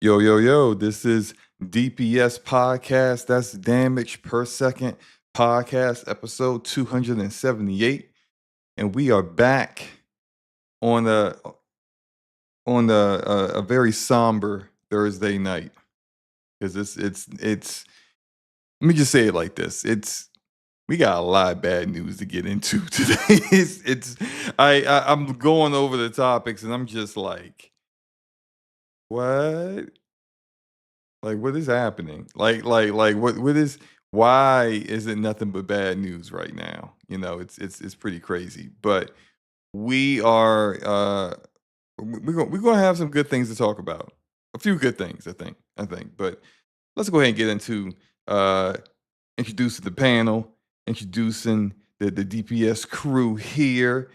Yo, yo, yo, this is DPS Podcast. That's Damage Per Second Podcast, episode 278. And we are back on a very somber Thursday night. Because it's let me just say it like this. We got a lot of bad news to get into today. I'm going over the topics and I'm just like, what? Like, what is happening? What is why is it nothing but bad news right now? It's pretty crazy. But we are we're gonna have some good things to talk about. A few good things, I think. But let's go ahead and get into introducing the panel, introducing the DPS crew here.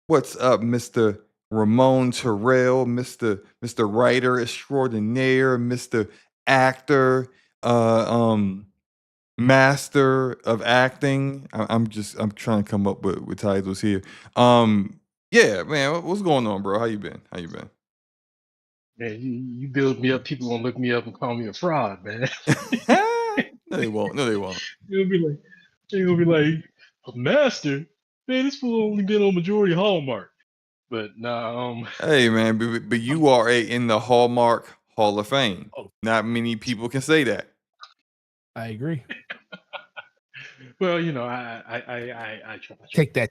What's up, Mr. Ramon Terrell, Mr. Writer Extraordinaire, Mr. Actor, Master of Acting. I'm trying to come up with titles here. Yeah, man, what's going on, bro? How you been? Man, you build me up, people gonna look me up and call me a fraud, man. No, they won't. They're gonna be like, a master? Man, this fool only been on majority Hallmark. But nah, Hey, man, but you are in the Hallmark Hall of Fame. Oh. Not many people can say that. I agree. well, I try. Take that.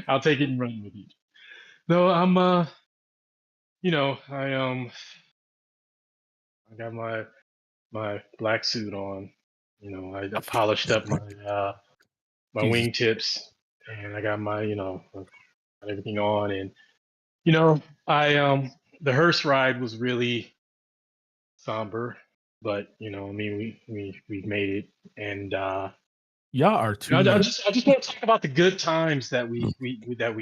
I'll take it and run with it. No, I'm I got my black suit on. I polished up my my wingtips, and I got my got everything on, and I the hearse ride was really somber, but we've made it, and Y'all are too. I just want to talk about the good times that we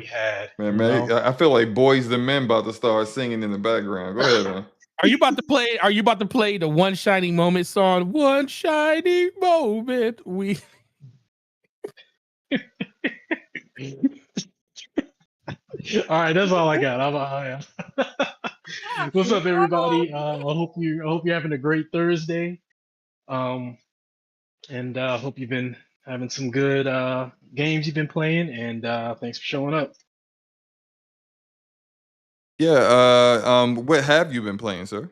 had. Man, I feel like Boys the Men about to start singing in the background. Go ahead, man. Are you about to play the One Shining Moment song? One shining moment. All right, that's all I got. What's up, everybody? I hope you're having a great Thursday. And hope you've been having some good games you've been playing, and thanks for showing up. Yeah, what have you been playing, sir?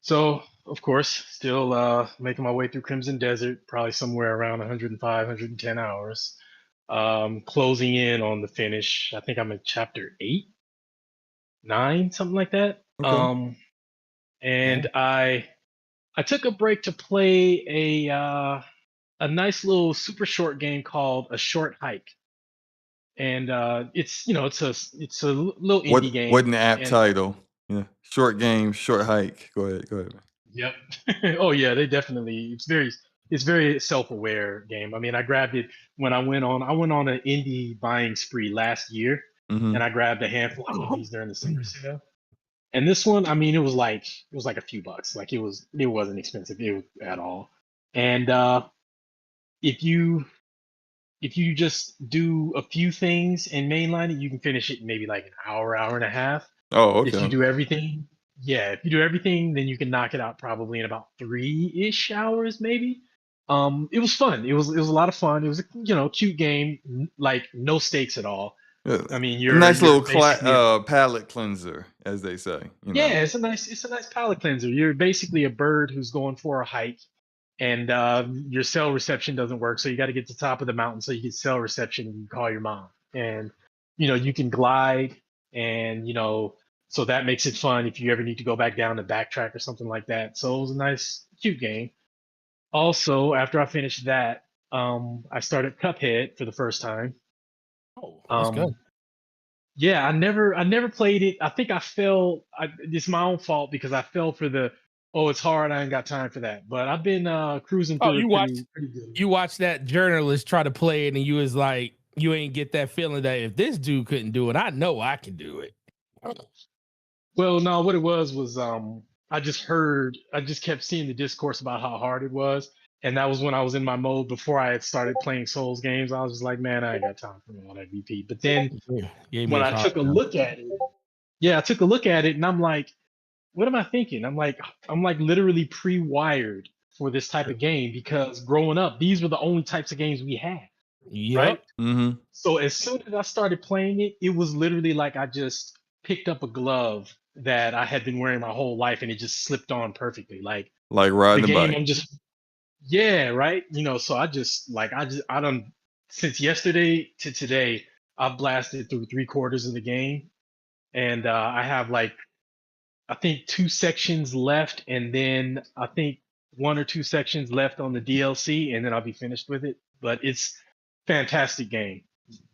So, of course, still making my way through Crimson Desert, probably somewhere around 105, 110 hours. Closing in on the finish. I think I'm in chapter 8, 9, something like that. Okay. And I took a break to play a nice little super short game called A Short Hike. And it's a little indie game. What an apt title. Yeah. Short game, short hike. Go ahead. Man. Yep. Oh yeah, they definitely. It's very self-aware game. I mean, I grabbed it when I went on an indie buying spree last year, and I grabbed a handful of these during the summer sale. And this one, I mean, it was like a few bucks. Like it wasn't expensive at all. And if you just do a few things and mainline it, you can finish it in maybe like an hour and a half. Oh, okay. If you do everything, then you can knock it out probably in about 3-ish hours, maybe. It was fun. It was a lot of fun. It was a cute game, like no stakes at all. Yeah. I mean, you're a nice little palate cleanser, as they say. Yeah, it's a nice palate cleanser. You're basically a bird who's going for a hike, and your cell reception doesn't work, so you got to get to the top of the mountain so you get cell reception and you call your mom. And you can glide, and so that makes it fun if you ever need to go back down to backtrack or something like that. So it was a nice, cute game. Also, after I finished that, I started Cuphead for the first time. Oh, that's good. Yeah, I never played it. I think I fell. It's my own fault because I fell for it's hard. I ain't got time for that. But I've been cruising through. Pretty good. You watched that journalist try to play it, and you was like, you ain't get that feeling that if this dude couldn't do it, I know I can do it. Well, no, what it was I just kept seeing the discourse about how hard it was, And that was when I was in my mode before I had started playing Souls games. I was just like, man, I ain't got time for all that repeat. But then Gave me when a I hard took a time. look at it, yeah, I took a look at it and I'm like, what am I thinking? I'm like literally pre-wired for this type of game because growing up, these were the only types of games we had, right? Yep. Mm-hmm. So as soon as I started playing it, it was literally like I just picked up a glove that I had been wearing my whole life and it just slipped on perfectly. Like Like the riding a game, bike. I'm just yeah, right. So I don't since yesterday to today, I've blasted through 3/4 of the game, and I have like I think 2 sections left, and then I think 1 or 2 sections left on the DLC, and then I'll be finished with it. But it's fantastic game.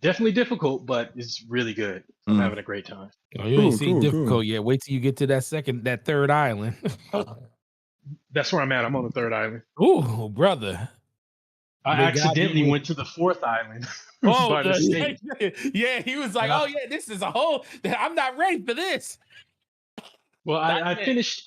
Definitely difficult, but it's really good. I'm Mm. having a great time. Oh, you ain't Cool, seen cool, difficult cool. yet. Wait till you get to that third island. That's where I'm at. I'm on the third island. Ooh, brother. I May God be accidentally with- went to the fourth island Oh, by mistake. yeah. He was like, "Oh yeah, this is a whole. I'm not ready for this." Well, I Not yet.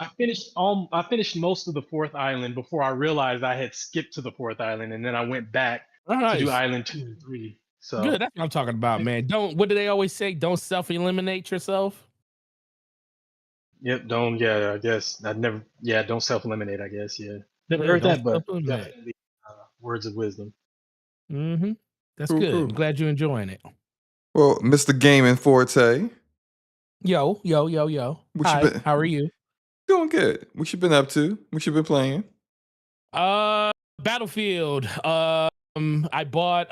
I finished most of the fourth island before I realized I had skipped to the fourth island, and then I went back to do Nice. island 2 and 3. So Good. That's what I'm talking about, man. Don't. What do they always say? Don't self-eliminate yourself. yep, don't I guess I never don't self eliminate. I guess never Yeah, heard don't that, but self-eliminate. definitely words of wisdom. Mm-hmm. That's Cool, good. cool. I'm glad you're enjoying it. Well, Mr. Gaming Forte, Yo. what you Hi. been How are you? doing good? What you been up to? What you been playing? Battlefield. I bought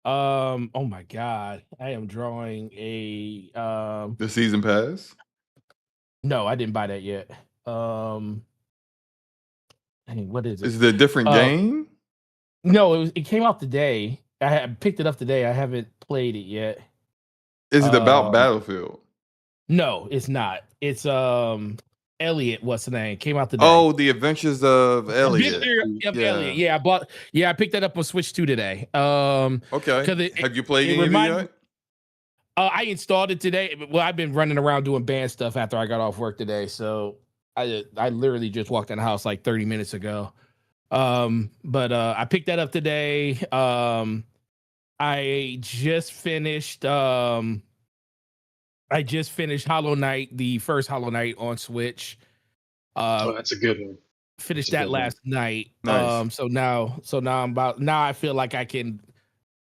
oh my god, I am drawing a The season pass? no, I didn't buy that yet. Dang, what is it? Is it a different game? No, it came out today. I picked it up today. I haven't played it yet. Is it about Um, Battlefield? No, it's not. It's Elliot, what's the name? Came out today. Oh, The Adventures of Elliot. Adventure of Elliot. Yeah, I picked that up on Switch 2 today. Okay. Have you played any of it yet? I installed it today. Well, I've been running around doing band stuff after I got off work today, so I literally just walked in the house like 30 minutes ago. But I picked that up today. I just finished Hollow Knight, the first Hollow Knight on Switch. Oh, that's a good one. Finished That's a that good one. last night. Nice. So now I feel like I can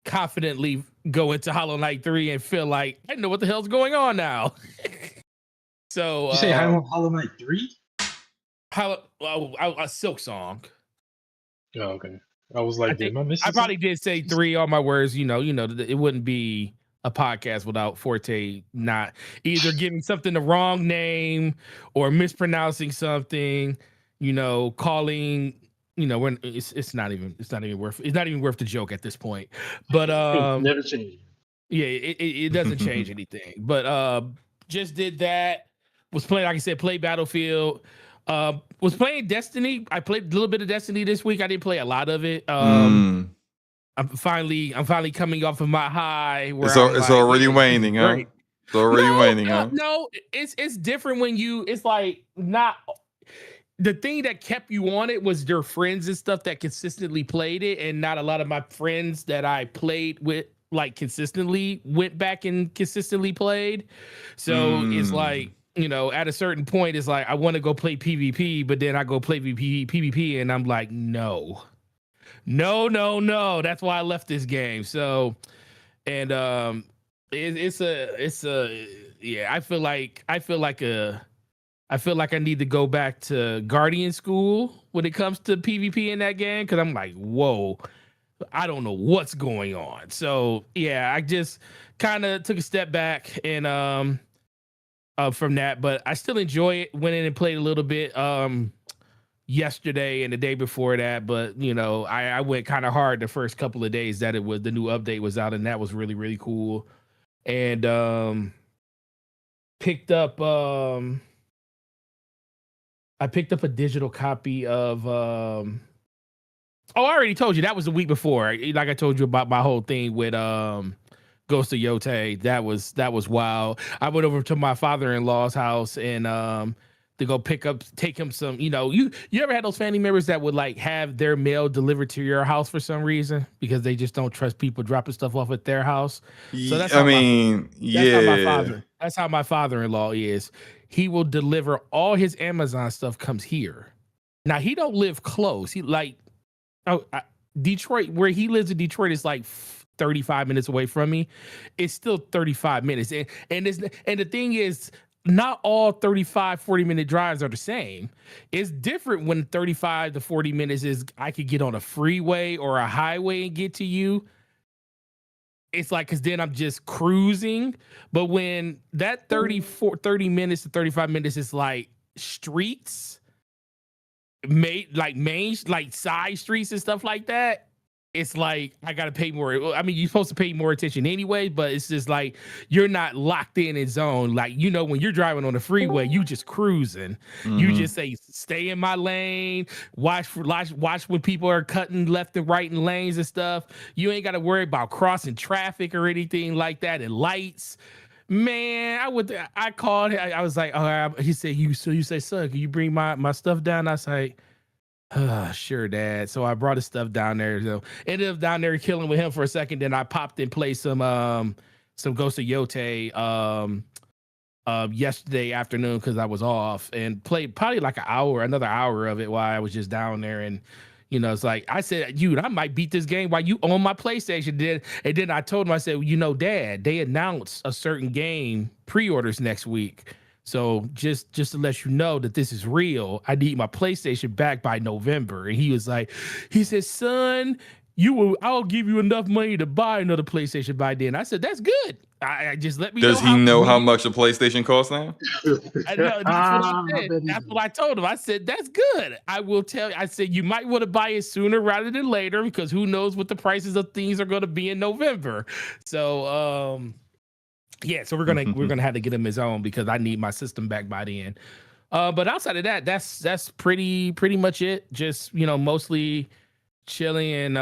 confidently go into Hollow Knight 3 and feel like I know what the hell's going on now. So Did you say Hollow Knight 3? a Silk Song. Oh, okay. I was like, am I missing I probably did say 3 on my words. It wouldn't be a podcast without Forte not either giving something the wrong name or mispronouncing something. Calling. When it's not even worth the joke at this point. But never change. yeah, it doesn't change anything. But just did that. Was playing, like I said, play Battlefield. Was playing Destiny. I played a little bit of Destiny this week. I didn't play a lot of it. I'm finally coming off of my high. Where It's already waning, huh? great. It's already waning, huh? No, it's different when it's like not. The thing that kept you on it was your friends and stuff that consistently played it, and not a lot of my friends that I played with like consistently went back and consistently played. So it's like, at a certain point, it's like I want to go play PvP, but then I go play PvP, and I'm like, no. That's why I left this game. So, and it's a yeah. I feel like I need to go back to Guardian School when it comes to PvP in that game, because I'm like, whoa, I don't know what's going on. So yeah, I just kind of took a step back and from that, but I still enjoy it. Went in and played a little bit yesterday and the day before that, but I went kind of hard the first couple of days that the new update was out, and that was really, really cool. And picked up I picked up a digital copy of I already told you that was the week before. Like I told you about my whole thing with Ghost of Yote. That was wild. I went over to my father-in-law's house, and to go take him some, you ever had those family members that would like have their mail delivered to your house for some reason because they just don't trust people dropping stuff off at their house. So that's how yeah. that's how my father-in-law is. He will deliver all his Amazon stuff comes here. Now he don't live close. He like, Detroit, where he lives in Detroit is like 35 minutes away from me. It's still 35 minutes. And the thing is, not all 35, 40-minute drives are the same. It's different when 35 to 40 minutes is I could get on a freeway or a highway and get to you. It's like, because then I'm just cruising. But when that 30 minutes to 35 minutes is like streets, main side streets and stuff like that, it's like I gotta pay more. I mean, you're supposed to pay more attention anyway, but it's just like you're not locked in zone. Like, when you're driving on the freeway, you just cruising. You just say, stay in my lane, watch when people are cutting left and right in lanes and stuff. You ain't gotta worry about crossing traffic or anything like that, and lights. Man, I called. I was like, he said, you say, son, can you bring my stuff down? I was like, sure, Dad. So I brought his stuff down there. So ended up down there killing with him for a second. Then I popped and played some Ghost of Yote yesterday afternoon because I was off, and played probably like another hour of it while I was just down there. And it's like I said, dude, I might beat this game while you own my PlayStation. And then I told him, I said, Dad, they announced a certain game pre-orders next week. So just to let you know that this is real, I need my PlayStation back by November. And he said, son, I'll give you enough money to buy another PlayStation by then. I said, that's good. I just let me know. Does he know how much a PlayStation costs now? I know, that's what I said. That's what I told him. I said, that's good. I will tell you. I said, you might want to buy it sooner rather than later, because who knows what the prices of things are going to be in November. So, yeah, so we're gonna have to get him his own because I need my system back by the end. But outside of that, that's pretty much it. Just mostly chilling, and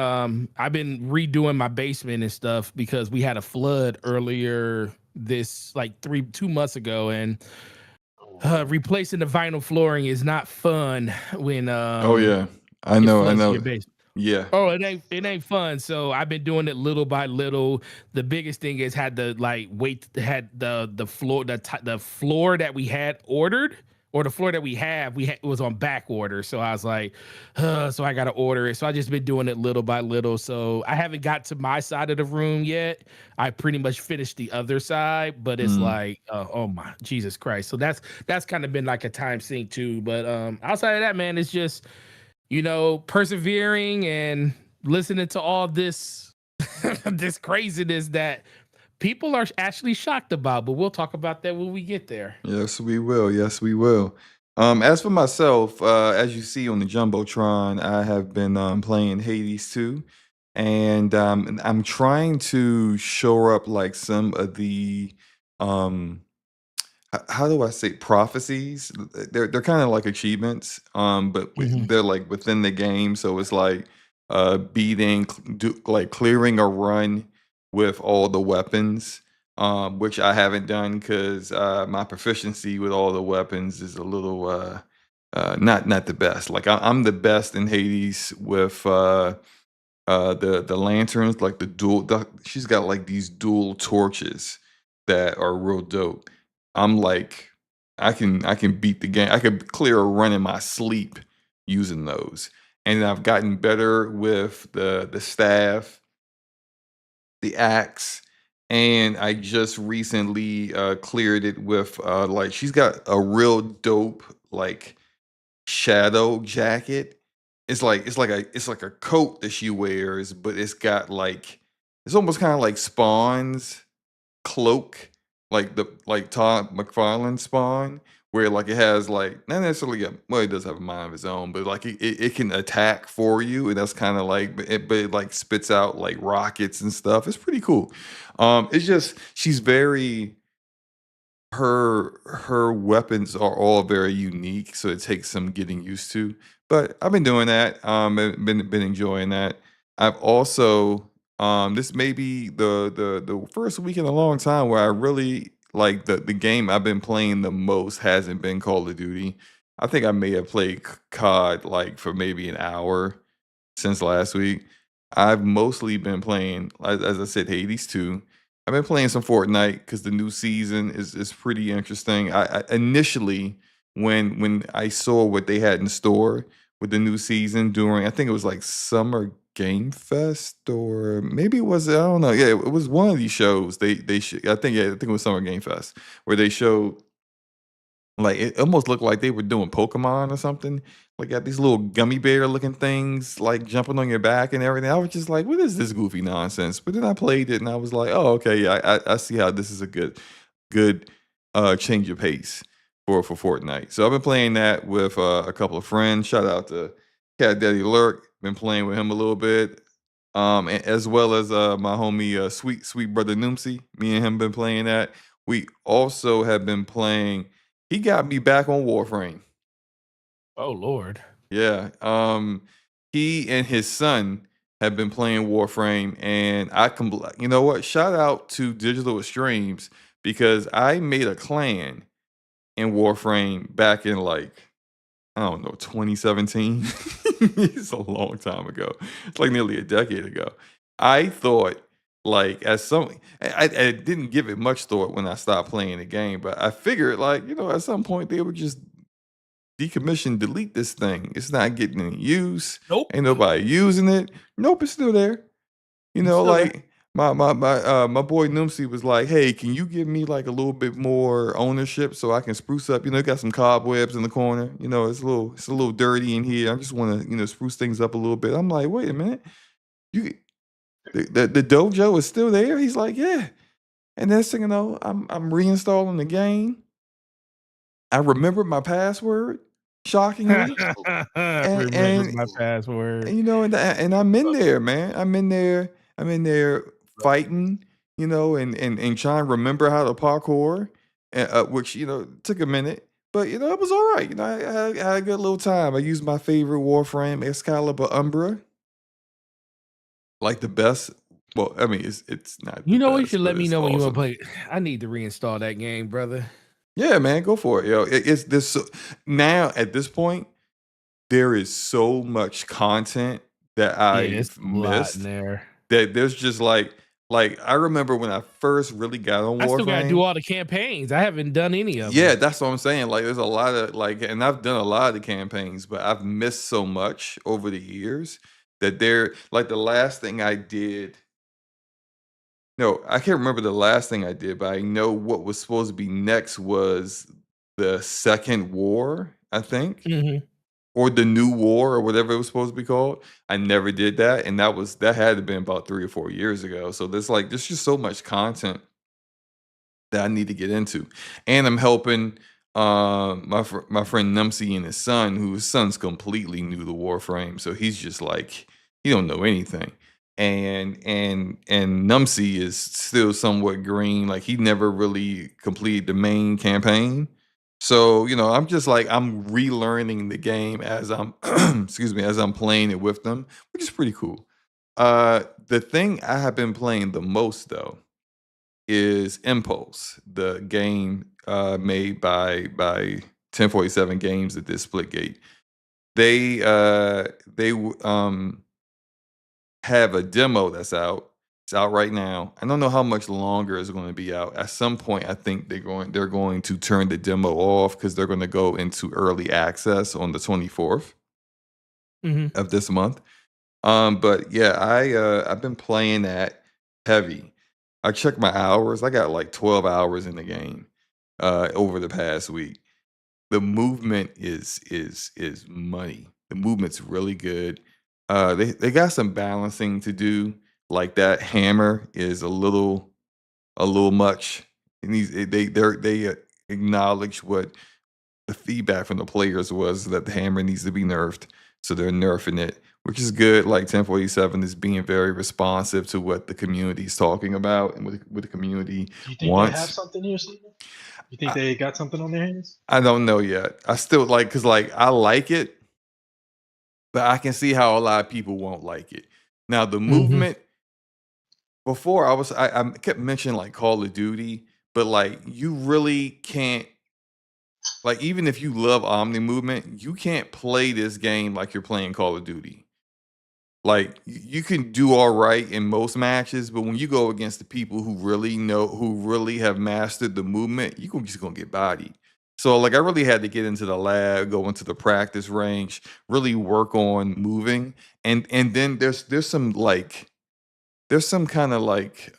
I've been redoing my basement and stuff because we had a flood earlier this 2 months ago, and replacing the vinyl flooring is not fun when oh yeah, I know. Your basement. Yeah. Oh, it ain't fun. So I've been doing it little by little. The biggest thing is had the floor that we had ordered, or the floor that we have, it was on back order. So I was like, so I got to order it. So I just been doing it little by little. So I haven't got to my side of the room yet. I pretty much finished the other side, but it's like, oh my Jesus Christ. So that's kind of been like a time sink too. But outside of that, man, it's just, persevering and listening to all this this craziness that people are actually shocked about, but we'll talk about that when we get there. Yes, we will. Yes, we will. As for myself, as you see on the Jumbotron, I have been playing Hades 2, and I'm trying to shore up like some of the how do I say, prophecies? They're kind of like achievements, but they're like within the game. So it's like clearing a run with all the weapons, which I haven't done because my proficiency with all the weapons is a little not the best. Like I'm the best in Hades with the lanterns, like she's got like these dual torches that are real dope. I'm like, I can beat the game. I could clear a run in my sleep using those. And I've gotten better with the staff, the axe, and I just recently cleared it with she's got a real dope like shadow jacket. It's like a coat that she wears, but it's got it's almost kind of like Spawn's cloak, like Todd McFarlane Spawn, where like it has like not necessarily it does have a mind of its own, but like it can attack for you, and that's kind of like but it like spits out like rockets and stuff. It's pretty cool. It's just she's very her weapons are all very unique, so it takes some getting used to. But I've been doing that. Been enjoying that. I've also this may be the first week in a long time where I really like the game I've been playing the most hasn't been Call of Duty. I think I may have played COD like for maybe an hour since last week. I've mostly been playing, as I said, Hades 2. I've been playing some Fortnite because the new season is pretty interesting. I initially when I saw what they had in store with the new season during, I think it was like Summer Game Fest, or maybe it was, I don't know. Yeah, it was one of these shows. I think, yeah, I think it was Summer Game Fest where they showed, like, it almost looked like they were doing Pokemon or something. Like, got these little gummy bear looking things, like, jumping on your back and everything. I was just like, "What is this goofy nonsense?" But then I played it and I was like, "Oh, okay, yeah, I see how this is a good, change of pace for Fortnite." So I've been playing that with, a couple of friends. Shout out to Cat Daddy Lurk. Been playing with him a little bit, as well as, my homie, sweet brother Noomsy. Me and him been playing that. We also have been playing, he got me back on Warframe. Oh Lord. Yeah. He and his son have been playing Warframe, and you know what? Shout out to Digital Extremes because I made a clan in Warframe back in, like, I don't know, 2017. It's a long time ago. It's like nearly a decade ago. I thought, like, I didn't give it much thought when I stopped playing the game, but I figured, like, at some point they would just decommission, delete this thing. It's not getting any use. Nope. Ain't nobody using it. Nope, it's still there. It's still there. Like, my boy Noomsy was like, "Hey, can you give me like a little bit more ownership so I can spruce up? It got some cobwebs in the corner. It's a little dirty in here. I just want to, spruce things up a little bit." I'm like, "Wait a minute, you the dojo is still there?" He's like, "Yeah." And next thing you know, I'm reinstalling the game. I remembered my password, shockingly, and Remember and my password. and I'm in there, man. I'm in there fighting, and trying to remember how to parkour, which took a minute, but it was all right. I had a good little time. I used my favorite Warframe, Excalibur Umbra, like the best. Well, I mean, it's not the You know, you best, should but let me it's know when you want to awesome. play. I need to reinstall that game, brother. Yeah, man, go for it. It's this now at this point. There is so much content that Yeah, it's I've a lot in missed there. that there's just like I remember when I first really got on I still gotta do Warframe. all the campaigns. I haven't done any of Yeah, them. that's what I'm saying. Like, there's a lot of, like, and I've done a lot of the campaigns, but I've missed so much over the years that like the last thing I did. No, I can't remember the last thing I did, but I know what was supposed to be next was the second war, I think. Mhm. Or the new war or whatever it was supposed to be called. I never did that, and that had to been about 3 or 4 years ago. So there's just so much content that I need to get into, and I'm helping my friend Numsy and his son, who his son's completely new to Warframe, so he's just like he don't know anything, and Numsy is still somewhat green, like he never really completed the main campaign. So I'm just like I'm relearning the game as I'm excuse me, as I'm playing it with them, which is pretty cool. The thing I have been playing the most though is Impulse, the game made by 1047 Games that did Splitgate. They have a demo that's out. It's out right now. I don't know how much longer it's going to be out. At some point, I think they're going to turn the demo off because they're going to go into early access on the 24th Mhm. of this month. But yeah, I've been playing that heavy. I checked my hours. I got like 12 hours in the game over the past week. The movement is money. The movement's really good. They got some balancing to do. Like that hammer is a little much. It needs they acknowledge what the feedback from the players was that the hammer needs to be nerfed, so they're nerfing it, which is good. Like 1047 is being very responsive to what the community is talking about and what the community Do you think they have wants. something here, Steven? You think I, they got something on their hands? I don't know yet. I still like because like I like it, but I can see how a lot of people won't like it. Now the Mhm. movement before I kept mentioning like Call of Duty, but like you really can't, like, even if you love Omni movement, you can't play this game like you're playing Call of Duty. Like you can do all right in most matches, but when you go against the people who really know, who really have mastered the movement, just gonna get bodied. So like I really had to get into the lab, go into the practice range, really work on moving, and then there's some like there's some kind of like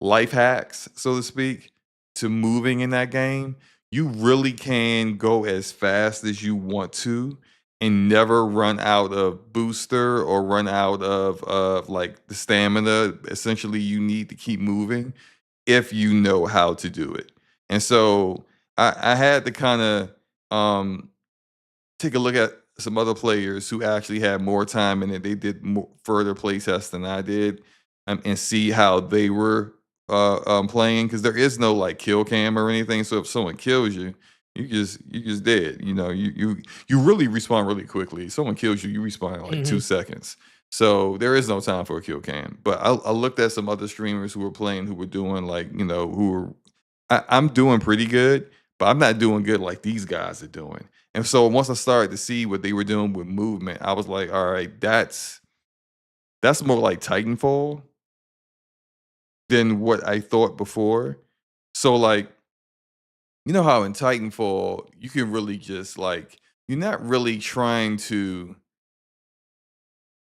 life hacks, so to speak, to moving in that game. You really can go as fast as you want to and never run out of booster or run out of like the stamina essentially you need to keep moving if you know how to do it. And so I had to kind of take a look at some other players who actually had more time in it. They did more, further play tests than I did, and see how they were playing. Because there is no like kill cam or anything. So if someone kills you, you just dead. You know, you really respawn really quickly. If someone kills you, you respawn in like 2 seconds. So there is no time for a kill cam. But I looked at some other streamers who were playing, who were doing like, you know, who were. I'm doing pretty good, but I'm not doing good like these guys are doing. And so once I started to see what they were doing with movement, I was like, all right, that's more like Titanfall than what I thought before. So like, you know how in Titanfall, you can really just like, you're not really trying to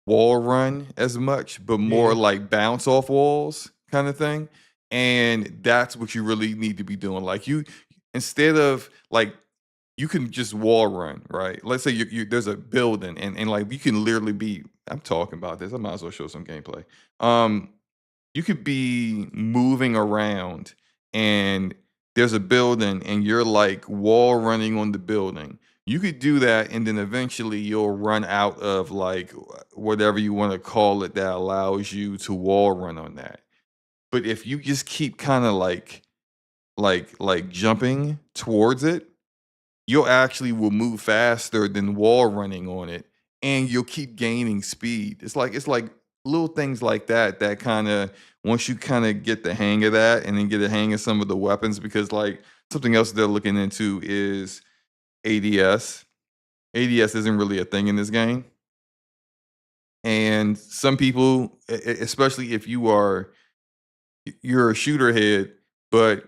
wall run as much, but more Yeah. like bounce off walls kind of thing. And that's what you really need to be doing. Like you, instead of like, you can just wall run, right? Let's say there's a building and like you can literally be, I'm talking about this, I might as well show some gameplay. You could be moving around and there's a building and you're like wall running on the building. You could do that and then eventually you'll run out of like whatever you want to call it that allows you to wall run on that. But if you just keep kind of like jumping towards it, you'll actually will move faster than wall running on it, and you'll keep gaining speed. It's like little things like that that kind of, once you kind of get the hang of that and then get the hang of some of the weapons, because like something else they're looking into is ADS. ADS isn't really a thing in this game. And some people, especially if you're a shooter head, but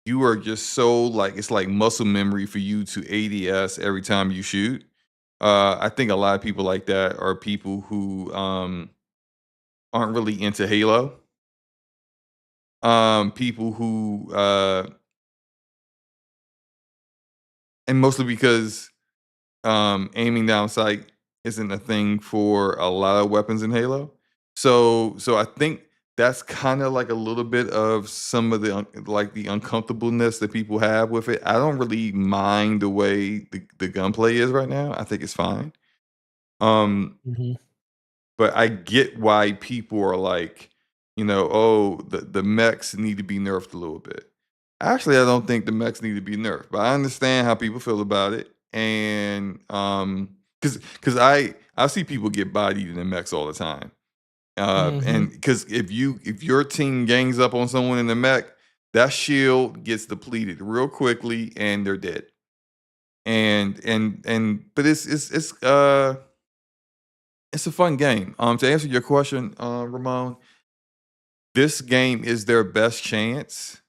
you are just so like, it's like muscle memory for you to ADS every time you shoot. I think a lot of people like that are people who aren't really into Halo. People who and mostly because aiming down sight isn't a thing for a lot of weapons in Halo. So I think that's kind of like a little bit of some of the like the uncomfortableness that people have with it. I don't really mind the way the gunplay is right now. I think it's fine. Um, Mhm. but I get why people are like, you know, oh, the mechs need to be nerfed a little bit. Actually, I don't think the mechs need to be nerfed, but I understand how people feel about it. And because I see people get bodied in the mechs all the time. And because if your team gangs up on someone in the mech, that shield gets depleted real quickly and they're dead. And but it's a fun game. To answer your question, Ramon, this game is their best chance.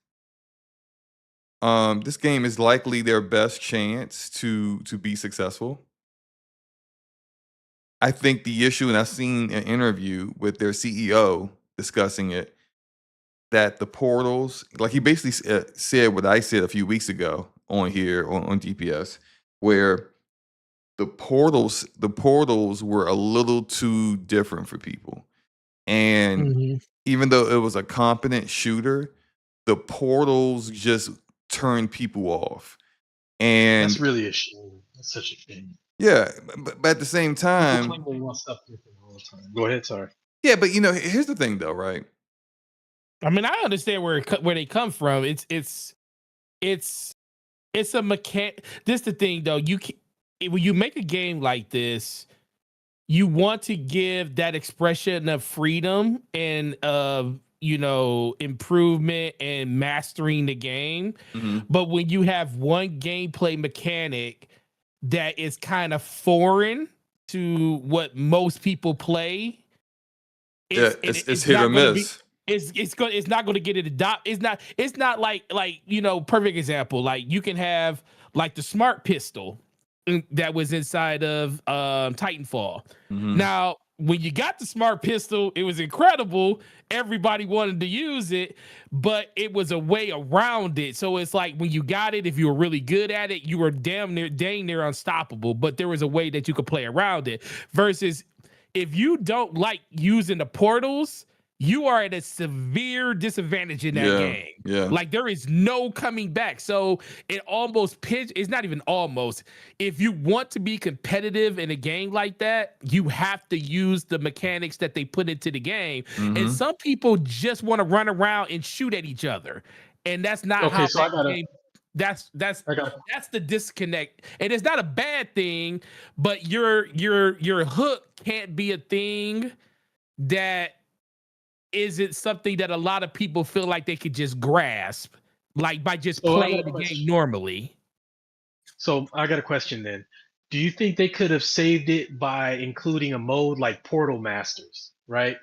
This game is likely their best chance to be successful. I think the issue, and I've seen an interview with their CEO discussing it, that the portals, like he basically said what I said a few weeks ago on here on DPS, where the portals were a little too different for people. And even though it was a competent shooter, the portals just turned people off. That's And really a shame. That's such a shame. yeah, but at the same People claim time, they want stuff different all the time. Go ahead, sorry. yeah, but you know, here's the thing though, right? I mean, I understand where they come from. It's a mechanic. This the thing though. When you make a game like this, you want to give that expression of freedom and of improvement and mastering the game. But when you have one gameplay mechanic that is kind of foreign to what most people play, it's hit or miss. It's not going to get it adopted. It's not like perfect example. Like you can have like the smart pistol that was inside of Titanfall. Now, when you got the smart pistol, it was incredible. Everybody wanted to use it, but it was a way around it. So it's like when you got it, if you were really good at it, you were dang near unstoppable. But there was a way that you could play around it. Versus if you don't like using the portals, you are at a severe disadvantage in that game. Yeah. Like there is no coming back. So it almost it's not even almost. If you want to be competitive in a game like that, you have to use the mechanics that they put into the game. And some people just want to run around and shoot at each other. And that's not how game. That's the disconnect. And it's not a bad thing, but your hook can't be a thing that isn't something that a lot of people feel like they could just grasp, like by just playing the game normally. So I got a question then. Do you think they could have saved it by including a mode like Portal Masters, right?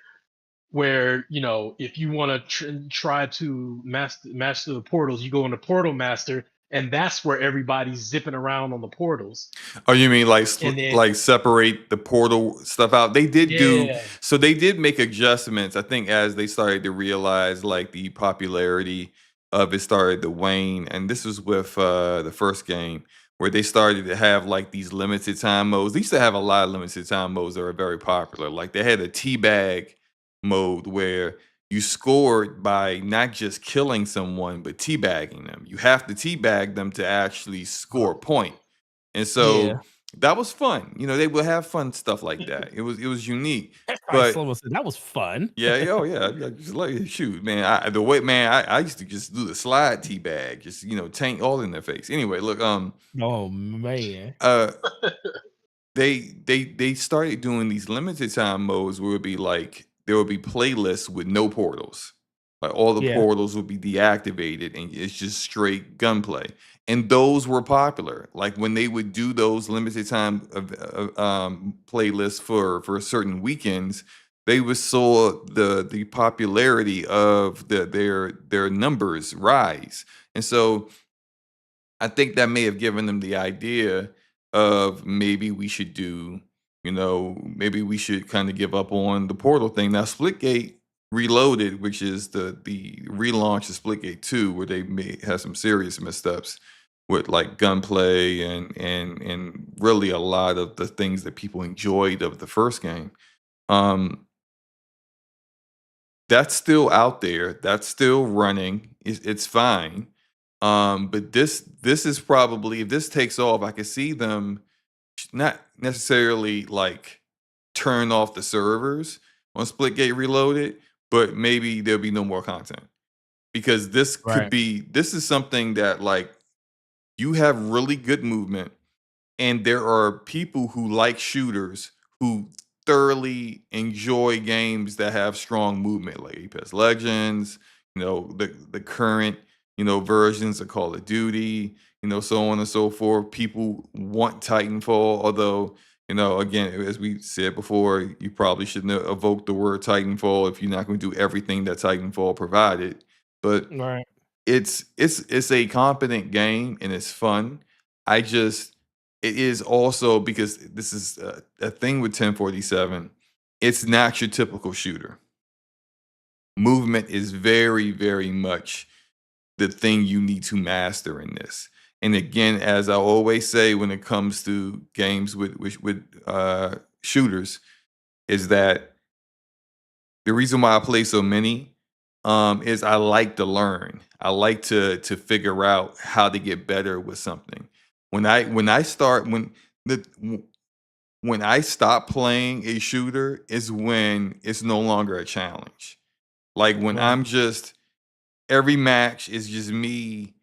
Where, if you want to try to master the portals, you go into Portal Master, and that's where everybody's zipping around on the portals. Oh, you mean like separate the portal stuff out? They did so they did make adjustments, I think, as they started to realize like the popularity of it started to wane. And this was with the first game where they started to have like these limited time modes. They used to have a lot of limited time modes that were very popular. Like they had a teabag mode where you scored by not just killing someone, but teabagging them. You have to teabag them to actually score a point. And so that was fun. They would have fun stuff like that. It was unique. But that was fun. I just like shoot, man. I used to just do the slide teabag, just tank all in their face. Anyway, look, oh man. They started doing these limited time modes where it would be like there would be playlists with no portals. Like all the portals would be deactivated and it's just straight gunplay. And those were popular. Like when they would do those limited time playlists for certain weekends, they saw the popularity of their numbers rise. And so I think that may have given them the idea of maybe we should do, maybe we should kind of give up on the portal thing. Now, Splitgate Reloaded, which is the relaunch of Splitgate 2, where they have some serious missteps with like gunplay and really a lot of the things that people enjoyed of the first game. That's still out there. That's still running. It's fine. But this is probably, if this takes off, I could see them not necessarily like turn off the servers on Splitgate Reloaded, but maybe there'll be no more content because this is something that like you have really good movement and there are people who like shooters who thoroughly enjoy games that have strong movement, like Apex Legends, the current versions of Call of Duty, so on and so forth. People want Titanfall, although, again, as we said before, you probably shouldn't evoke the word Titanfall if you're not going to do everything that Titanfall provided. But it's a competent game and it's fun. It is also, because this is a thing with 1047, it's not your typical shooter. Movement is very, very much the thing you need to master in this. And again, as I always say when it comes to games with shooters, is that the reason why I play so many is I like to learn. I like to figure out how to get better with something. When I stop playing a shooter is when it's no longer a challenge. Like when every match is just me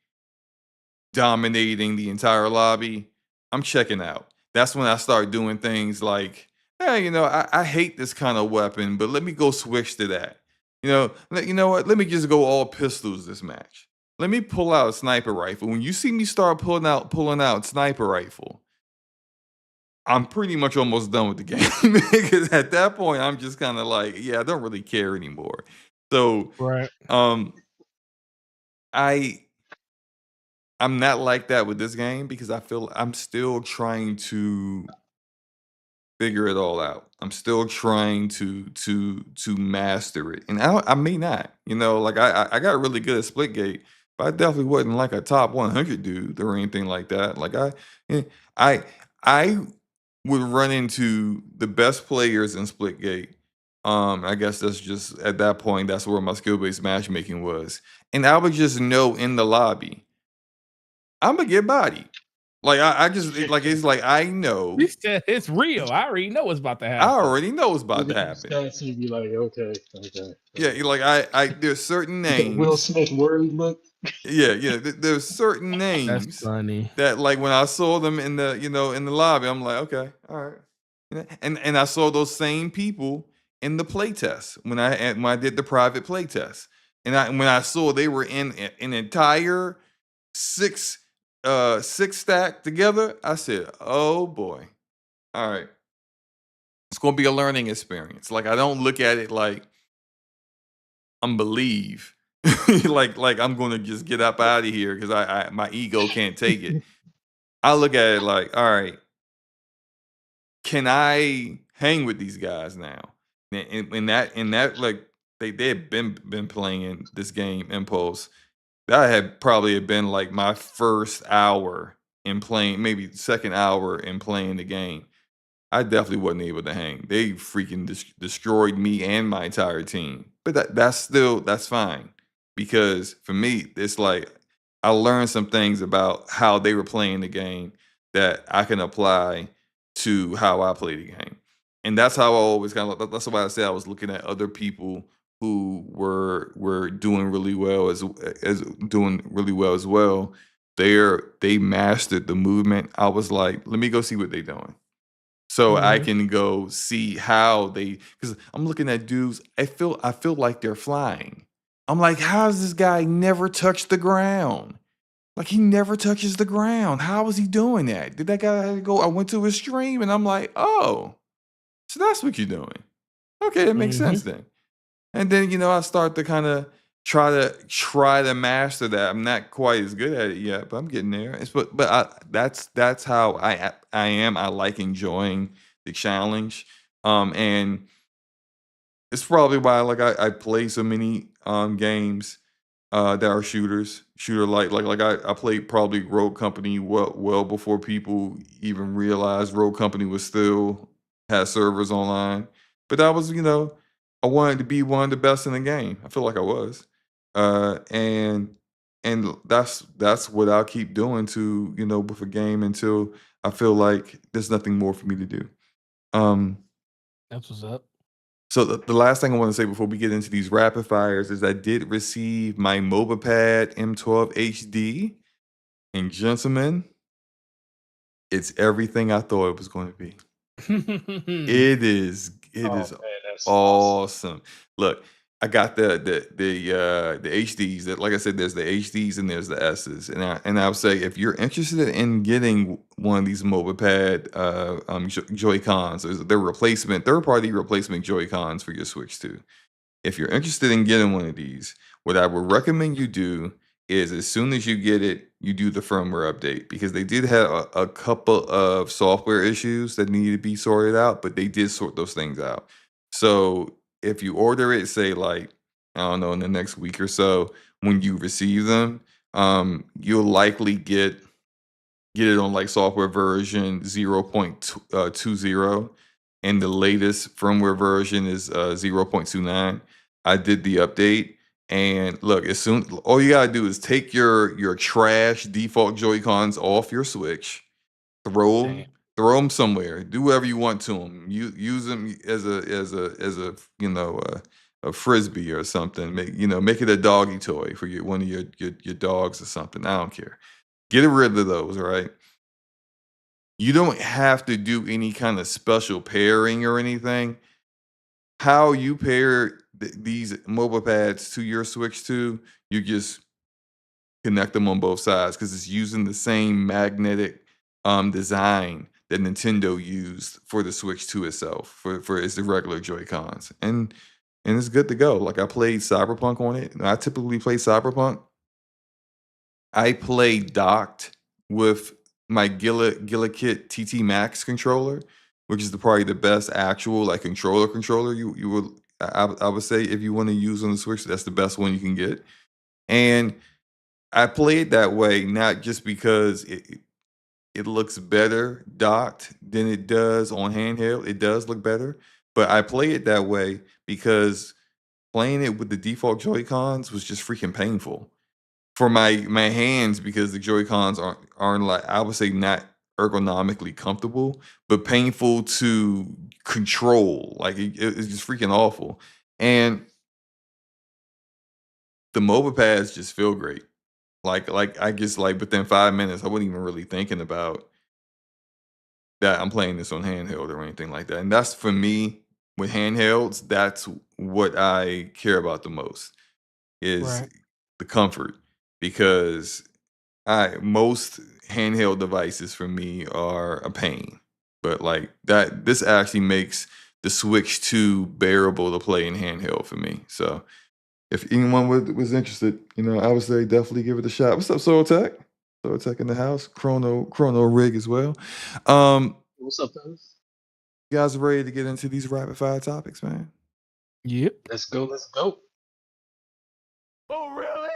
dominating the entire lobby, I'm checking out. That's when I start doing things like, hey, I hate this kind of weapon, but let me go switch to that. You know what? Let me just go all pistols this match. Let me pull out a sniper rifle. When you see me start pulling out sniper rifle, I'm pretty much almost done with the game because at that point I'm just kind of like, yeah, I don't really care anymore. So, Right. I I'm not like that with this game because I feel I'm still trying to figure it all out. I'm still trying to master it, and I may not. Like I got really good at Splitgate, but I definitely wasn't like a top 100 dude or anything like that. Like eh, I I would run into the best players in Splitgate. I guess that's just at that point that's where my skill based matchmaking was, and I would just know in the lobby I'm gonna get bodied. Like I just it's like I know. You said it's real. I already know what's about to I happen. already know what's about to happen. Stats, you'd be like, okay. Yeah, like I there's certain The Will names. Smith worried look. Yeah. There's certain That's names funny. that like when I saw them in the in the lobby, I'm like, okay, all right. And I saw those same people in the playtest when I did the private playtest, and when I saw they were in an entire six stack together, I said, oh boy, all right, it's gonna be a learning experience. Like I don't look at it like I'm believe like I'm gonna just get up out of here because I my ego can't take it. I look at it like, all right, can I hang with these guys now? And that like they had been playing this game Impulse. That had probably been like my first hour in playing, maybe second hour in playing the game. I definitely wasn't able to hang. They freaking destroyed me and my entire team. But that's fine because for me, it's like I learned some things about how they were playing the game that I can apply to how I play the game. And that's how I always kind of that's why I said I was looking at other people who were doing really well as doing really well as well. They mastered the movement. I was like, let me go see what they're doing so I can go see how they because I'm looking at dudes. I feel like they're flying. I'm like, how does this guy never touch the ground? Like he never touches the ground. How is he doing that? Did that guy have to go? I went to his stream and I'm like, oh, so that's what you're doing. Okay, it makes sense then. And then I start to kind of try to master that. I'm not quite as good at it yet, but I'm getting there. That's how I am. I like enjoying the challenge, and it's probably why like I play so many games that are shooters. Shooter like I played probably Rogue Company well before people even realized Rogue Company was still had servers online. But that was I wanted to be one of the best in the game. I feel like I was, and that's what I'll keep doing to with a game until I feel like there's nothing more for me to do. Um, That's what's up. so the last thing I want to say before we get into these rapid fires is I did receive my MobaPad M12 HD, and gentlemen, it's everything I thought it was going to be. It is Oh, man, that's awesome. Look, I got the HDs. That like I said, there's the HDs and there's the S's, and I would say if you're interested in getting one of these MobaPad Joy-Cons, they're replacement third party replacement Joy-Cons for your Switch 2. If you're interested in getting one of these, what I would recommend you do is as soon as you get it, you do the firmware update because they did have a couple of software issues that needed to be sorted out, but they did sort those things out. So if you order it, say like, I don't know, in the next week or so, when you receive them, you'll likely get it on like software version 0.20, and the latest firmware version is 0.29. I did the update, and look, as soon all you gotta do is take your trash default Joy-Cons off your Switch, throw them, Damn. somewhere, do whatever you want to them. Use them as a a frisbee or something. Make it a doggy toy for one of your dogs or something. I don't care. Get rid of those, right? You don't have to do any kind of special pairing or anything. How you pair these mobile pads to your Switch 2, you just connect them on both sides because it's using the same magnetic design that Nintendo used for the Switch 2 itself for its the regular Joy Cons, and it's good to go. Like I played Cyberpunk on it. I typically play Cyberpunk. I play docked with my Gillakit TT Max controller, which is probably the best actual like controller you would I would say if you want to use on the Switch, that's the best one you can get. And I play it that way not just because it looks better docked than it does on handheld. It does look better, but I play it that way because playing it with the default Joy Cons was just freaking painful for my hands because the Joy Cons aren't like I would say not ergonomically comfortable, but painful to control. Like it's just freaking awful, and the mobile pads just feel great. Like I just like within 5 minutes, I wasn't even really thinking about that I'm playing this on handheld or anything like that. And that's for me with handhelds. That's what I care about the most is Right. the comfort because I most handheld devices for me are a pain. But like that, this actually makes the Switch 2 bearable to play in handheld for me. So if anyone was interested, I would say definitely give it a shot. What's up, Soul Tech? Soul Tech in the house. Chrono Rig as well. What's up, fellas? You guys ready to get into these rapid fire topics, man? Yep. Let's go. Let's go. Oh really?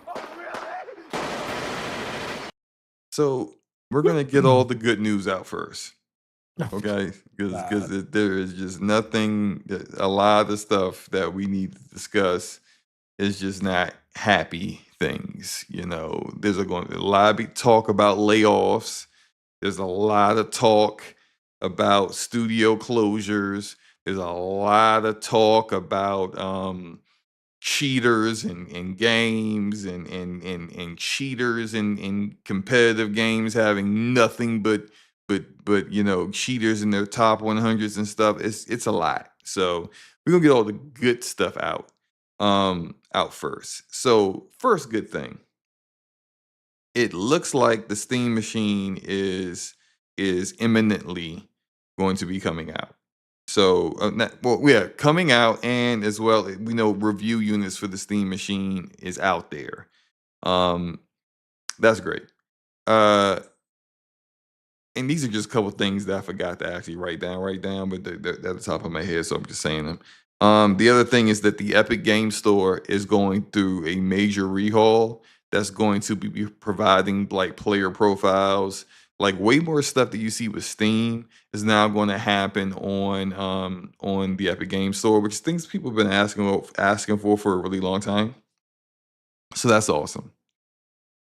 Oh really? So we're gonna get all the good news out first, okay? Because God. there is just nothing. A lot of stuff that we need to discuss is just not happy things. There's a lot of big talk about layoffs. There's a lot of talk about studio closures. There's a lot of talk about cheaters in games and cheaters in competitive games having nothing but cheaters in their top 100s and stuff. It's a lot. So we're gonna get all the good stuff out first. So first good thing, it looks like the Steam machine is imminently going to be coming out. So, yeah, coming out, and as well, we know review units for the Steam machine is out there. Um, that's great. Uh, and these are just a couple things that I forgot to actually write down, but they're at the top of my head, so I'm just saying them. The other thing is that the Epic Game Store is going through a major rehaul that's going to be providing like player profiles, like way more stuff that you see with Steam is now going to happen on the Epic Game Store, which is things people have been asking for a really long time. So that's awesome.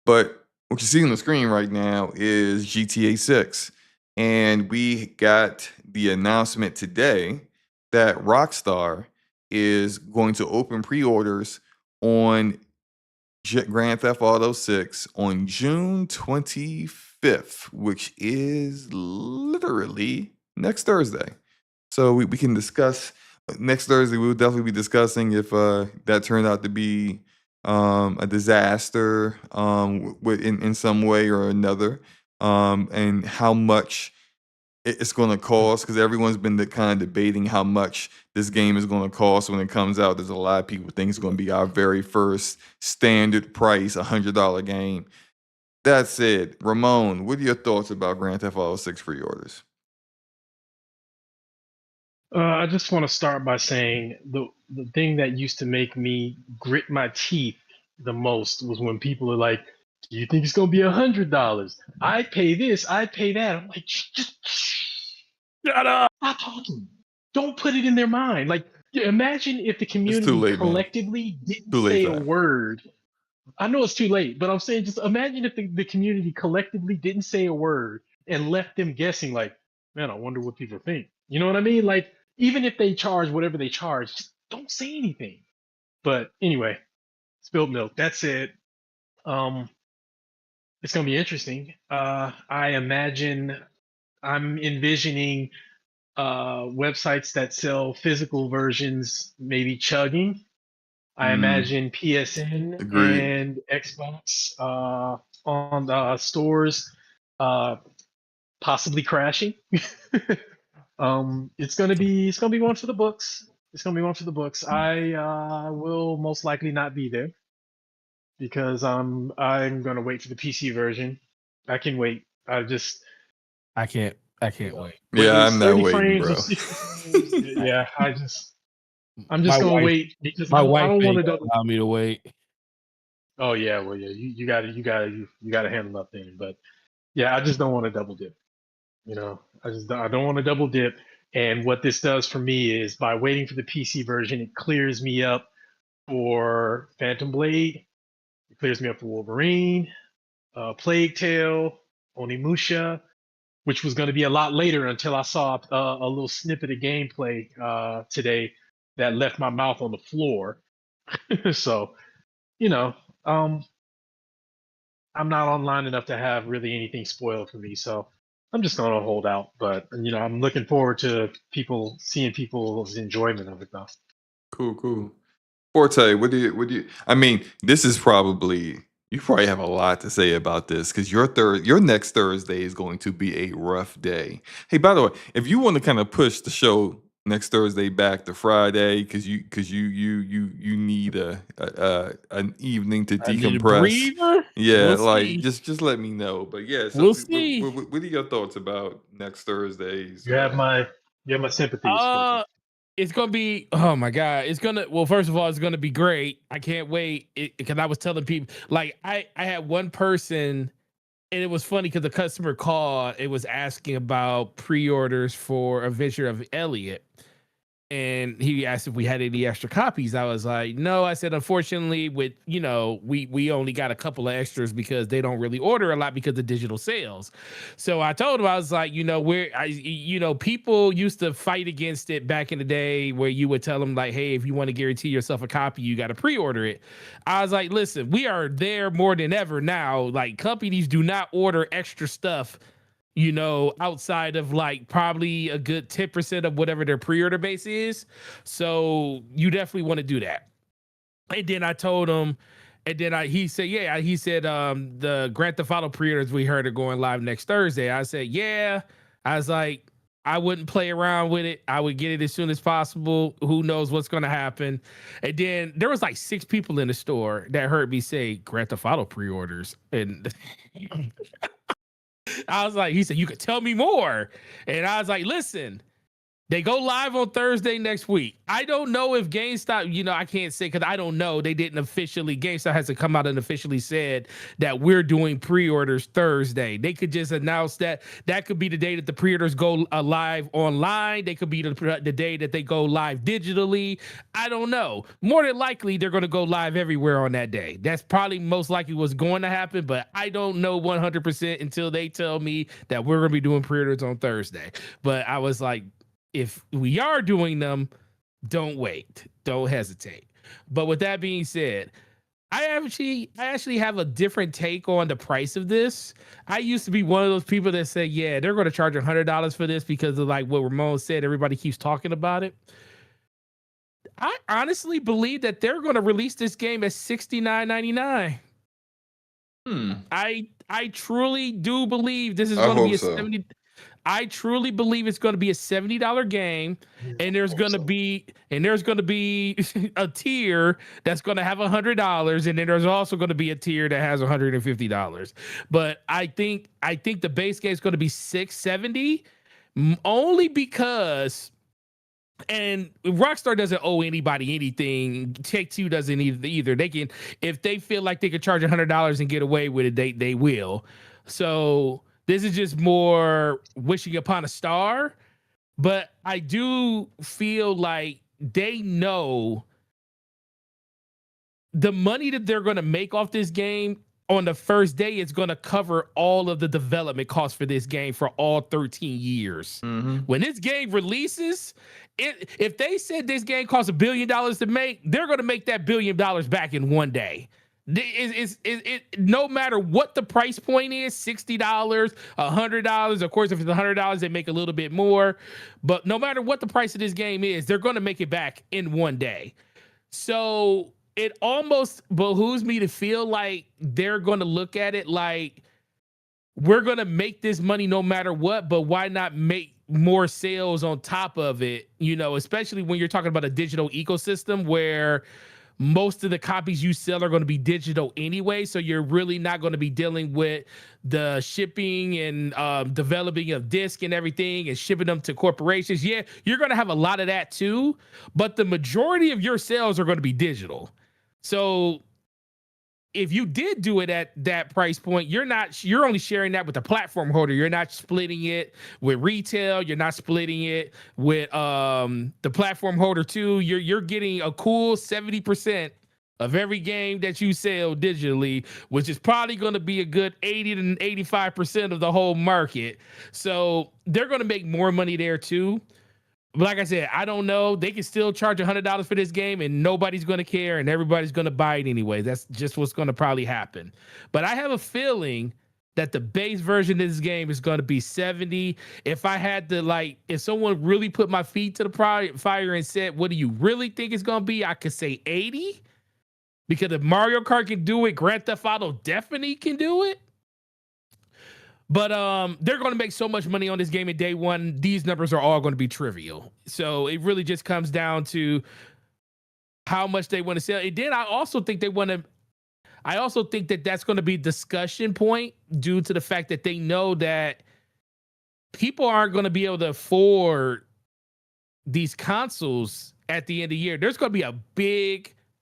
But what you see on the screen right now is GTA 6. And we got the announcement today that Rockstar is going to open pre orders on Grand Theft Auto 6 on June 25th, which is literally next Thursday. So we can discuss next Thursday. We will definitely be discussing if that turned out to be a disaster in some way or another, and how much it's going to cost. Because everyone's been kind of debating how much this game is going to cost when it comes out. There's a lot of people think it's going to be our very first standard price $100 game. That said, Ramon, what are your thoughts about Grand Theft Auto 6 pre-orders? I just want to start by saying the thing that used to make me grit my teeth the most was when people are like, "Do you think it's gonna be $100? I pay this, I pay that." I'm like, just Shut up. stop talking. Don't put it in their mind. Like, imagine if the It's too community late, man. collectively didn't Too late say for a that. word. I know it's too late, but I'm saying just imagine if the community collectively didn't say a word and left them guessing, like, man, I wonder what people think. You know what I mean? Like, even if they charge whatever they charge, just don't say anything. But anyway, spilled milk. That's it. Um, it's gonna be interesting. I'm envisioning websites that sell physical versions maybe chugging. I Mm, imagine PSN agreed. and Xbox on the stores possibly crashing. It's gonna be one for the books. It's gonna be one for the books. I will most likely not be there because I'm gonna wait for the PC version. I can wait. I can't You know, wait. whether Yeah, it's I'm not 30 waiting, frames or bro. 60 frames. Yeah, I'm My just gonna wife, wait because my I wife don't want ain't to gonna double. allow me to wait. Oh yeah, well yeah, you gotta handle that thing. But yeah, I just don't want to double dip. I don't want to double dip. And what this does for me is by waiting for the PC version, it clears me up for Phantom Blade. It clears me up for Wolverine, Plague Tale, Onimusha, which was going to be a lot later until I saw a little snippet of gameplay today that left my mouth on the floor. So, you know, um, I'm not online enough to have really anything spoiled for me. So I'm just going to hold out. But, I'm looking forward to seeing people's enjoyment of it, though. Cool, cool. Forte, what do you I mean, this is probably you probably have a lot to say about this because your next Thursday is going to be a rough day. Hey, by the way, if you want to kind of push the show next Thursday back to Friday because you need an evening to I need a decompress. breather. Yeah, We'll like see. just let me know. But yeah, so We'll see. what are your thoughts about next Thursday's You have my sympathies, Forte. Uh, it's gonna be. Oh my god, it's gonna. Well, first of all, it's gonna be great. I can't wait because I was telling people like I had one person. And it was funny because the customer called. It was asking about pre-orders for Adventure of Elliot. And he asked if we had any extra copies. I was like, no. I said, unfortunately, we only got a couple of extras because they don't really order a lot because of digital sales. So I told him, I was like, people used to fight against it back in the day where you would tell them like, hey, if you want to guarantee yourself a copy, you got to pre-order it. I was like, listen, we are there more than ever now. Like companies do not order extra stuff outside of like probably a good 10% of whatever their pre-order base is. So you definitely want to do that. And then I told him, he said, the Grand Theft Auto pre-orders we heard are going live next Thursday. I said, yeah. I was like, I wouldn't play around with it. I would get it as soon as possible. Who knows what's going to happen? And then there was like 6 people in the store that heard me say Grand Theft Auto pre-orders. And I was like, he said, you could tell me more. And I was like, listen, they go live on Thursday next week. I don't know if GameStop, I can't say because I don't know. They didn't officially, GameStop hasn't come out and officially said that we're doing pre-orders Thursday. They could just announce that could be the day that the pre-orders go live online. They could be the day that they go live digitally. I don't know. More than likely, they're going to go live everywhere on that day. That's probably most likely what's going to happen, but I don't know 100% until they tell me that we're going to be doing pre-orders on Thursday. But I was like, if we are doing them, don't wait. Don't hesitate. But with that being said, I actually have a different take on the price of this. I used to be one of those people that say, yeah, they're going to charge $100 for this because of like what Ramon said. Everybody keeps talking about it. I honestly believe that they're going to release this game at $69.99. I truly do believe this is going to be a So. 70. I truly believe it's going to be a $70 game, and there's going to be a tier that's going to have $100, and then there's also going to be a tier that has $150. But I think the base game is going to be $670, only because. And Rockstar doesn't owe anybody anything. Take-Two doesn't either. They can, if they feel like they could charge $100 and get away with it, they will. So this is just more wishing upon a star. But I do feel like they know the money that they're going to make off this game on the first day is going to cover all of the development costs for this game for all 13 years. Mm-hmm. When this game releases, if they said this game costs $1 billion to make, they're going to make that $1 billion back in one day. No matter what the price point is, $60, $100. Of course, if it's $100, they make a little bit more. But no matter what the price of this game is, they're going to make it back in one day. So it almost behooves me to feel like they're going to look at it like, we're going to make this money no matter what, but why not make more sales on top of it? You know, especially when you're talking about a digital ecosystem where most of the copies you sell are going to be digital anyway. So you're really not going to be dealing with the shipping and developing of disc and everything and shipping them to corporations. Yeah, you're going to have a lot of that too, but the majority of your sales are going to be digital. So if you did do it at that price point, you're only sharing that with the platform holder. You're not splitting it with retail. You're not splitting it with the platform holder too. You're getting a cool 70% of every game that you sell digitally, which is probably going to be a good 80 to 85% of the whole market. So they're going to make more money there too. But like I said, I don't know. They can still charge $100 for this game and nobody's going to care and everybody's going to buy it anyway. That's just what's going to probably happen. But I have a feeling that the base version of this game is going to be 70. If I had to, if someone really put my feet to the fire and said, what do you really think it's going to be? I could say 80. Because if Mario Kart can do it, Grand Theft Auto definitely can do it. But they're going to make so much money on this game in day one. These numbers are all going to be trivial. So it really just comes down to how much they want to sell. And then I also think that that's going to be a discussion point due to the fact that they know that people aren't going to be able to afford these consoles at the end of the year. There's going to be it's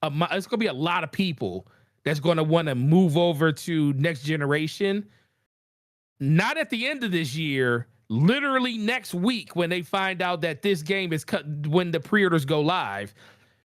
going to be a lot of people that's going to want to move over to next generation. Not at the end of this year, literally next week when they find out that this game is when the pre-orders go live.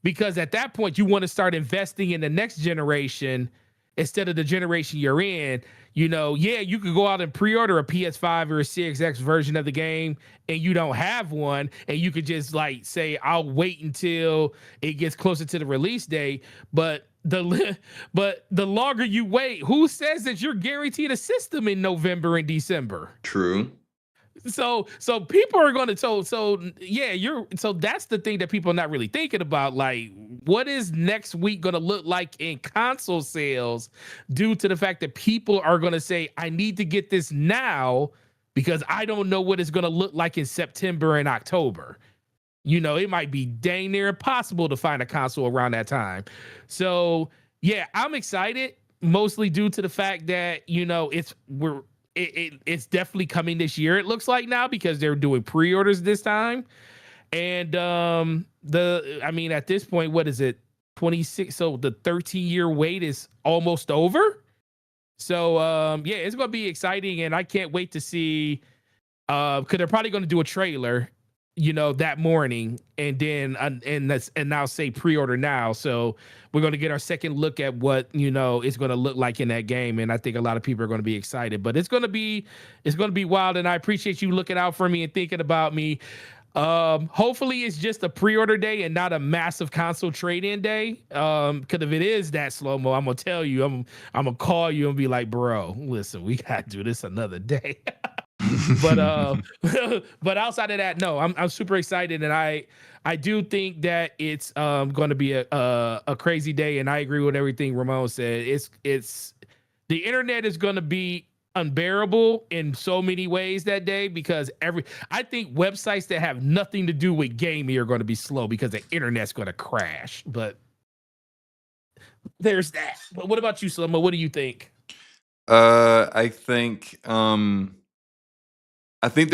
Because at that point, you want to start investing in the next generation instead of the generation you're in. You know, yeah, you could go out and pre-order a PS5 or a Series X version of the game and you don't have one. And you could just say, I'll wait until it gets closer to the release day. But the longer you wait, who says that you're guaranteed a system in November and December? True. So people are going to so that's the thing that people are not really thinking about. Like, what is next week going to look like in console sales due to the fact that people are going to say, I need to get this now because I don't know what it's going to look like in September and October. You know, it might be dang near impossible to find a console around that time. So yeah, I'm excited mostly due to the fact that, you know, it's definitely coming this year. It looks like now because they're doing pre-orders this time. And at this point, what is it? 26. So the 13-year wait is almost over. So it's going to be exciting and I can't wait to see cuz they're probably going to do a trailer, you know, that morning and then and now say pre-order now. So we're going to get our second look at what, you know, it's going to look like in that game. And I think a lot of people are going to be excited, but it's going to be wild. And I appreciate you looking out for me and thinking about me. Hopefully it's just a pre-order day and not a massive console trade-in day. Cause if it is that slow-mo, I'm going to tell you, I'm going to call you and be like, bro, listen, we got to do this another day. but outside of that, no, I'm super excited, and I do think that it's going to be a crazy day, and I agree with everything Ramon said. It's the internet is going to be unbearable in so many ways that day because I think websites that have nothing to do with gaming are going to be slow because the internet's going to crash. But there's that. But what about you, SloMo? What do you think? I think they're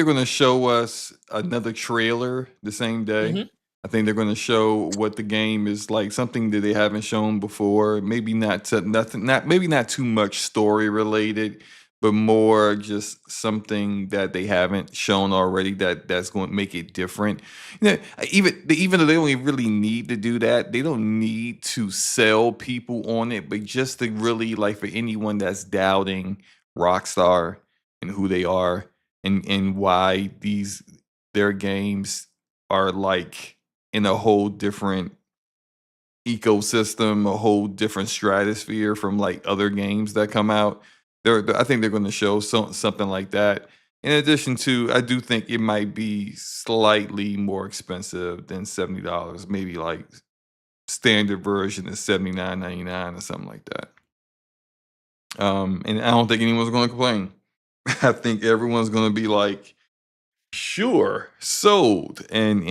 going to show us another trailer the same day. Mhm. I think they're going to show what the game is like, something that they haven't shown before. Maybe not too much story related, but more just something that they haven't shown already that's going to make it different. You know, even though they don't really need to do that, they don't need to sell people on it, but just to really, like, for anyone that's doubting Rockstar and who they are and why their games are like in a whole different ecosystem, a whole different stratosphere from like other games that come out. I think they're going to show something like that. In addition to, I do think it might be slightly more expensive than $70. Maybe like standard version is $79.99 or something like that. And I don't think anyone's going to complain. I think everyone's going to be like, sure, sold, and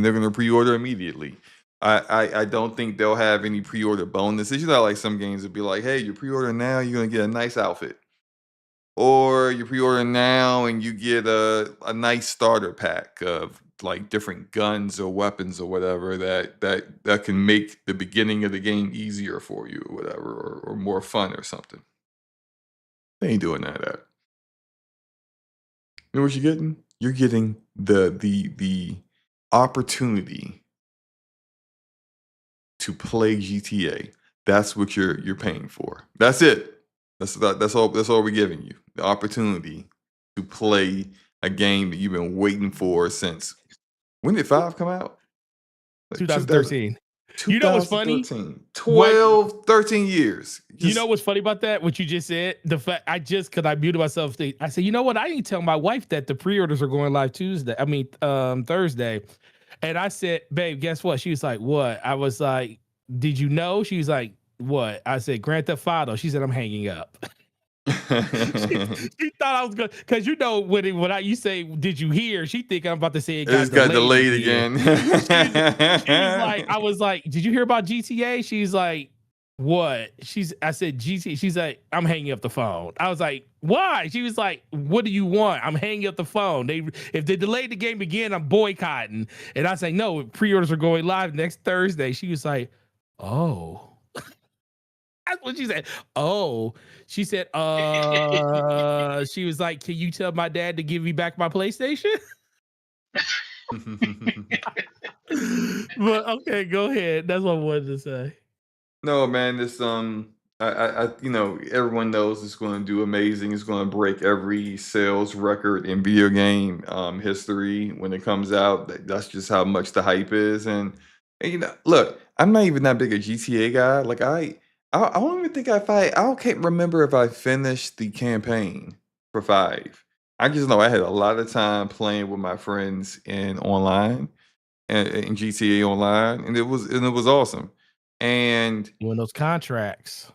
they're going to pre-order immediately. I don't think they'll have any pre-order bonuses. You know, like some games would be like, hey, you pre-order now, you're going to get a nice outfit. Or you pre-order now and you get a nice starter pack of like different guns or weapons or whatever that can make the beginning of the game easier for you or whatever, or more fun or something. They ain't doing that. You know what you're getting? You're getting the opportunity to play GTA. That's what you're paying for. That's it. That's all we're giving you. The opportunity to play a game that you've been waiting for since, when did 5 come out? Like 2013. You know what's funny? 13 years. You know what's funny about that? What you just said? The fact because I muted myself. I said, you know what? I didn't tell my wife that the pre-orders are going live Thursday. And I said, babe, guess what? She was like, what? I was like, did you know? She was like, what? I said, Grand Theft Auto. She said, I'm hanging up. she thought I was good because you know when you say did you hear, she think I'm about to say it got delayed again. She was like, I was like, did you hear about GTA? She's like, what? I said GTA. She's like, I'm hanging up the phone. I was like, why? She was like, what do you want? I'm hanging up the phone. If they delayed the game again, I'm boycotting. And I say, no, pre-orders are going live next Thursday. She was like, oh. That's what she said. Oh, she said, she was like, can you tell my dad to give me back my PlayStation? But okay, go ahead. That's what I wanted to say. No, man, this I you know, everyone knows it's going to do amazing. It's going to break every sales record in video game history when it comes out. That's just how much the hype is. And you know, look, I'm not even that big a GTA guy. Like I don't even think I can't remember if I finished the campaign for 5. I just know I had a lot of time playing with my friends in online and in GTA Online, and it was awesome. And When those contracts.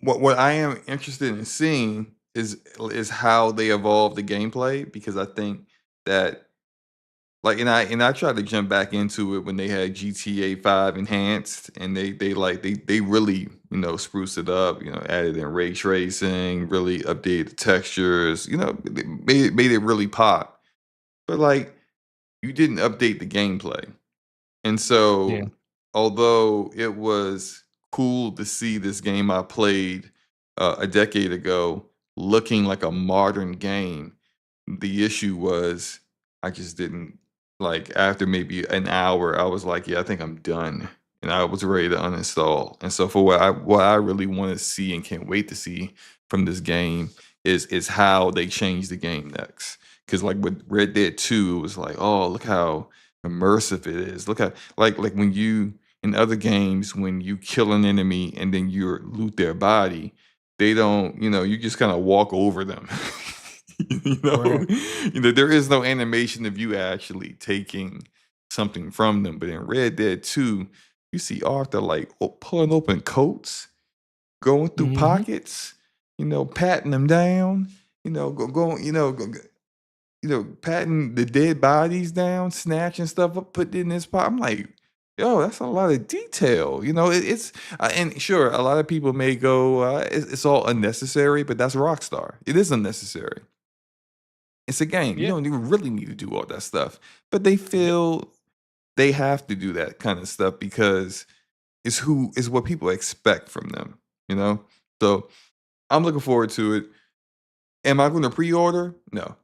what I am interested in seeing is how they evolve the gameplay, because I think that like, and I tried to jump back into it when they had GTA 5 enhanced, and they really, you know, spruced it up, you know, added in ray tracing, really updated the textures, you know, they made it really pop. But like, you didn't update the gameplay. And Yeah. so, although it was cool to see this game I played a decade ago looking like a modern game, the issue was I just didn't like, after maybe an hour, I was like, yeah, I think I'm done. And I was ready to uninstall. And so for what I really want to see and can't wait to see from this game is how they change the game next. Because like with Red Dead 2, it was like, oh, look how immersive it is. Look how like when you in other games, when you kill an enemy and then you loot their body, they don't, you know, you just kind of walk over them. you know, Correct. you know, there is no animation of you actually taking something from them. But in Red Dead 2, you see Arthur like pulling open coats, going through pockets, you know, patting them down, you know, going, you know, you know, patting the dead bodies down, snatching stuff up, putting it in his pocket. I'm like, yo, that's a lot of detail. You know, it's and sure, a lot of people may go, it's all unnecessary, but that's Rockstar. It is unnecessary. It's a game. You Yeah. don't even really need to do all that stuff. But they feel they have to do that kind of stuff because it's what people expect from them, you know? So I'm looking forward to it. Am I going to pre-order? No.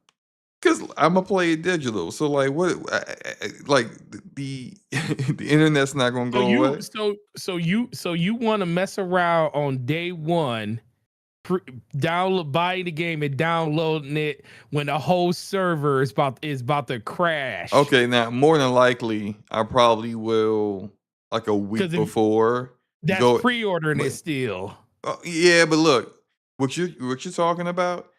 Because I'm gonna play it digital. So like what like the the internet's not gonna So go away. you want to mess around on day one, buying the game and downloading it when the whole server is about to crash. Okay, now more than likely I probably will like a week 'Cause if before. that's Go, pre-ordering but it still. yeah, but look, what you're talking about,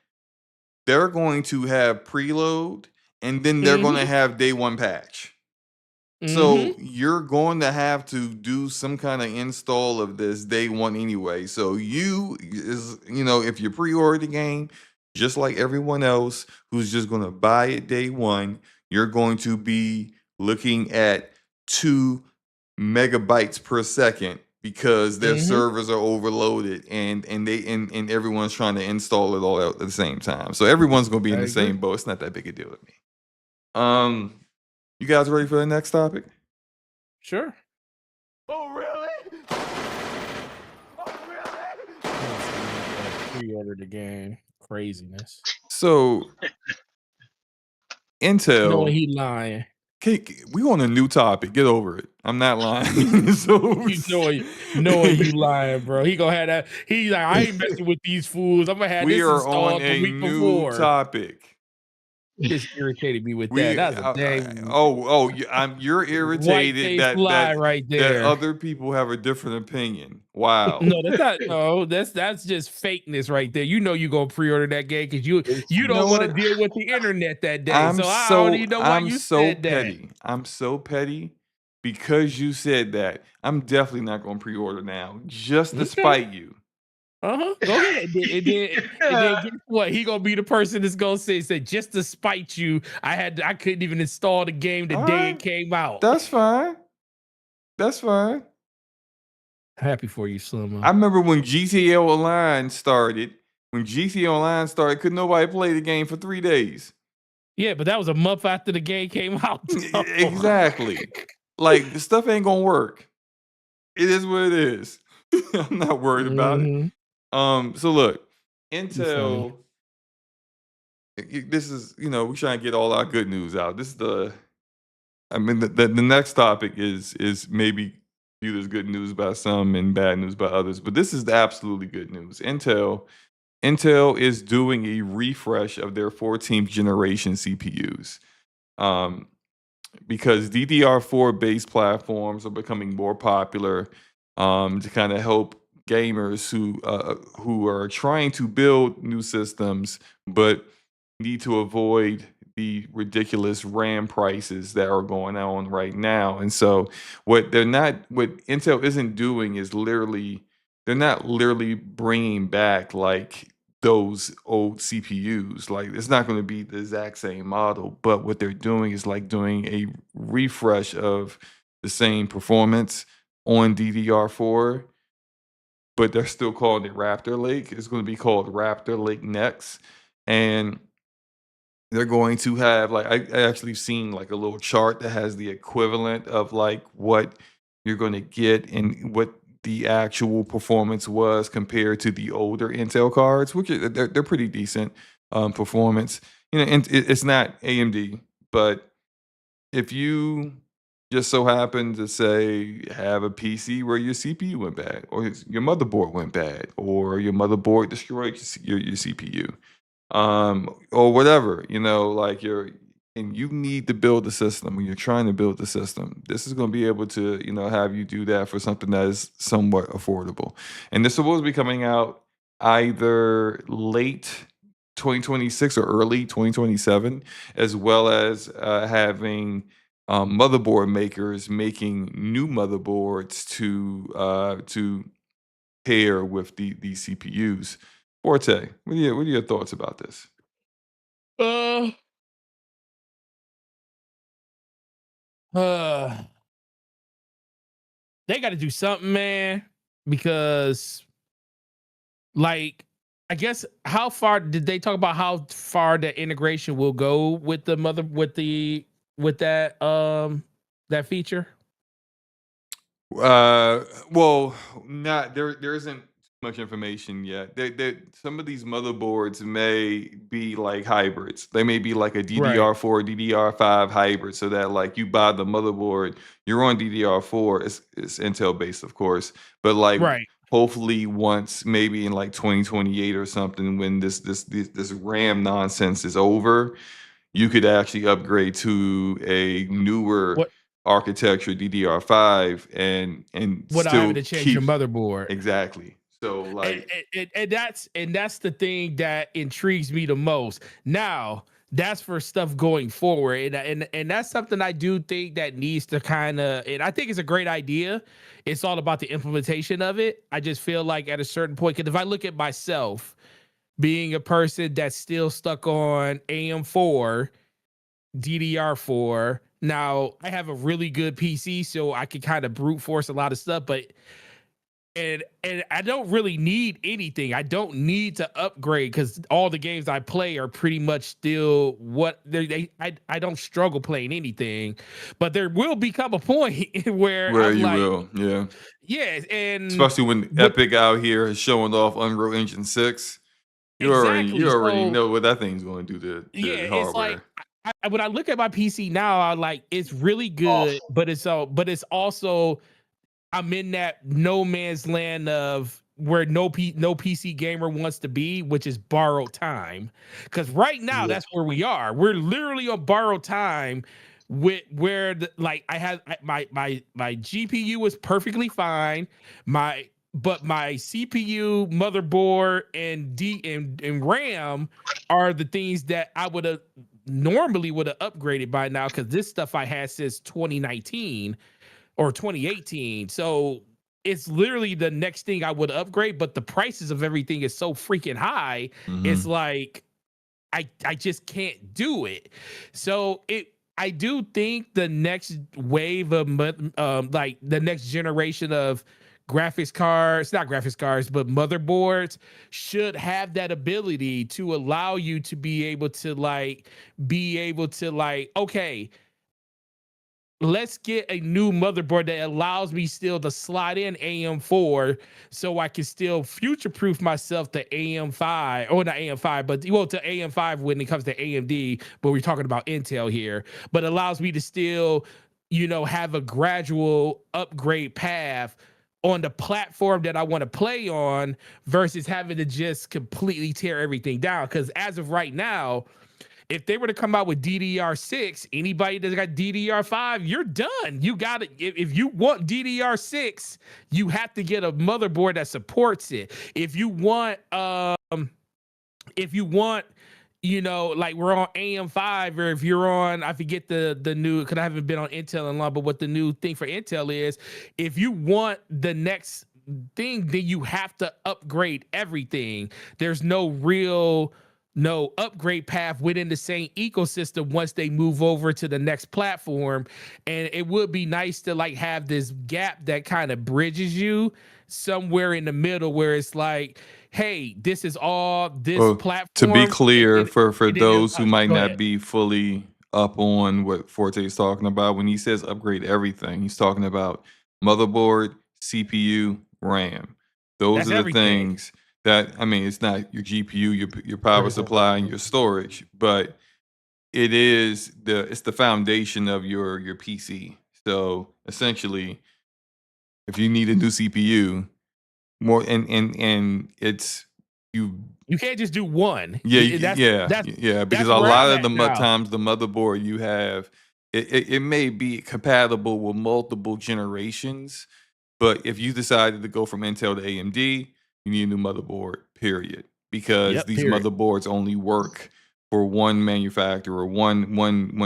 they're going to have preload, and then they're going to Mhm. have day one patch. So Mhm. you're going to have to do some kind of install of this day one anyway. So if you pre-order the game, just like everyone else who's just going to buy it day one, you're going to be looking at 2 megabytes per second because their Mhm. servers are overloaded and and everyone's trying to install it all at the same time. So everyone's going to be in I the agree. same boat. It's not that big a deal with me. You guys ready for the next topic? Sure. Oh, really? Oh, really? Pre-order the game. Craziness. So Knowing Intel, he lying. we on a new topic. Get over it. I'm not lying. So You knowing you lying, bro. He gonna have that. He's like, I ain't messing with these fools. I'm gonna have we this are on installed the a week new before. topic. Just irritated me with that. That's a dang You're white irritated face lie right that there. other people have a different opinion. Wow. No, that's not. No, that's just fakeness right there. You know you gonna pre-order that game because you You don't know want to what? deal with the internet that day. I'm So I don't even know why I'm you so said that. petty. I'm so petty because you said that. I'm definitely not going to pre-order now just to Okay. spite you. Go ahead. And then guess what? He gonna be the person that's gonna say just to spite you. I couldn't even install the game the All day right. it came out. That's fine. That's fine. Happy for you, SloMo. I remember when GTA Online started. When GTA Online started, could nobody play the game for 3 days? Yeah, but that was a month after the game came out. So. Exactly. Like the stuff ain't gonna work. It is what it is. I'm not worried about it. So look, Intel. This is, we're trying to get all our good news out. This is the next topic is maybe viewed as good news by some and bad news by others, but this is the absolutely good news. Intel is doing a refresh of their 14th generation CPUs. Because DDR4 based platforms are becoming more popular to kind of help gamers who are trying to build new systems but need to avoid the ridiculous RAM prices that are going on right now. And so what Intel isn't doing is they're not literally bringing back like those old CPUs. Like it's not going to be the exact same model, but what they're doing is like doing a refresh of the same performance on DDR4, but they're still calling it Raptor Lake. It's going to be called Raptor Lake Next. And they're going to have like I actually seen like a little chart that has the equivalent of like what you're going to get and what the actual performance was compared to the older Intel cards, which they're pretty decent performance. And it's not AMD, but if you just so happen to say have a PC where your CPU went bad, or your motherboard went bad, or your motherboard destroyed your CPU, or whatever, like and you need to build the system when you're trying to build the system. This is going to be able to, have you do that for something that is somewhat affordable. And this is supposed to be coming out either late 2026 or early 2027, as well as having motherboard makers making new motherboards to pair with these CPUs. Forte, what are your thoughts about this? Uh, they got to do something, man, because like I guess how far did they talk about how far the integration will go with the that feature? Well, not there isn't much information yet. Some of these motherboards may be like hybrids. They may be like a DDR4, DDR5 hybrid, so that like you buy the motherboard, you're on DDR4. It's Intel based, of course, but like hopefully once maybe in like 2028 or something, when this RAM nonsense is over, you could actually upgrade to a newer architecture DDR5 and without still having to change your keep motherboard. exactly. So like And that's the thing that intrigues me the most. Now, that's for stuff going forward, and that's something I do think that needs to kind of, and I think it's a great idea. It's all about the implementation of it. I just feel like at a certain point, because if I look at myself being a person that's still stuck on AM4, DDR4. Now I have a really good PC, so I can kind of brute force a lot of stuff, but and I don't really need anything. I don't need to upgrade because all the games I play are pretty much still what I don't struggle playing anything, but there will become a point where where I'm you like, will, yeah. yeah, and Especially when with Epic out here is showing off Unreal Engine 6. You exactly already so know what that thing's going to do yeah, to the it's like hardware. when I look at my PC now, I like it's really good, Awful. but it's also I'm in that no man's land of where no PC gamer wants to be, which is borrowed time. Because right now, Yeah. that's where we are. We're literally on borrowed time with where like my GPU is perfectly fine. But my CPU, motherboard, and RAM are the things that I would have normally would have upgraded by now because this stuff I had since 2019 or 2018. So it's literally the next thing I would upgrade, but the prices of everything is so freaking high. It's Mhm. like I just can't do it. So I do think the next wave of like the next generation of graphics cards, not graphics cards, but motherboards should have that ability to allow you to be able to okay, let's get a new motherboard that allows me still to slide in AM4 so I can still future proof myself to AM5 or not AM5, but well, to AM5 when it comes to AMD, but we're talking about Intel here, but allows me to still, have a gradual upgrade path on the platform that I want to play on versus having to just completely tear everything down. Because as of right now, if they were to come out with DDR6, anybody that's got DDR5, you're done. You got it. If you want DDR6, you have to get a motherboard that supports it. If you want, like we're on AM5, or if you're on, I forget the new, because I haven't been on Intel in long, but what the new thing for Intel is, if you want the next thing, then you have to upgrade everything. There's no upgrade path within the same ecosystem once they move over to the next platform. And it would be nice to like have this gap that kind of bridges you somewhere in the middle where it's like, hey, this is all this Well, to be platform. clear, for It is those who might go ahead. not be fully up on what Forte is talking about, when he says upgrade everything, he's talking about motherboard, CPU, RAM. Those That's are the everything. things that, I mean, it's not your GPU, your power supply, and your storage, but it's the foundation of your PC. So essentially, if you need a new CPU, more and it's you You can't just do one. yeah, That's yeah, that's yeah. Because that's a where I'm lot of at now. times the motherboard you have, it may be compatible with multiple generations, but if you decided to go from Intel to AMD, you need a new motherboard. Period. Because Yep. these Period. motherboards only work for one manufacturer, one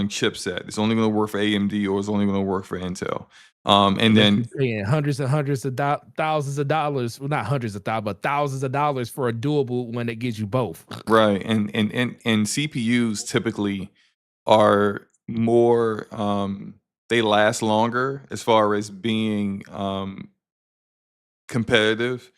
chipset. It's only going to work for AMD, or it's only going to work for Intel. And Unless you're then paying hundreds and hundreds of thousands of dollars, well, not hundreds of thousands, but thousands of dollars for a doable one that gives you both. right, and CPUs typically are more they last longer as far as being competitive,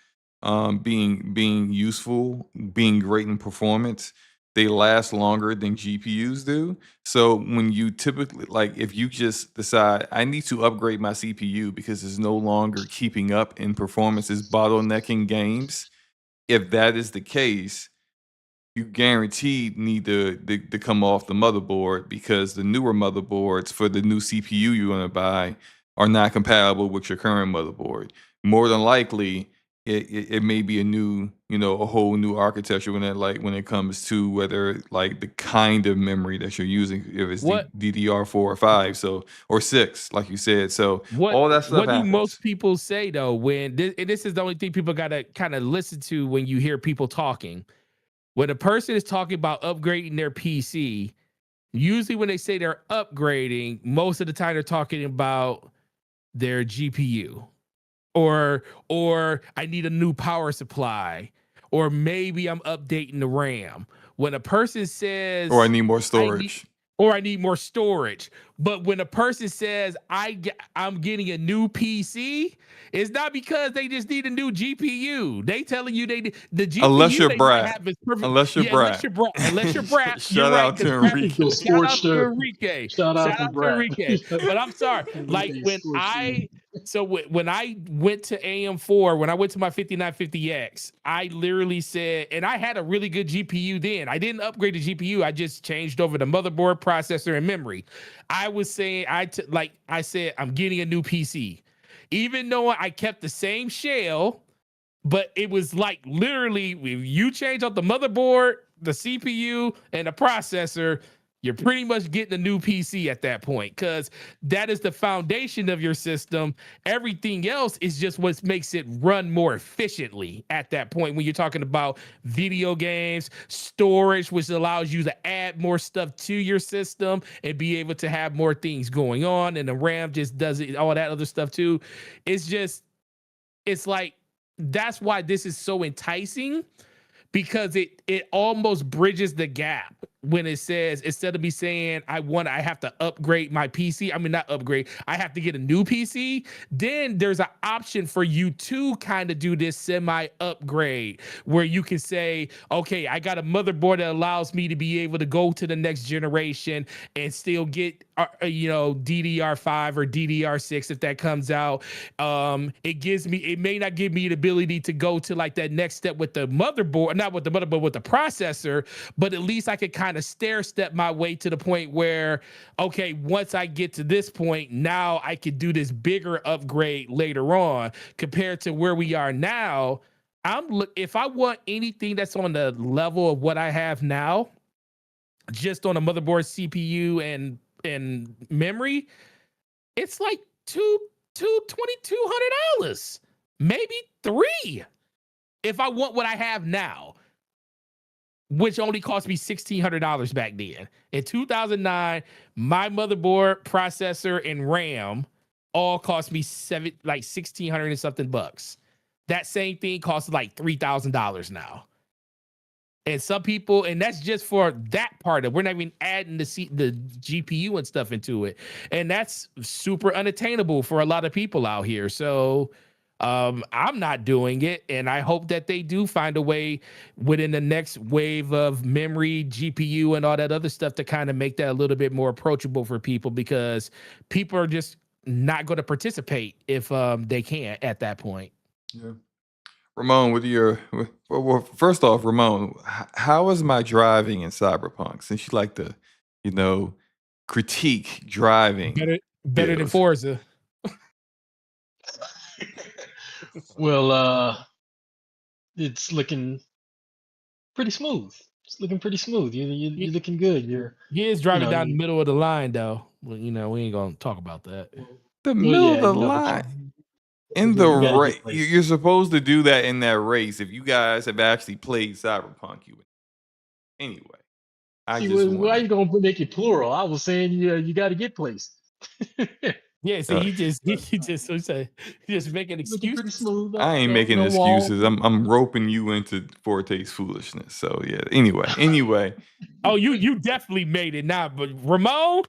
being useful, being great in performance. They last longer than GPUs do. So when you typically, like, if you just decide I need to upgrade my CPU because it's no longer keeping up in performance, is bottlenecking games. If that is the case, you guaranteed need to come off the motherboard, because the newer motherboards for the new CPU you're going to buy are not compatible with your current motherboard. More than likely, it may be a new, a whole new architecture when it comes to whether like the kind of memory that you're using, if it's What DDR4 or 5, so or 6, like you said. So what all that stuff what do most happens. people say though when and this is the only thing people gotta kind of listen to when you hear people talking. When a person is talking about upgrading their PC, usually when they say they're upgrading, most of the time they're talking about their GPU. Or I need a new power supply, or maybe I'm updating the RAM. When a person Or I says need more I need storage. or I need more storage, but when a person says I'm getting a new PC, it's not because they just need a new GPU. They telling you the Unless GPU you're they might Brad. have is perfect. Unless you're Yeah, Brad. unless you're Brad, you're Shout right. out to Because Enrique. Go shout out to Sportster. Enrique. Shout Shout out to out to Brad. Enrique. But I'm sorry, like when I when I went to AM4, when I went to my 5950X, I literally said, and I had a really good GPU then. I didn't upgrade the GPU. I just changed over the motherboard, processor, and memory. I was saying, I said, I'm getting a new PC. Even though I kept the same shell, but it was like literally, if you change out the motherboard, the CPU, and the processor, you're pretty much getting a new PC at that point, because that is the foundation of your system. Everything else is just what makes it run more efficiently at that point when you're talking about video games, storage, which allows you to add more stuff to your system and be able to have more things going on. And the RAM just does it, all that other stuff too. It's like, that's why this is so enticing, because it almost bridges the gap when it says, instead of me saying I have to upgrade my PC, I mean not upgrade, I have to get a new PC, then there's an option for you to kind of do this semi upgrade where you can say, okay, I got a motherboard that allows me to be able to go to the next generation and still get DDR5 or DDR6 if that comes out. It may not give me the ability to go to like that next step with the motherboard, not with the motherboard, with the processor, but at least I could kind of stair step my way to the point where, okay, once I get to this point, now I could do this bigger upgrade later on. Compared to where we are now, if I want anything that's on the level of what I have now, just on a motherboard, CPU, and memory, it's like $2,200, maybe $3, if I want what I have now, which only cost me $1,600 back then. In 2009, my motherboard, processor, and RAM all cost me $1,600 and something bucks. That same thing costs like $3,000 now. And some people, and that's just for that part of it. We're not even adding the GPU and stuff into it. And that's super unattainable for a lot of people out here. So I'm not doing it. And I hope that they do find a way within the next wave of memory, GPU, and all that other stuff to kind of make that a little bit more approachable for people, because people are just not going to participate if they can't at that point. Yeah. Ramon, well, first off, Ramon, how is my driving in Cyberpunk? Since you like to, critique driving. Better than Forza. Well, it's looking pretty smooth. It's looking pretty smooth. You're looking good. He is driving down the middle of the line, though. Well, we ain't gonna talk about that. The middle of the line. In the race, you're supposed to do that in that race. If you guys have actually played Cyberpunk, you would. Anyway, why are you gonna make it plural? I was saying you got to get placed. Yeah, so he just making excuses. I ain't making excuses. I'm roping you into Forte's foolishness. So yeah. Anyway. Oh, you definitely made it now, but Ramon,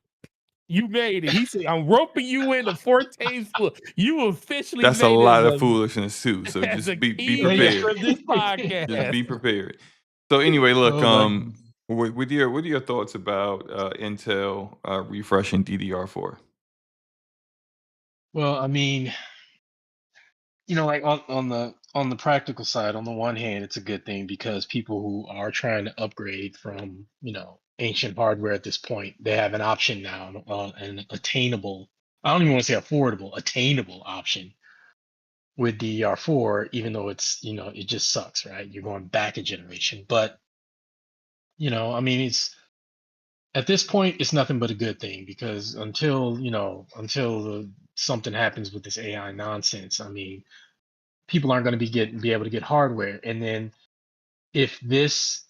you made it. He said, "I'm roping you into Forte's fool." You officially. That's made a lot of foolishness too. So just be prepared. For this podcast. Just be prepared. So anyway, look. What are your thoughts about Intel refreshing DDR4? Well, I mean, like on the practical side, on the one hand, it's a good thing because people who are trying to upgrade from ancient hardware at this point, they have an option now, an attainable. I don't even want to say affordable, attainable option with DDR4, even though it's, it just sucks, right? You're going back a generation. But, I mean, it's at this point, it's nothing but a good thing because until something happens with this AI nonsense, I mean, people aren't going to be able to get hardware. And then if this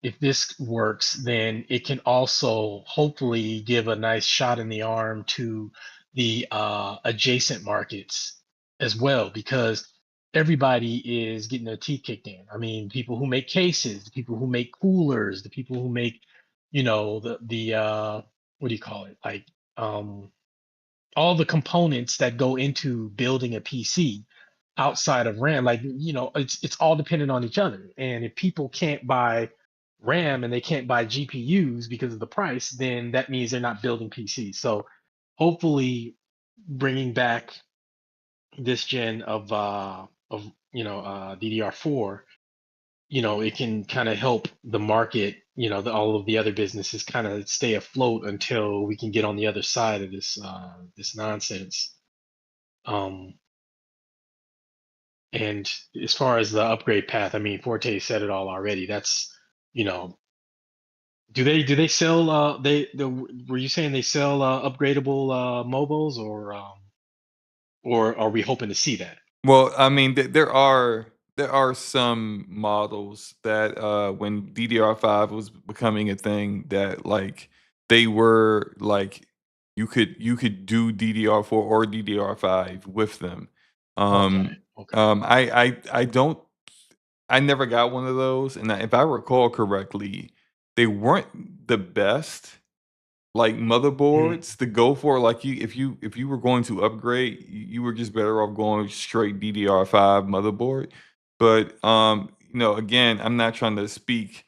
if this works, then it can also hopefully give a nice shot in the arm to the adjacent markets as well, because everybody is getting their teeth kicked in. I mean, people who make cases, the people who make coolers, the people who make, the what do you call it? Like um, all the components that go into building a PC outside of RAM, like it's all dependent on each other. And if people can't buy RAM and they can't buy GPUs because of the price, then that means they're not building PCs. So hopefully, bringing back this gen of DDR4, it can kind of help the market, all of the other businesses kind of stay afloat until we can get on the other side of this nonsense. Um, and as far as the upgrade path, I mean, Forte said it all already. That's, you know, do they sell were you saying they sell upgradable mobiles, or are we hoping to see that? Well, I mean, there are some models that when DDR5 was becoming a thing that like they were like you could do DDR4 or DDR5 with them. Okay, Um, okay. I don't I never got one of those, and if I recall correctly, they weren't the best like Mm, motherboards to go for. Like if you were going to upgrade, you were just better off going straight DDR5 motherboard. But again, I'm not trying to speak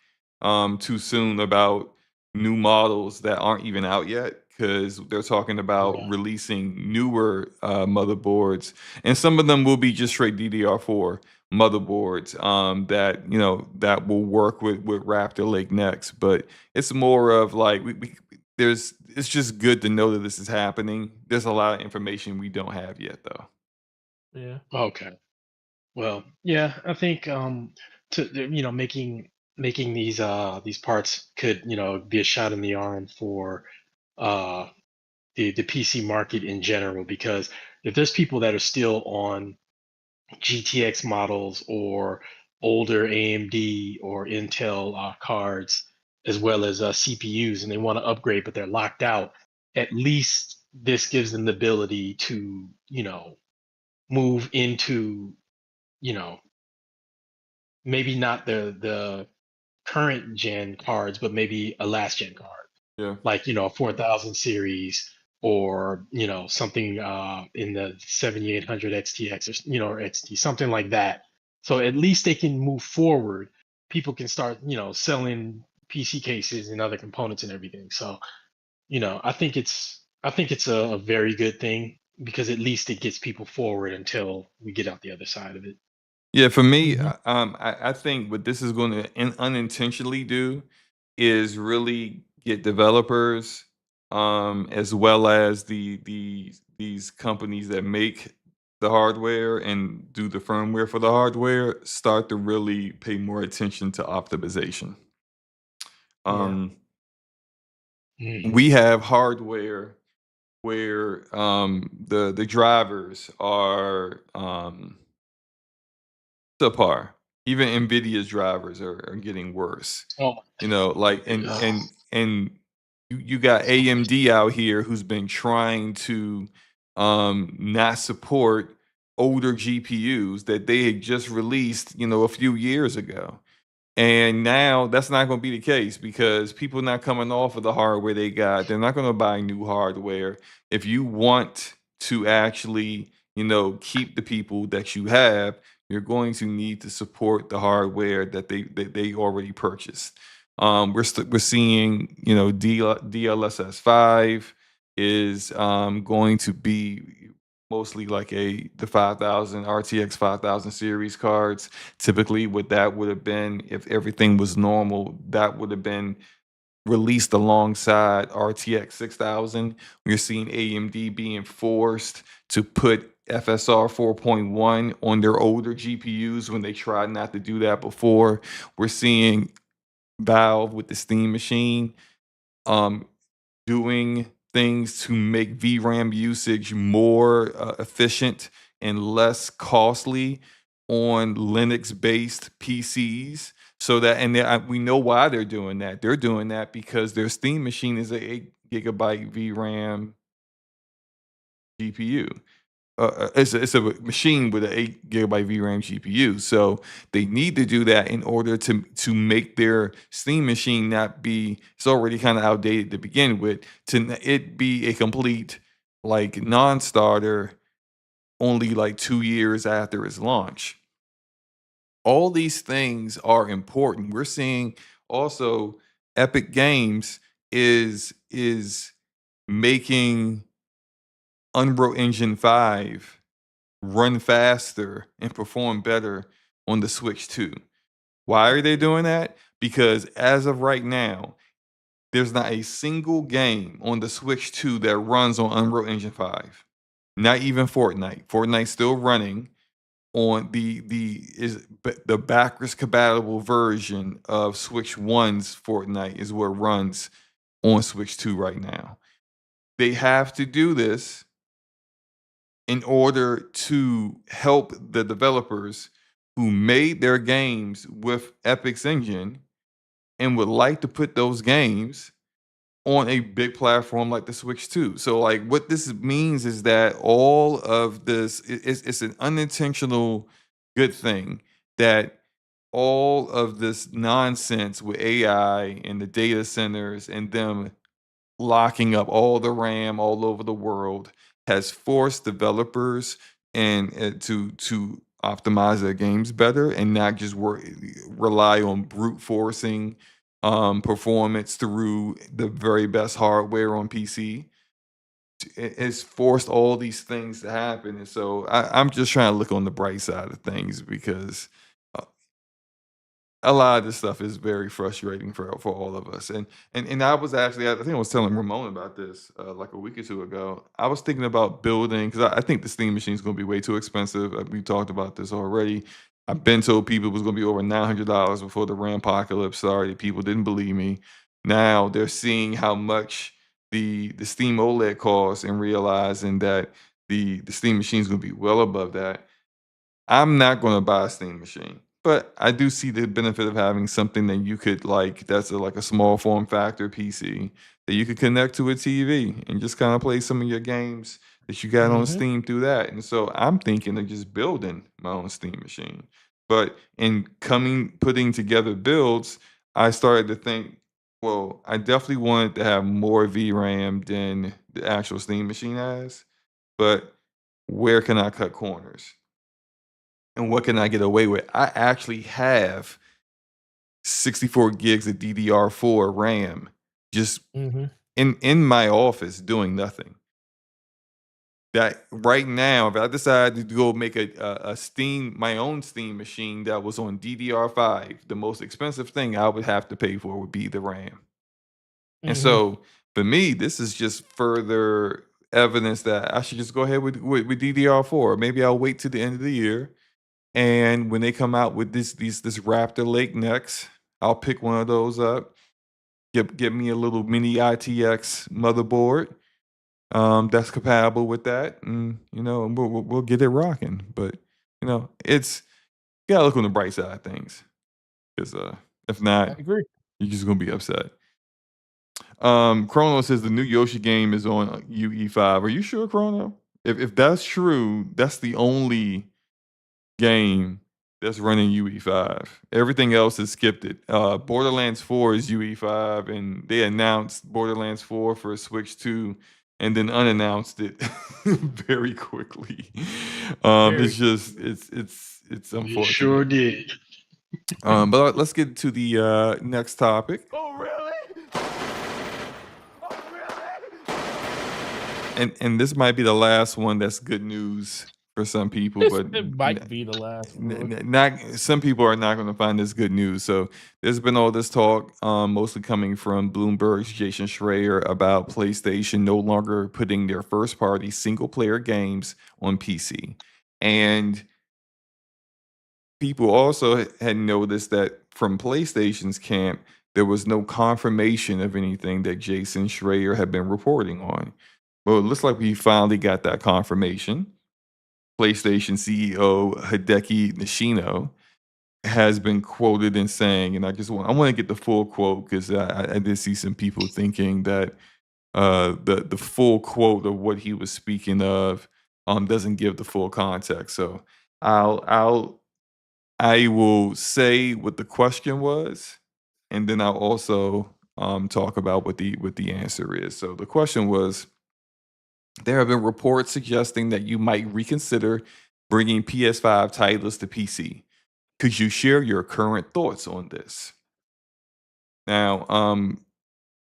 too soon about new models that aren't even out yet, because they're talking about yeah, releasing newer motherboards, and some of them will be just straight DDR4 motherboards that will work with Raptor Lake Next. But it's more of like it's just good to know that this is happening. There's a lot of information we don't have yet, though. Yeah. okay. Well, yeah, I think making these parts could, be a shot in the arm for uh the PC market in general, because if there's people that are still on GTX models or older AMD or Intel cards, as well as CPUs, and they want to upgrade but they're locked out, at least this gives them the ability to, move into, you know maybe not the current gen cards, but maybe a last gen card, Yeah. like, a 4000 series, or, something in the 7800 XTX, or, or XT, something like that. So at least they can move forward. People can start, selling PC cases and other components and everything. So, I think it's a very good thing, because at least it gets people forward until we get out the other side of it. Yeah, for me, Hmm. I think what this is going to unintentionally do is really get developers, as well as these companies that make the hardware and do the firmware for the hardware, start to really pay more attention to optimization. Yeah. Um, Hmm. we have hardware where the drivers are subpar. Even Nvidia's drivers are getting worse. Oh, Like and you got AMD out here who's been trying to not support older GPUs that they had just released, a few years ago. And now that's not going to be the case, because people not coming off of the hardware they got. They're not going to buy new hardware. If you want to actually, keep the people that you have, you're going to need to support the hardware that they already purchased. We're seeing, DLSS 5 is going to be mostly like the 5000 RTX 5000 series cards. Typically, what that would have been, if everything was normal, that would have been released alongside RTX 6000. We're seeing AMD being forced to put FSR 4.1 on their older GPUs when they tried not to do that before. We're seeing Valve with the Steam Machine doing things to make VRAM usage more efficient and less costly on Linux-based PCs. So that, and we know why they're doing that. They're doing that because their Steam Machine is a 8 GB VRAM GPU. It's a machine with an 8 GB VRAM GPU. So they need to do that in order to make their Steam Machine not be, it's already kind of outdated to begin with, to it be a complete like non-starter only like 2 years after its launch. All these things are important. We're seeing also Epic Games is making Unreal Engine 5 run faster and perform better on the Switch 2. Why are they doing that? Because as of right now, there's not a single game on the Switch 2 that runs on Unreal Engine 5. Not even Fortnite. Fortnite's still running on the backwards compatible version of Switch 1's Fortnite is what runs on Switch 2 right now. They have to do this in order to help the developers who made their games with Epic's engine and would like to put those games on a big platform like the Switch 2. So like what this means is that all of this, it's an unintentional good thing that all of this nonsense with AI and the data centers and them locking up all the RAM all over the world has forced developers and to optimize their games better and not just rely on brute forcing performance through the very best hardware on PC. It's forced all these things to happen, and so I'm just trying to look on the bright side of things because a lot of this stuff is very frustrating for all of us. And I was actually, I think I was telling Ramon about this like a week or two ago. I was thinking about building because I think the Steam Machine is going to be way too expensive. We talked about this already. I've been told people it was going to be over $900 before the RAM apocalypse started. People didn't believe me. Now they're seeing how much the Steam OLED costs and realizing that the Steam Machine is going to be well above that. I'm not going to buy a Steam Machine, but I do see the benefit of having something that you could like that's like a small form factor PC that you could connect to a TV and just kind of play some of your games that you got on Steam through that. And so I'm thinking of just building my own Steam machine. But in putting together builds, I started to think, well, I definitely wanted to have more VRAM than the actual Steam machine has, but where can I cut corners? And what can I get away with? I actually have 64 gigs of DDR4 RAM just in my office doing nothing. That right now, if I decided to go make my own Steam machine that was on DDR5, the most expensive thing I would have to pay for would be the RAM. And so for me, this is just further evidence that I should just go ahead with DDR4. Maybe I'll wait to the end of the year. And when they come out with this Raptor Lake Next, I'll pick one of those up. Get me a little mini ITX motherboard that's compatible with that, and we'll get it rocking. But it's gotta look on the bright side of things, because if I not, agree. you're just gonna be upset. Chrono says the new Yoshi game is on UE5. Are you sure, Chrono? If that's true, that's the only game that's running UE5. Everything else has skipped it. Borderlands 4 is UE5, and they announced Borderlands 4 for Switch 2 and then unannounced it very quickly. It's just it's unfortunate. You sure did. But let's get to the next topic. Oh, really? Oh, really? And this might be the last one that's good news for some people, but It might be the last one. not some people are not going to find this good news. So there's been all this talk, mostly coming from Bloomberg's Jason Schreier about PlayStation no longer putting their first-party single-player games on PC, and people also had noticed that from PlayStation's camp, there was no confirmation of anything that Jason Schreier had been reporting on. Well, it looks like we finally got that confirmation. PlayStation CEO Hideki Nishino has been quoted in saying, and I want to get the full quote because I did see some people thinking that the full quote of what he was speaking of doesn't give the full context. So I'll I will say what the question was, and then I'll also talk about what the answer is. So the question was: there have been reports suggesting that you might reconsider bringing PS5 titles to PC. Could you share your current thoughts on this? Now,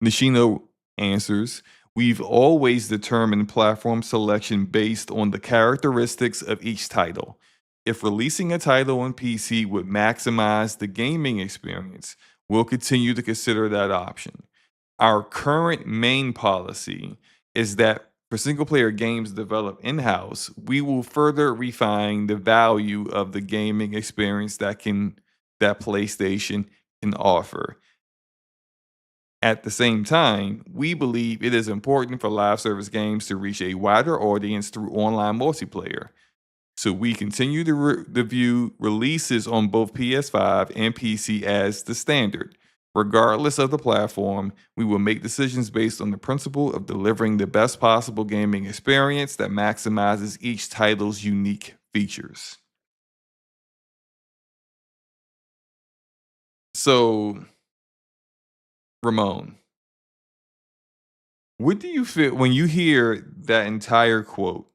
Nishino answers, we've always determined platform selection based on the characteristics of each title. If releasing a title on PC would maximize the gaming experience, we'll continue to consider that option. Our current main policy is that for single player games developed in house, we will further refine the value of the gaming experience that PlayStation can offer. At the same time, we believe it is important for live service games to reach a wider audience through online multiplayer. So we continue to view releases on both PS5 and PC as the standard. Regardless of the platform, we will make decisions based on the principle of delivering the best possible gaming experience that maximizes each title's unique features. So, Ramon, what do you feel when you hear that entire quote?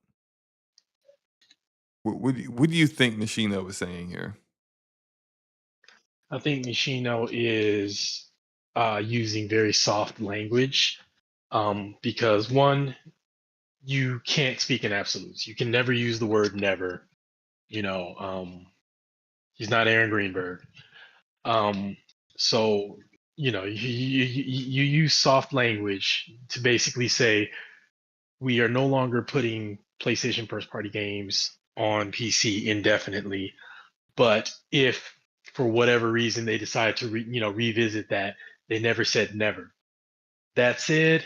What do you think Nishino was saying here? I think Nishino is using very soft language because one, you can't speak in absolutes. You can never use the word never. You know, he's not Aaron Greenberg. So you use soft language to basically say we are no longer putting PlayStation first party games on PC indefinitely. But if for whatever reason they decide to revisit that, they never said never. That said,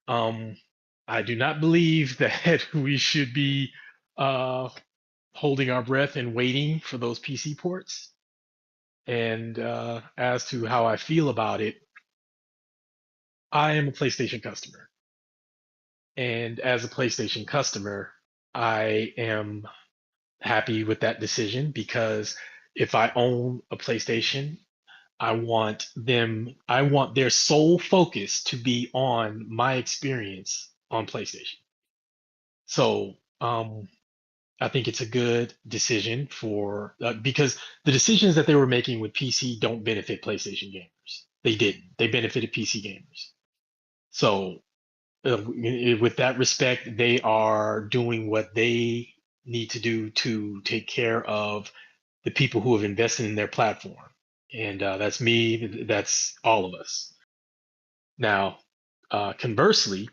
I do not believe that we should be holding our breath and waiting for those PC ports. And as to how I feel about it, I am a PlayStation customer. And as a PlayStation customer, I am happy with that decision because if I own a PlayStation, I want their sole focus to be on my experience on PlayStation. So I think it's a good decision for because the decisions that they were making with PC don't benefit PlayStation gamers. They didn't. They benefited PC gamers. So with that respect, they are doing what they need to do to take care of the people who have invested in their platform. And that's me, that's all of us. Now, conversely,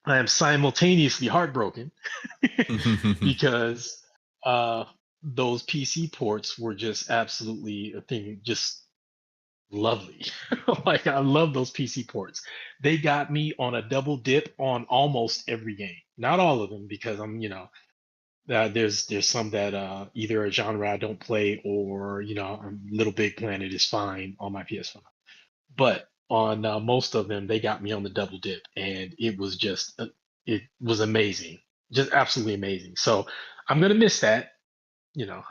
I am simultaneously heartbroken because those PC ports were just absolutely a thing, just lovely. Like I love those PC ports. They got me on a double dip on almost every game. Not all of them because there's some that either a genre I don't play or Little Big Planet is fine on my PS5. But on most of them, they got me on the double dip, and it was amazing, just absolutely amazing. So I'm gonna miss that.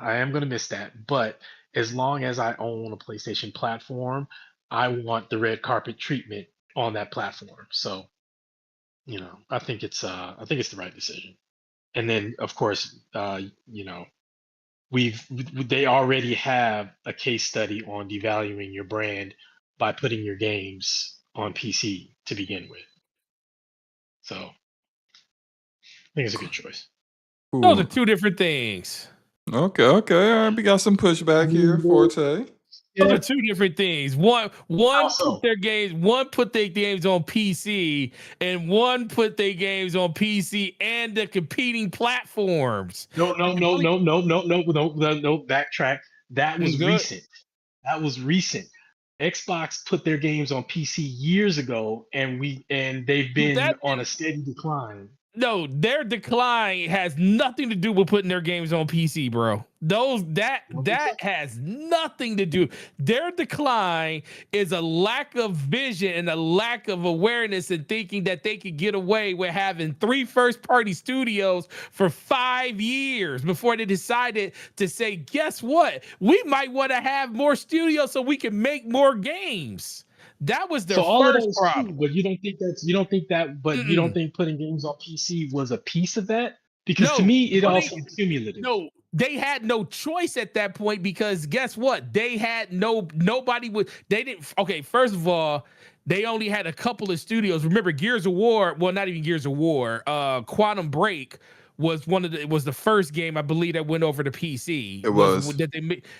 I am gonna miss that. But as long as I own a PlayStation platform, I want the red carpet treatment on that platform. So I think it's the right decision. And then of course, they already have a case study on devaluing your brand by putting your games on PC to begin with. So I think it's a good choice. Those are Ooh. two different things. Okay. All right. We got some pushback here, Forte. Those are two different things. One Also, put their games on PC, and one put their games on PC and the competing platforms. no. Backtrack. That was Good. recent. That was recent. Xbox put their games on PC years ago, and they've been on a steady decline. No, their decline has nothing to do with putting their games on PC, bro. That has nothing to do. Their decline is a lack of vision and a lack of awareness and thinking that they could get away with having 3 first-party studios for 5 years before they decided to say, guess what? We might want to have more studios so we can make more games. That was their first problem. But you don't think putting games on PC was a piece of that? Because to me, it also was cumulative. No, they had no choice at that point because guess what? They had first of all, they only had a couple of studios. Remember, Gears of War, well, not even Gears of War, Quantum Break was the first game I believe that went over to PC.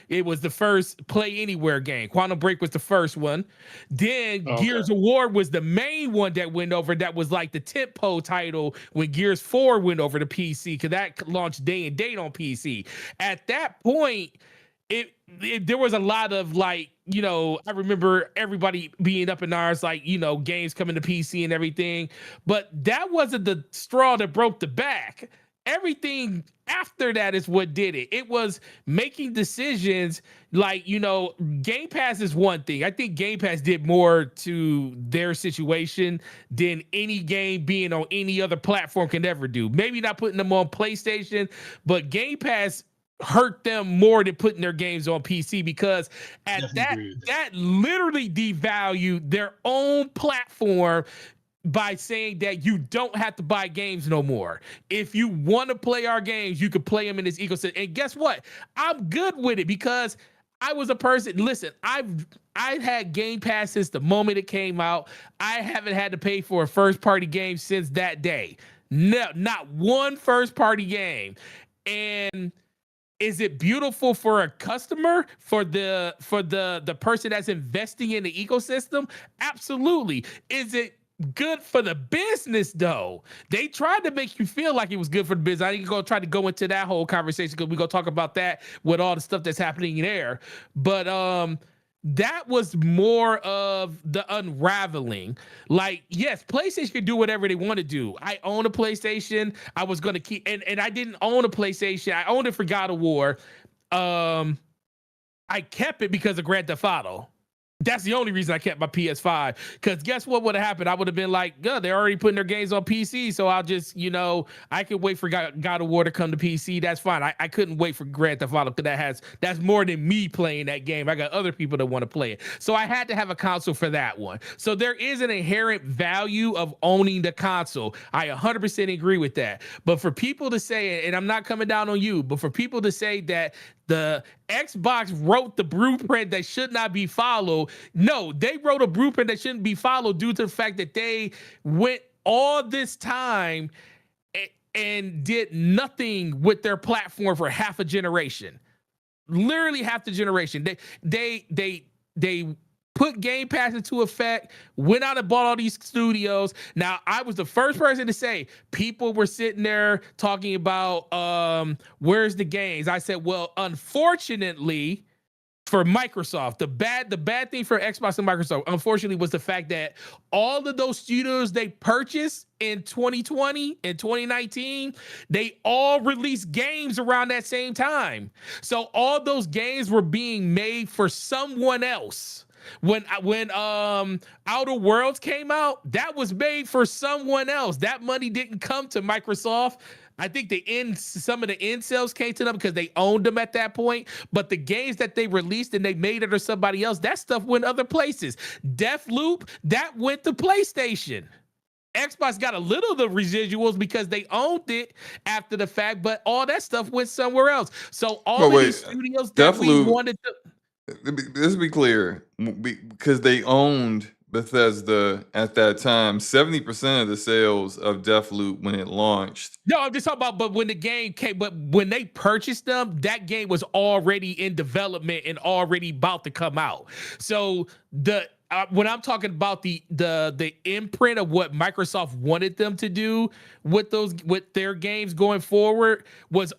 It was the first Play Anywhere game. Quantum Break was the first one. Then Gears of War was the main one that went over. That was like the tentpole title when Gears 4 went over to PC because that launched day and date on PC. At that point, there was a lot of like, I remember everybody being up in arms, like, games coming to PC and everything. But that wasn't the straw that broke the back. Everything after that is what did it. It was making decisions like, Game Pass is one thing. I think Game Pass did more to their situation than any game being on any other platform can ever do. Maybe not putting them on PlayStation, but Game Pass hurt them more than putting their games on PC because that literally devalued their own platform by saying that you don't have to buy games no more. If you want to play our games, you can play them in this ecosystem. And guess what? I'm good with it because I was a person. Listen, I've had Game Pass since the moment it came out. I haven't had to pay for a first party game since that day. No, not one first party game. And is it beautiful for a customer, for the person that's investing in the ecosystem? Absolutely. Is it good for the business though? They tried to make you feel like it was good for the business. I ain't gonna try to go into that whole conversation because we're gonna talk about that with all the stuff that's happening there. But that was more of the unraveling. Like, yes, PlayStation can do whatever they want to do. I own a PlayStation. I was gonna keep and I didn't own a PlayStation. I owned it for God of War. I kept it because of Grand Theft Auto. That's the only reason I kept my PS5. Because guess what would have happened? I would have been like, good, they're already putting their games on PC. So I'll just, I could wait for God of War to come to PC. That's fine. I couldn't wait for Grand Theft Auto because that's more than me playing that game. I got other people that want to play it. So I had to have a console for that one. So there is an inherent value of owning the console. I 100% agree with that. But for people to say, and I'm not coming down on you, but for people to say that the Xbox wrote the blueprint that should not be followed. No, they wrote a blueprint that shouldn't be followed due to the fact that they went all this time and did nothing with their platform for half a generation. Literally half the generation. They put Game Pass into effect, went out and bought all these studios. Now, I was the first person to say people were sitting there talking about where's the games? I said, well, unfortunately for Microsoft, the bad thing for Xbox and Microsoft, unfortunately, was the fact that all of those studios they purchased in 2020 and 2019, they all released games around that same time. So all those games were being made for someone else. When Outer Worlds came out, that was made for someone else. That money didn't come to Microsoft. I think some of the end sales came to them because they owned them at that point. But the games that they released and they made it or somebody else, that stuff went other places. Deathloop, that went to PlayStation. Xbox got a little of the residuals because they owned it after the fact, but all that stuff went somewhere else. So all of these studios that we wanted to... Let's be clear, because they owned Bethesda at that time, 70% of the sales of Deathloop when it launched. No, I'm just talking about, but when the game came, but when they purchased them, that game was already in development and already about to come out. So when I'm talking about the imprint of what Microsoft wanted them to do with their games going forward was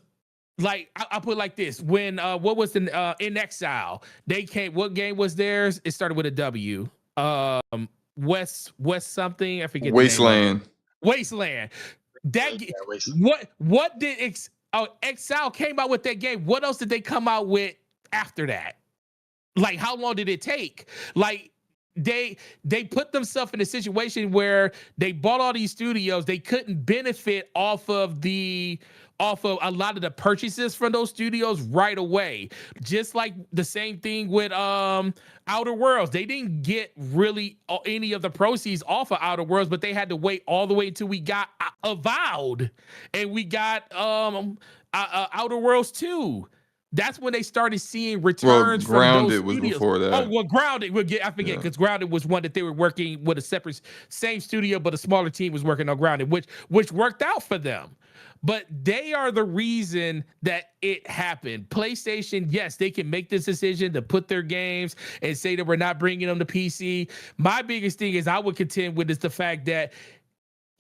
like, I'll put it like this: when what was the In Exile? They came. What game was theirs? It started with a W. West something. I forget. Wasteland. Wasteland. What did Exile came out with that game? What else did they come out with after that? Like, how long did it take? Like, they put themselves in a situation where they bought all these studios. They couldn't benefit off of a lot of the purchases from those studios right away. Just like the same thing with Outer Worlds. They didn't get really any of the proceeds off of Outer Worlds, but they had to wait all the way until we got Avowed and we got Outer Worlds 2. That's when they started seeing returns from Grounded those was studios. before that. Oh, well, Grounded. I forget, because Grounded was one that they were working with a separate, same studio, but a smaller team was working on Grounded, which worked out for them. But they are the reason that it happened. PlayStation, yes, they can make this decision to put their games and say that we're not bringing them to PC. My biggest thing is I would contend with is the fact that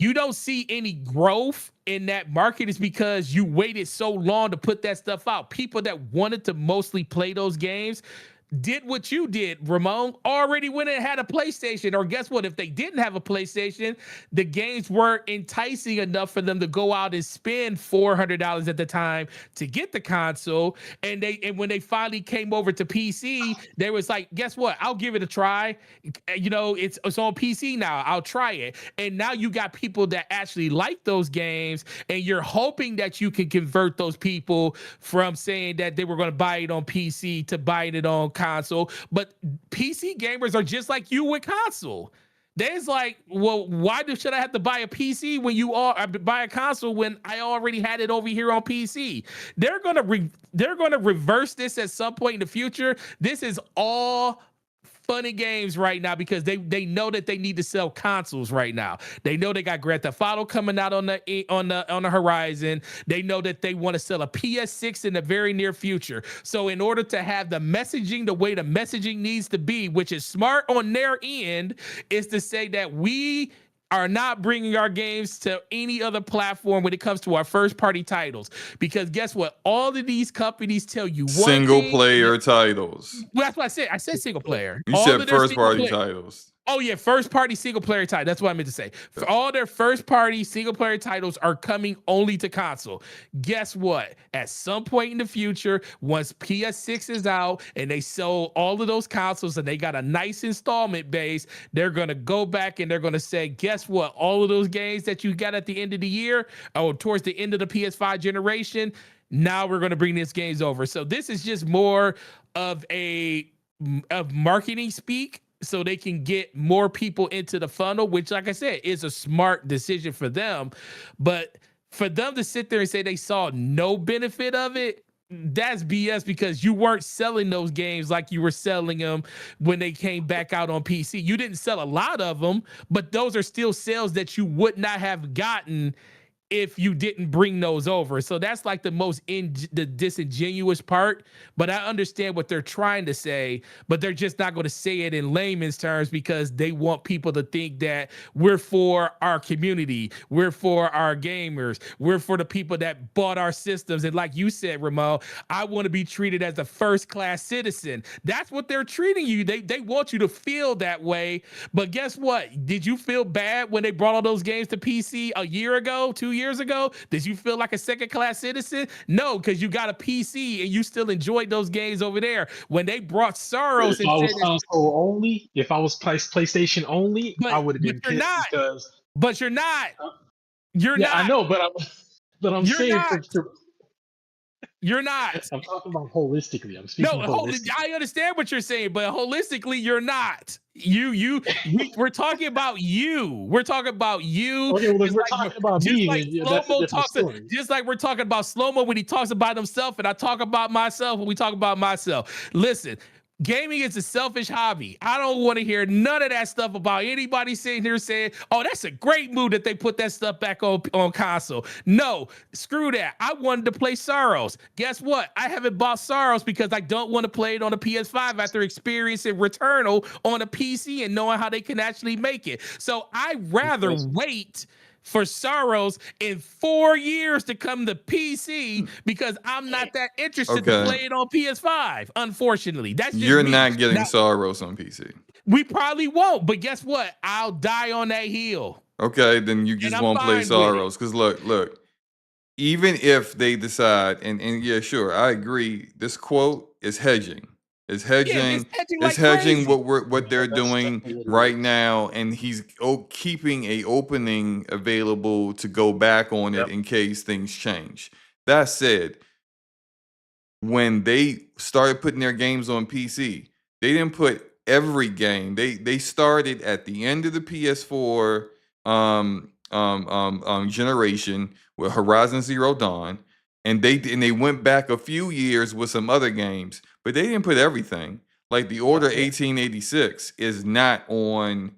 you don't see any growth in that market is because you waited so long to put that stuff out. People that wanted to mostly play those games did what you did, Ramon, already went and had a PlayStation. Or guess what? If they didn't have a PlayStation, the games weren't enticing enough for them to go out and spend $400 at the time to get the console. And when they finally came over to PC, they was like, guess what? I'll give it a try. You know, it's on PC now. I'll try it. And now you got people that actually like those games, and you're hoping that you can convert those people from saying that they were going to buy it on PC to buying it on console. But PC gamers are just like you with console. There's like, well, why should I have to buy a PC when buy a console when I already had it over here on PC? They're gonna reverse this at some point in the future. This is all funny games right now because they know that they need to sell consoles right now. They know they got Grand Theft Auto coming out on the horizon. They know that they want to sell a PS6 in the very near future. So in order to have the messaging the way the messaging needs to be, which is smart on their end, is to say that we are not bringing our games to any other platform when it comes to our first party titles. Because guess what? All of these companies tell you single player titles. Well, that's what I said. I said single player. You said first party titles. Oh yeah, first party single player title. That's what I meant to say. For all their first party single player titles are coming only to console. Guess what? At some point in the future, once PS6 is out and they sell all of those consoles and they got a nice installment base, they're gonna go back and they're gonna say, guess what? All of those games that you got at the end of the year or towards the end of the PS5 generation, now we're gonna bring these games over. So this is just more of marketing speak, so they can get more people into the funnel, which, like I said, is a smart decision for them. But for them to sit there and say they saw no benefit of it, that's BS, because you weren't selling those games like you were selling them when they came back out on PC. You didn't sell a lot of them, but those are still sales that you would not have gotten if you didn't bring those over. So that's like the disingenuous part, but I understand what they're trying to say, but they're just not going to say it in layman's terms because they want people to think that we're for our community, we're for our gamers, we're for the people that bought our systems. And like you said, Ramon, I want to be treated as a first-class citizen. That's what they're treating you. They want you to feel that way. But guess what? Did you feel bad when they brought all those games to PC a year ago, 2 years ago? Did you feel like a second-class citizen? No, because you got a PC and you still enjoyed those games over there. When they brought Soros, if I was console only, if I was PlayStation only, I would have been pissed because. But you're not. You're not. I know, but I'm saying not. You're not. I'm talking about holistically. I'm speaking holistically. I understand what you're saying, but holistically, you're not. We're talking about you. We're talking about you. Okay, well, we're talking about me. Just like we're talking about SloMo when he talks about himself, and I talk about myself when we talk about myself. Listen, gaming is a selfish hobby. I don't want to hear none of that stuff about anybody sitting here saying, oh, that's a great move that they put that stuff back on console. No, screw that. I wanted to play Sorrows. Guess what? I haven't bought Sorrows because I don't want to play it on a PS5 after experiencing Returnal on a PC and knowing how they can actually make it. So I'd rather wait for Sorrows in 4 years to come to PC because I'm not that interested to play it on PS5. Unfortunately, that's just you're me. not getting Sorrows on PC. We probably won't, but guess what? I'll die on that hill. Okay, then you just won't play Sorrows. Because look, even if they decide, and yeah, sure, I agree. This quote is hedging. It's hedging. It's hedging what they're doing right now, and he's keeping a opening available to go back on it in case things change. That said, when they started putting their games on PC, they didn't put every game. They started at the end of the PS4 generation with Horizon Zero Dawn, and they went back a few years with some other games, but they didn't put everything. Like the Order 1886 is not on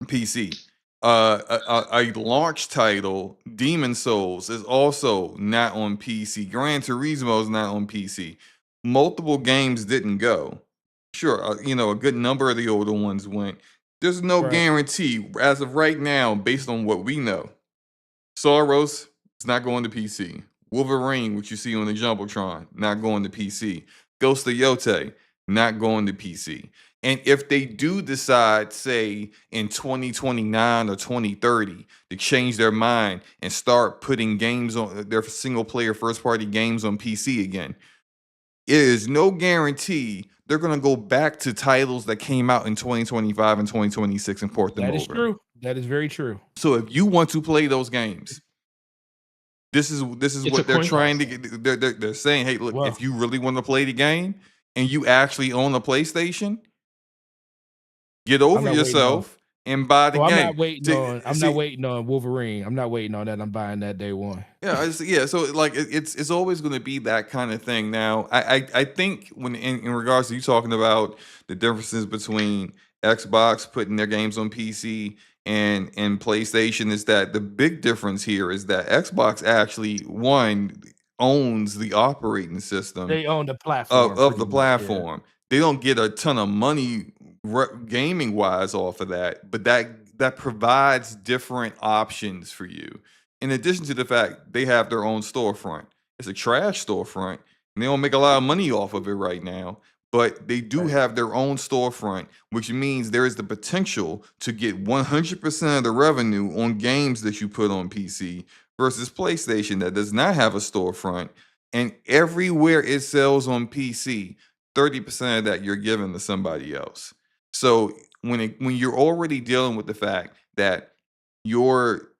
PC. A launch title, Demon Souls, is also not on PC. Gran Turismo is not on PC. Multiple games didn't go. Sure, a good number of the older ones went. There's no guarantee as of right now, based on what we know. Sorrows is not going to PC. Wolverine, which you see on the Jumbotron, not going to PC. Ghost of Yote, not going to PC. And if they do decide, say, in 2029 or 2030 to change their mind and start putting games on their single-player first-party games on PC again, it is no guarantee they're going to go back to titles that came out in 2025 and 2026 and port them over. That is true. That is very true. So if you want to play those games, this is what they're trying to get. They're saying, hey, look, if you really want to play the game and you actually own a PlayStation, get over yourself and buy the game. I'm not waiting on Wolverine. I'm not waiting on that. I'm buying that day one. Yeah. So like it's always going to be that kind of thing. Now, I think when in regards to you talking about the differences between Xbox putting their games on PC and PlayStation, is that the big difference here is that Xbox actually owns the operating system. They own the platform of the platform. Yeah. They don't get a ton of money gaming wise off of that, but that provides different options for you. In addition to the fact they have their own storefront. It's a trash storefront, and they don't make a lot of money off of it right now, but they do have their own storefront, which means there is the potential to get 100% of the revenue on games that you put on PC versus PlayStation that does not have a storefront, and everywhere it sells on PC, 30% of that you're giving to somebody else. So when you're already dealing with the fact that your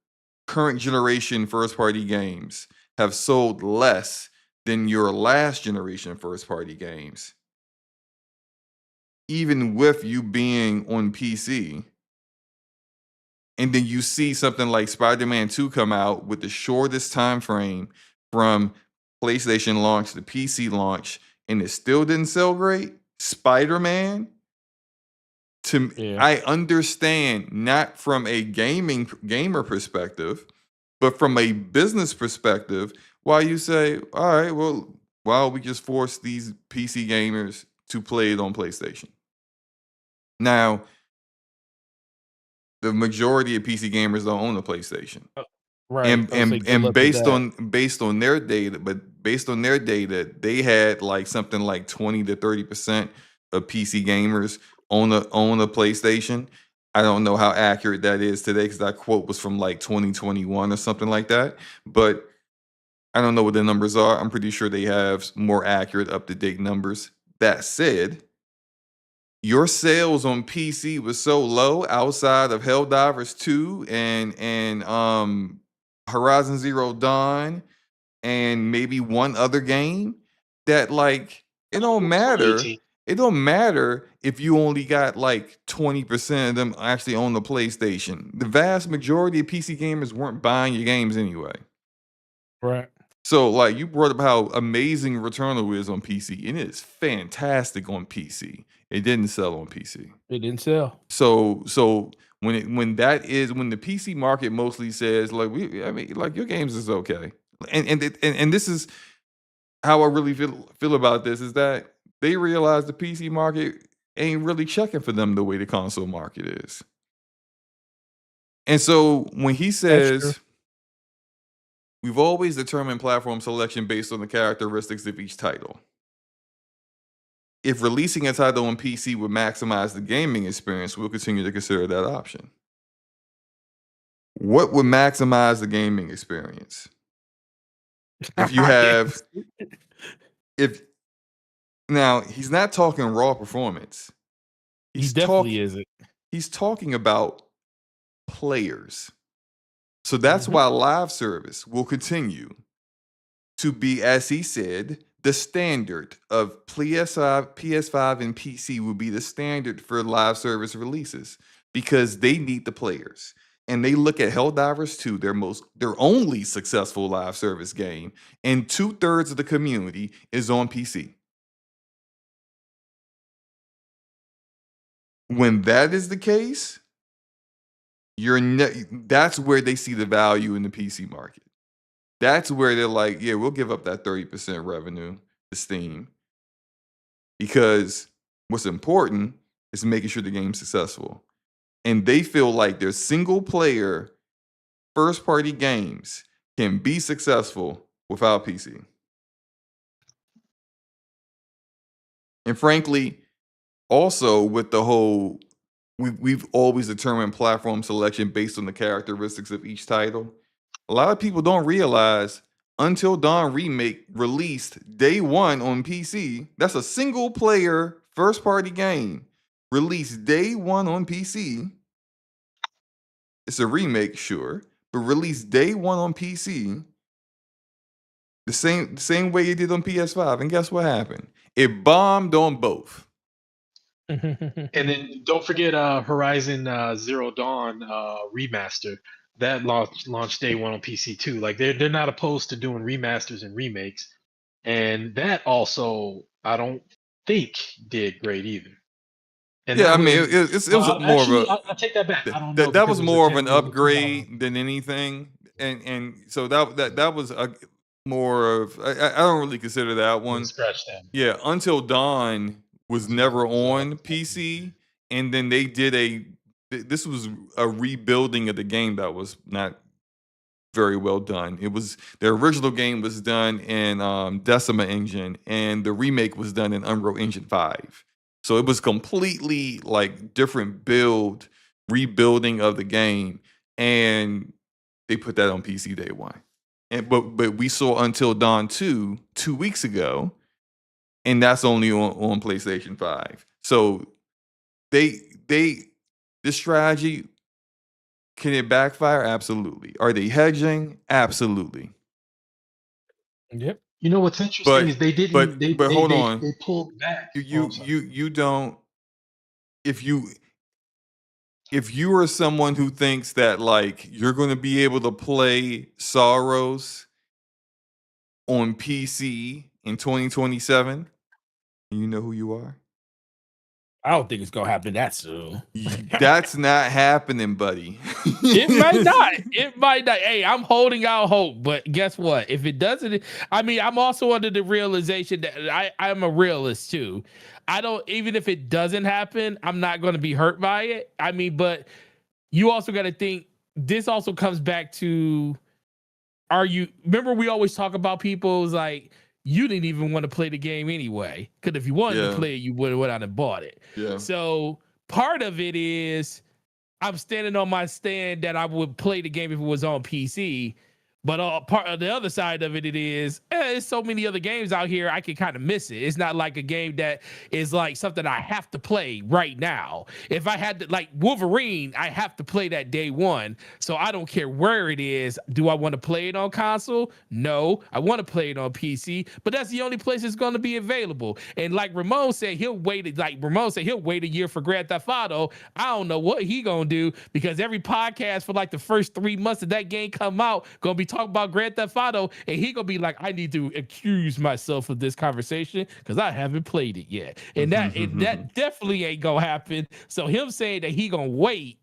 current generation first party games have sold less than your last generation first party games, even with you being on PC, and then you see something like Spider-Man 2 come out with the shortest time frame from PlayStation launch to PC launch, and it still didn't sell great. Spider-Man, I understand, not from a gamer perspective, but from a business perspective, why you say, all right, well, why don't we just force these PC gamers to play it on PlayStation? Now, the majority of PC gamers don't own a PlayStation. Right. And based on their data, they had like something like 20 to 30% of PC gamers own a PlayStation. I don't know how accurate that is today because that quote was from like 2021 or something like that. But I don't know what the numbers are. I'm pretty sure they have more accurate, up-to-date numbers. That said, your sales on PC was so low outside of Helldivers 2 and Horizon Zero Dawn and maybe one other game that like it don't matter. It don't matter if you only got like 20% of them actually own the PlayStation. The vast majority of PC gamers weren't buying your games anyway. Right. So, like, you brought up how amazing Returnal is on PC, and it is fantastic on PC. It didn't sell on PC. It didn't sell. So when the PC market mostly says like like your games is okay, and this is how I really feel about this is that they realize the PC market ain't really checking for them the way the console market is. And so when he says we've always determined platform selection based on the characteristics of each title. If releasing a title on PC would maximize the gaming experience, we'll continue to consider that option. What would maximize the gaming experience? If you have, now he's not talking raw performance. He definitely isn't. He's talking about players. So that's why live service will continue to be, as he said, the standard of PS5 and PC will be the standard for live service releases because they need the players. And they look at Helldivers 2, their only successful live service game, and 2/3 of the community is on PC. When that is the case, that's where they see the value in the PC market. That's where they're like, yeah, we'll give up that 30% revenue to Steam because what's important is making sure the game's successful. And they feel like their single player first party games can be successful without PC. And frankly, also with the whole, we've always determined platform selection based on the characteristics of each title. A lot of people don't realize Until Dawn Remake released day one on PC. That's a single player first party game released day one on PC. It's a remake, sure, but released day one on PC. The same way it did on PS5. And guess what happened? It bombed on both. And then don't forget Horizon Zero Dawn remaster. That launched day one on PC too. Like they're not opposed to doing remasters and remakes, and that also I don't think did great either. And yeah, I mean it was more of a. I take that back. I don't know. That was more of an upgrade than anything, and so that was more of I don't really consider that one. Scratch that. Yeah, Until Dawn was never on PC, and then they did this was a rebuilding of the game that was not very well done. It was the original game was done in Decima Engine, and the remake was done in Unreal Engine 5. So it was completely like different rebuilding of the game, and they put that on PC day one. And but we saw Until Dawn 2 weeks ago, and that's only on PlayStation 5. So this strategy, can it backfire? Absolutely. Are they hedging? Absolutely. Yep. You know what's interesting is they didn't. But hold on. They pulled back. You don't. If you are someone who thinks that like you're going to be able to play Sorrows on PC in 2027, you know who you are. I don't think it's gonna happen that soon. That's not happening, buddy. It might not. It might not. Hey, I'm holding out hope, but guess what? If it doesn't, I mean, I'm also under the realization that I'm a realist too. Even if it doesn't happen, I'm not going to be hurt by it. I mean, but you also got to think. This also comes back to: remember we always talk about people's like. You didn't even want to play the game anyway. Because if you wanted to play it, you would have went out and bought it. Yeah. So part of it is I'm standing on my stand that I would play the game if it was on PC. But part of the other side of it is there's so many other games out here I can kind of miss it. It's not like a game that is like something I have to play right now. If I had to, like Wolverine, I have to play that day one. So I don't care where it is. Do I want to play it on console? No, I want to play it on PC. But that's the only place it's going to be available. And like Ramon said, he'll wait a year for Grand Theft Auto. I don't know what he gonna do because every podcast for like the first 3 months of that game come out gonna be talk about Grand Theft Auto, and he gonna be like, I need to accuse myself of this conversation because I haven't played it yet. And that definitely ain't gonna happen. So him saying that he gonna wait,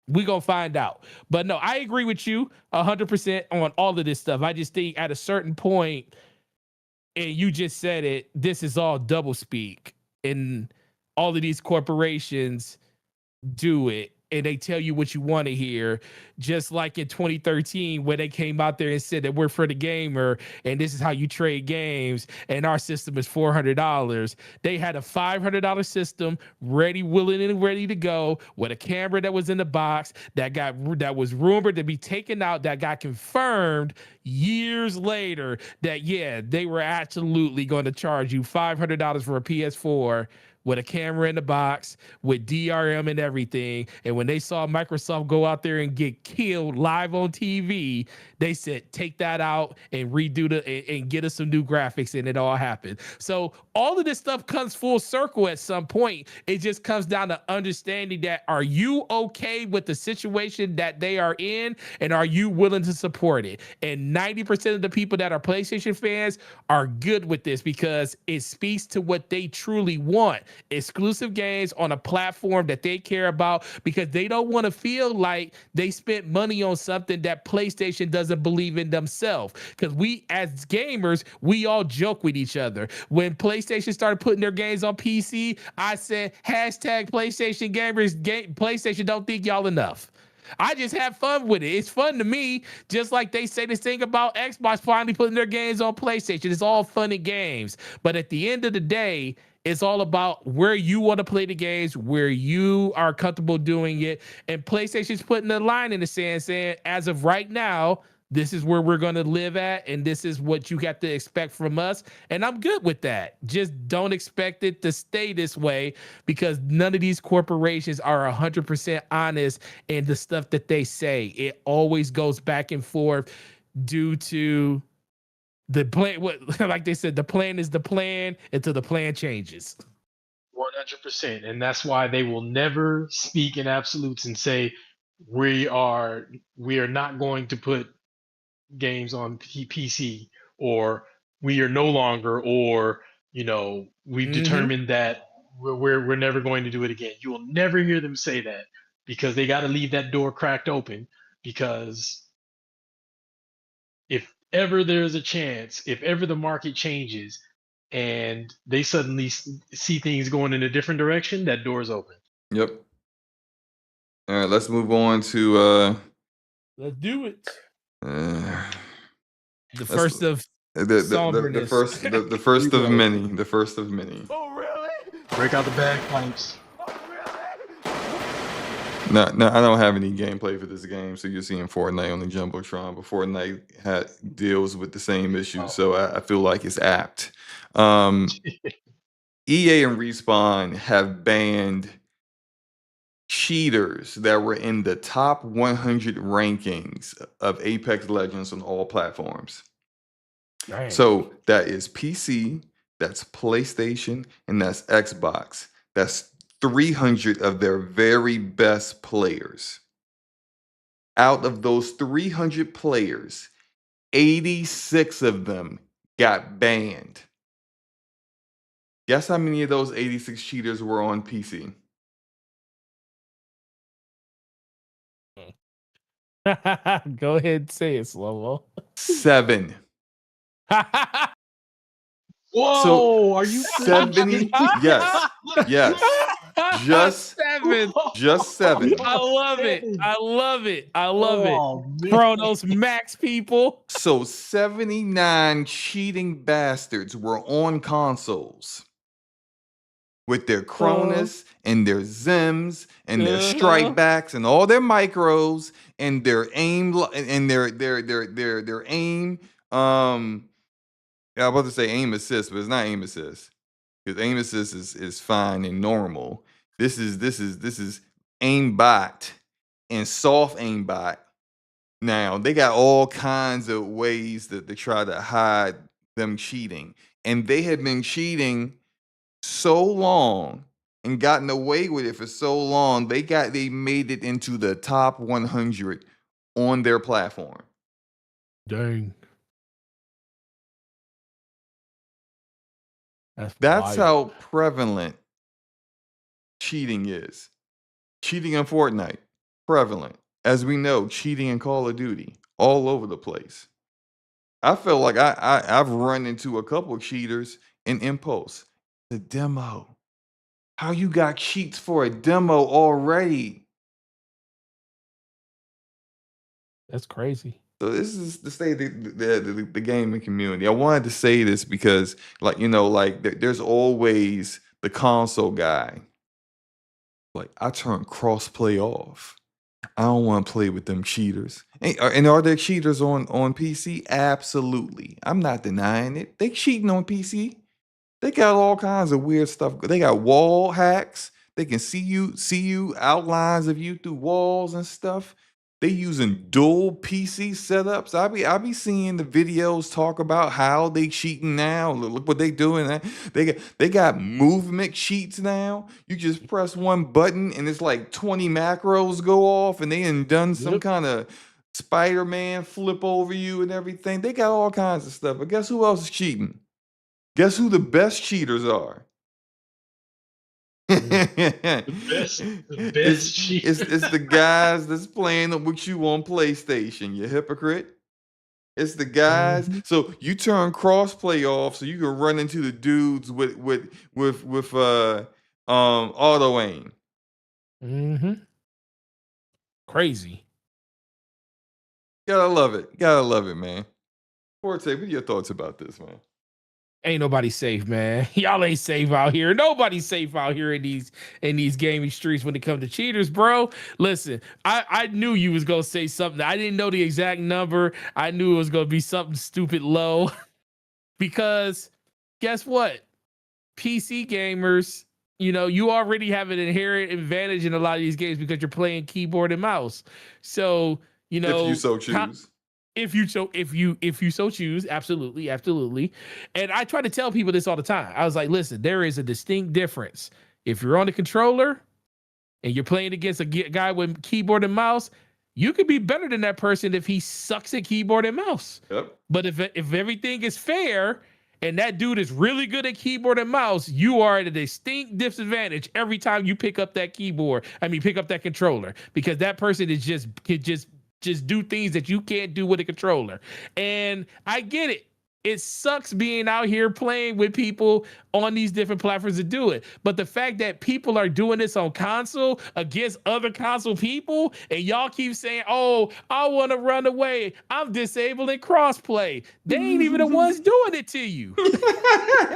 we gonna find out. But no, I agree with you 100% on all of this stuff. I just think at a certain point, and you just said it, this is all double speak. And all of these corporations do it, and they tell you what you want to hear, just like in 2013 when they came out there and said that we're for the gamer and this is how you trade games and our system is $400. They had a $500 system ready, willing, and ready to go with a camera that was in the box that was rumored to be taken out, that got confirmed years later that yeah, they were absolutely going to charge you $500 for a PS4 with a camera in the box, with DRM and everything. And when they saw Microsoft go out there and get killed live on TV, they said, take that out and redo and get us some new graphics, and it all happened. So all of this stuff comes full circle at some point. It just comes down to understanding that, are you okay with the situation that they are in, and are you willing to support it? And 90% of the people that are PlayStation fans are good with this because it speaks to what they truly want. Exclusive games on a platform that they care about, because they don't want to feel like they spent money on something that PlayStation doesn't believe in themselves. Because we as gamers, we all joke with each other. When PlayStation started putting their games on PC, I said hashtag PlayStation gamers, PlayStation don't think y'all enough. I just have fun with it. It's fun to me, just like they say this thing about Xbox finally putting their games on PlayStation. It's all fun and games. But at the end of the day, it's all about where you want to play the games, where you are comfortable doing it. And PlayStation's putting the line in the sand saying, as of right now, this is where we're going to live at, and this is what you got to expect from us. And I'm good with that. Just don't expect it to stay this way, because none of these corporations are 100% honest in the stuff that they say. It always goes back and forth due to the plan. What, like they said, the plan is the plan until the plan changes. 100%. And that's why they will never speak in absolutes and say, we are not going to put games on PC, or we are no longer, or we've determined that we're never going to do it again. You will never hear them say that, because they got to leave that door cracked open. Because if ever there's a chance, if ever the market changes and they suddenly see things going in a different direction, that door's open. Yep. All right, let's move on to let's do it. The let's- first of the first of many. The first of many. Oh, really? Break out the bagpipes. Oh, really? No, I don't have any gameplay for this game, so you're seeing Fortnite on the Jumbotron, but Fortnite deals with the same issues, so I feel like it's apt. EA and Respawn have banned cheaters that were in the top 100 rankings of Apex Legends on all platforms. Dang. So that is PC, that's PlayStation, and that's Xbox. That's 300 of their very best players. Out of those 300 players, 86 of them got banned. Guess how many of those 86 cheaters were on PC? Go ahead and say it, SloMo. 7. Whoa, So are you 70? Yes. Just 7. Just 7. I love it. I love it. I love it. Man. Chronos Max, people. So 79 cheating bastards were on consoles with their Cronus and their Zims and their strike backs and all their micros and their aim and their aim. I was about to say aim assist, but it's not aim assist, because aim assist is fine and normal. This is aimbot and soft aimbot. Now they got all kinds of ways that they try to hide them cheating, and they had been cheating so long and gotten away with it for so long. They made it into the top 100 on their platform. Dang. That's Wild. how prevalent cheating is. Cheating in Fortnite, prevalent. As we know, cheating in Call of Duty, all over the place. I feel like I've run into a couple of cheaters in Impulse. The demo. How you got cheats for a demo already? That's crazy. So this is the state of the gaming community. I wanted to say this because, like, there's always the console guy. Like, I turn crossplay off. I don't want to play with them cheaters. And are there cheaters on PC? Absolutely. I'm not denying it. They cheating on PC. They got all kinds of weird stuff. They got wall hacks. They can see you outlines of you through walls and stuff. They using dual PC setups. I be seeing the videos talk about how they cheating now. Look what they doing. They got movement cheats now. You just press one button and it's like 20 macros go off and they done some Yep. kind of Spider-Man flip over you and everything. They got all kinds of stuff. But guess who else is cheating? Guess who the best cheaters are? The best cheaters. It's the guys that's playing with you on PlayStation, you hypocrite. It's the guys. Mhm. So you turn crossplay off so you can run into the dudes with auto aim. Mm-hmm. Crazy. Gotta love it. Gotta love it, man. Forte, what are your thoughts about this, man? Ain't nobody safe, man. Y'all ain't safe out here. Nobody's safe out here in these gaming streets when it comes to cheaters, bro. Listen, I knew you was gonna say something. I didn't know the exact number. I knew it was gonna be something stupid low. Because guess what? PC gamers, you already have an inherent advantage in a lot of these games because you're playing keyboard and mouse. So, If you so choose. if you so choose, absolutely. And I try to tell people this all the time. I was like, listen, there is a distinct difference. If you're on the controller and you're playing against a guy with keyboard and mouse, you could be better than that person if he sucks at keyboard and mouse. Yep. But if everything is fair and that dude is really good at keyboard and mouse, you are at a distinct disadvantage every time you pick up that pick up that controller, because that person could just do things that you can't do with a controller. And I get it. It sucks being out here playing with people on these different platforms to do it. But the fact that people are doing this on console against other console people, and y'all keep saying, oh, I want to run away, I'm disabling crossplay. They ain't even the ones doing it to you.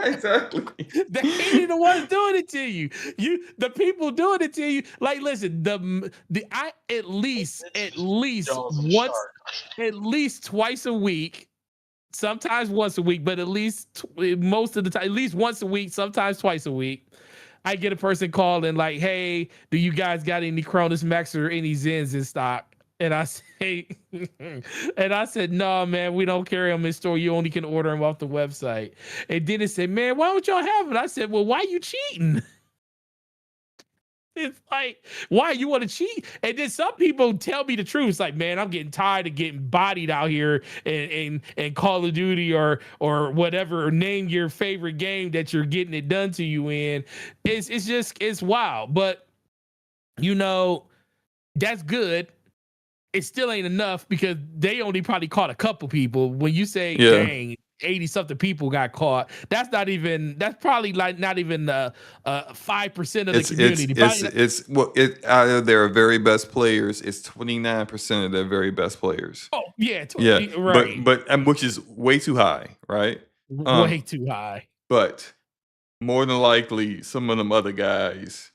Exactly. They ain't even the ones doing it to you. The people doing it to you. Like, listen, at least twice a week, sometimes once a week, but at least most of the time, at least once a week, sometimes twice a week, I get a person calling like, hey, do you guys got any Cronus Max or any Zens in stock? And I said, no, man, we don't carry them in store. You only can order them off the website. And then it said, man, why don't y'all have it? I said, well, why are you cheating? It's like, why you want to cheat? And then some people tell me the truth. It's like, man, I'm getting tired of getting bodied out here and Call of Duty or whatever, or name your favorite game that you're getting it done to you in. It's wild. But that's good. It still ain't enough because they only probably caught a couple people. When you say, dang, 80-something people got caught, that's probably like not even 5% of the community. Out of their very best players, it's 29% of their very best players. Oh yeah, right. But which is way too high, right? Way too high. But more than likely, some of them other guys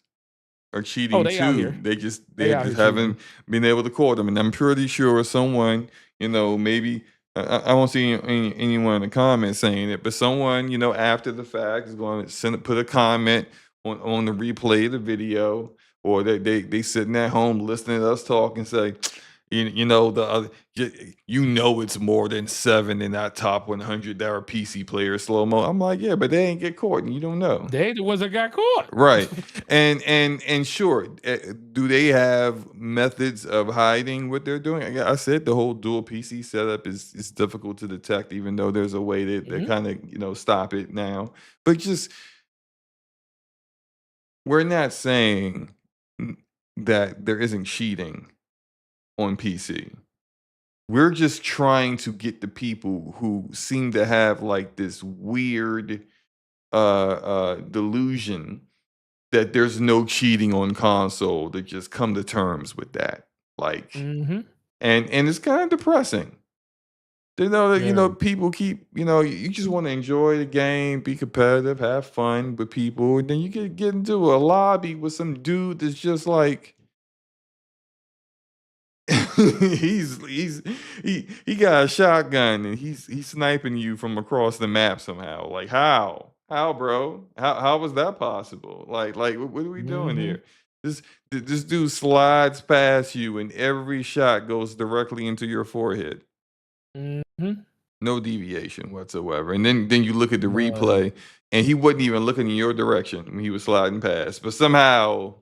are cheating too. They just haven't been able to call them. And I'm pretty sure someone, maybe I won't see anyone in the comments saying it, but someone, after the fact is going to put a comment on the replay of the video, or they sitting at home listening to us talk and say, You know the other, you know it's more than 7 in that top 100 that are PC players SloMo. I'm like, yeah, but they ain't get caught, and you don't know. They the ones that got caught. Right. And sure, do they have methods of hiding what they're doing? I said the whole dual PC setup is difficult to detect, even though there's a way to kind of stop it now. But just we're not saying that there isn't cheating on PC. We're just trying to get the people who seem to have like this weird delusion that there's no cheating on console to just come to terms with that. Like, and it's kind of depressing. You know, people keep, you just want to enjoy the game, be competitive, have fun with people, and then you get into a lobby with some dude that's just like, he got a shotgun and he's sniping you from across the map somehow. Like how bro? How was that possible? Like what are we doing here? This dude slides past you and every shot goes directly into your forehead. No deviation whatsoever. And then you look at the replay and he wasn't even looking in your direction when he was sliding past, but somehow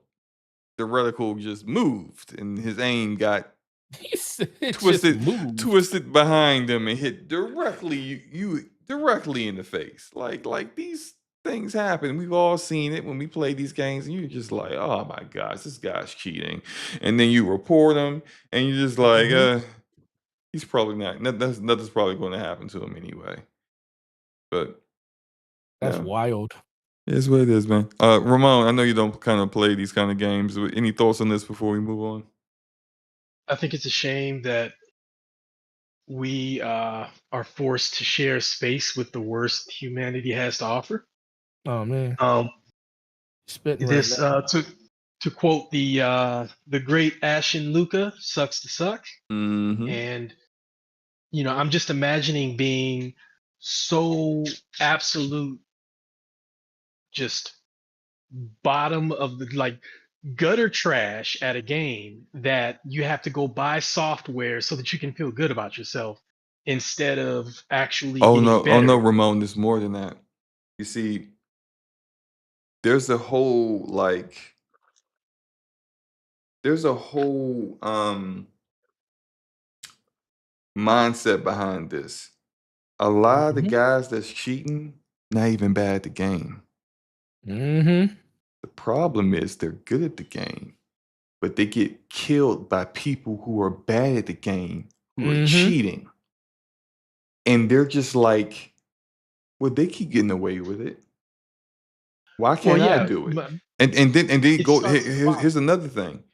the reticle just moved and his aim got twisted behind him and hit directly directly in the face. Like these things happen. We've all seen it when we play these games, and you're just like, oh my gosh, this guy's cheating. And then you report him, and you're just like, he's probably not. Nothing's probably going to happen to him anyway. But that's wild. It's what it is, man. Ramon, I know you don't kind of play these kind of games. Any thoughts on this before we move on? I think it's a shame that we are forced to share space with the worst humanity has to offer. Oh man. Spitting this right to quote the great Ashen Luca, sucks to suck. And I'm just imagining being so absolute, just bottom of the like gutter trash at a game that you have to go buy software so that you can feel good about yourself instead of actually getting better. Oh no, Ramon, there's more than that. You see, there's a whole mindset behind this. A lot of the guys that's cheating, not even bad at the game. The problem is they're good at the game, but they get killed by people who are bad at the game, who are cheating. And they're just like, well, they keep getting away with it. Why can't I do it? And then go. Here's another thing,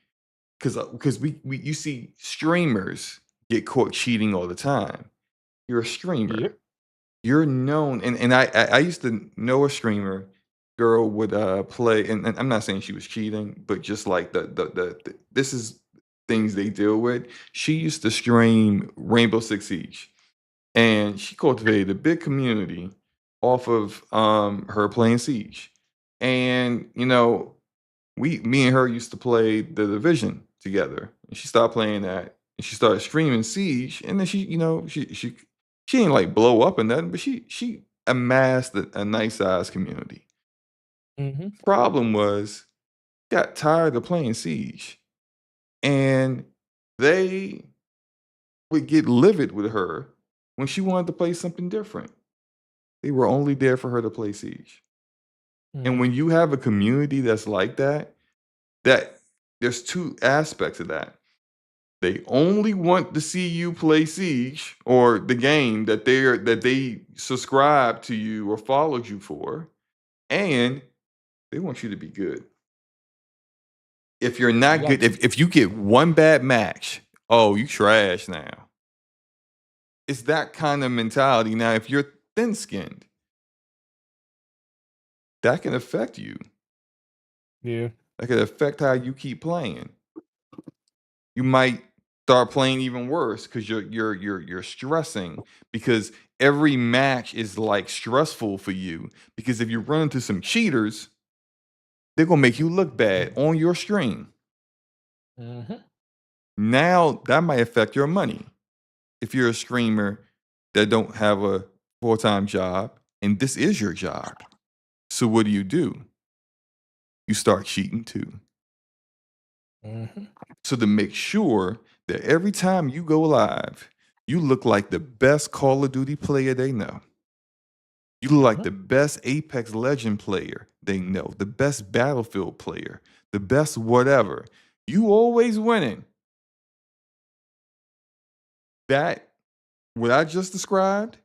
because you see streamers get caught cheating all the time. You're a streamer. Yep. You're known, and I used to know a streamer. Girl would play, and I'm not saying she was cheating, but just like the this is things they deal with. She used to stream Rainbow Six Siege, and she cultivated a big community off of her playing Siege. And me and her used to play the Division together, and she stopped playing that, and she started streaming Siege, and then she didn't like blow up and nothing, but she amassed a nice sized community. Problem was, got tired of playing Siege, and they would get livid with her when she wanted to play something different. They were only there for her to play Siege. And when you have a community that's like that there's two aspects of that. They only want to see you play Siege or the game that they subscribe to you or followed you for, and they want you to be good. If you're not good, if you get one bad match, oh, you trash now. It's that kind of mentality. Now, if you're thin-skinned, that can affect you. Yeah. That can affect how you keep playing. You might start playing even worse because you're stressing, because every match is like stressful for you, because if you run into some cheaters, they're gonna make you look bad on your stream. Now that might affect your money. If you're a streamer that don't have a full-time job and this is your job. So what do? You start cheating too. So to make sure that every time you go live, you look like the best Call of Duty player they know. You look like the best Apex Legend player they know, the best Battlefield player, the best whatever. You always winning. That, what I just described,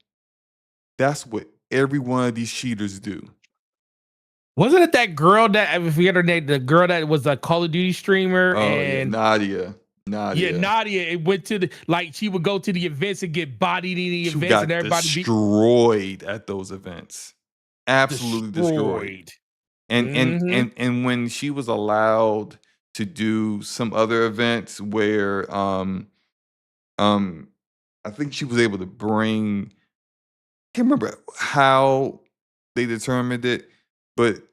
that's what every one of these cheaters do. Wasn't it that girl that, I forget her name, the girl that was a Call of Duty streamer? Oh, and yeah, Nadia. Yeah, Nadia. It went to the, like, she would go to the events and get bodied in the She events, got and everybody destroyed at those events. Absolutely destroyed. And when she was allowed to do some other events where I think she was able to bring, can't remember how they determined it, but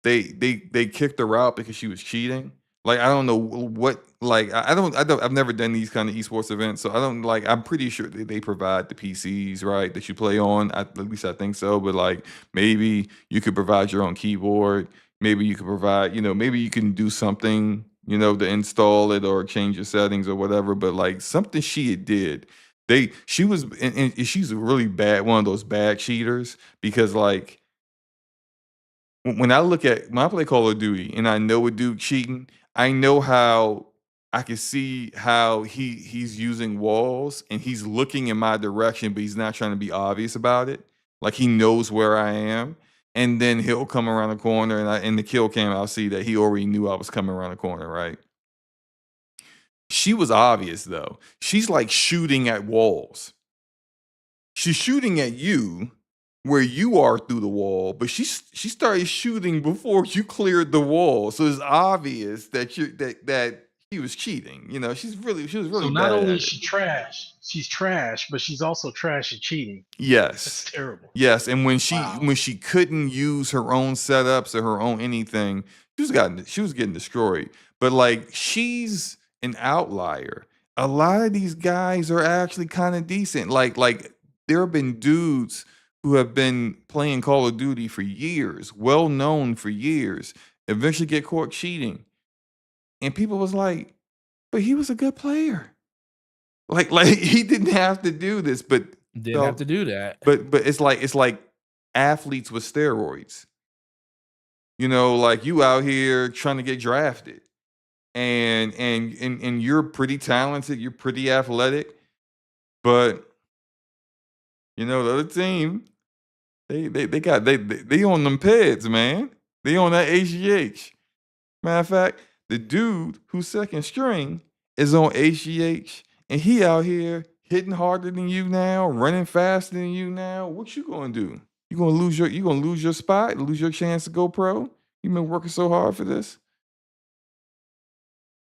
they kicked her out because she was cheating. Like, I don't know what, like, I've never done these kind of esports events, so I don't, like, I'm pretty sure they provide the PCs, right, that you play on. At least I think so. But like, maybe you could provide your own keyboard. Maybe you could provide, maybe you can do something, to install it or change your settings or whatever. But like something she did, she was, and she's a really bad, one of those bad cheaters, because like, when I play Call of Duty and I know a dude cheating, I know how I can see how he's using walls and he's looking in my direction, but he's not trying to be obvious about it. Like, he knows where I am, and then he'll come around the corner, and in the kill cam, I'll see that he already knew I was coming around the corner, right? She was obvious though. She's like shooting at walls. She's shooting at you where you are through the wall, but she started shooting before you cleared the wall. So it's obvious that that he was cheating. She was really So not bad only at is it. she's trash, but she's also trash at cheating. Yes. That's terrible. Yes, and when Wow. she couldn't use her own setups or her own anything, she was getting destroyed. But like, she's an outlier. A lot of these guys are actually kind of decent. Like there have been dudes who have been playing Call of Duty for years, well known for years, eventually get caught cheating. And people was like, but he was a good player. Like he didn't have to do this, but didn't have to do that. But it's like athletes with steroids. Like, you out here trying to get drafted, and you're pretty talented, you're pretty athletic, but the other team, they on them peds, man. They on that HGH. Matter of fact, the dude who's second string is on HGH, and he out here hitting harder than you now, running faster than you now. What you gonna do? You gonna lose your spot, lose your chance to go pro? You been working so hard for this.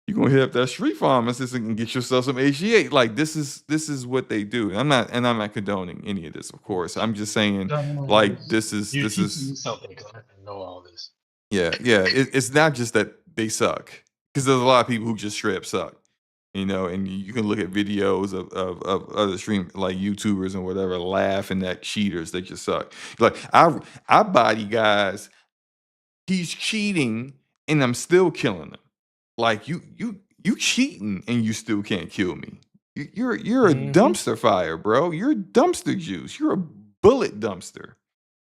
You gonna hit up that street pharmacist and get yourself some HGH. Like, this is what they do. I'm not condoning any of this, of course. I'm just saying, like, this is You're teaching me something because I didn't know all this. Yeah. It's not just that they suck, because there's a lot of people who just straight up suck. And you can look at videos of other stream, like YouTubers and whatever, laughing at cheaters. They just suck. Like, I body guys. He's cheating, and I'm still killing him. Like, you cheating, and you still can't kill me. You're a dumpster fire, bro. You're dumpster juice. You're a bullet dumpster.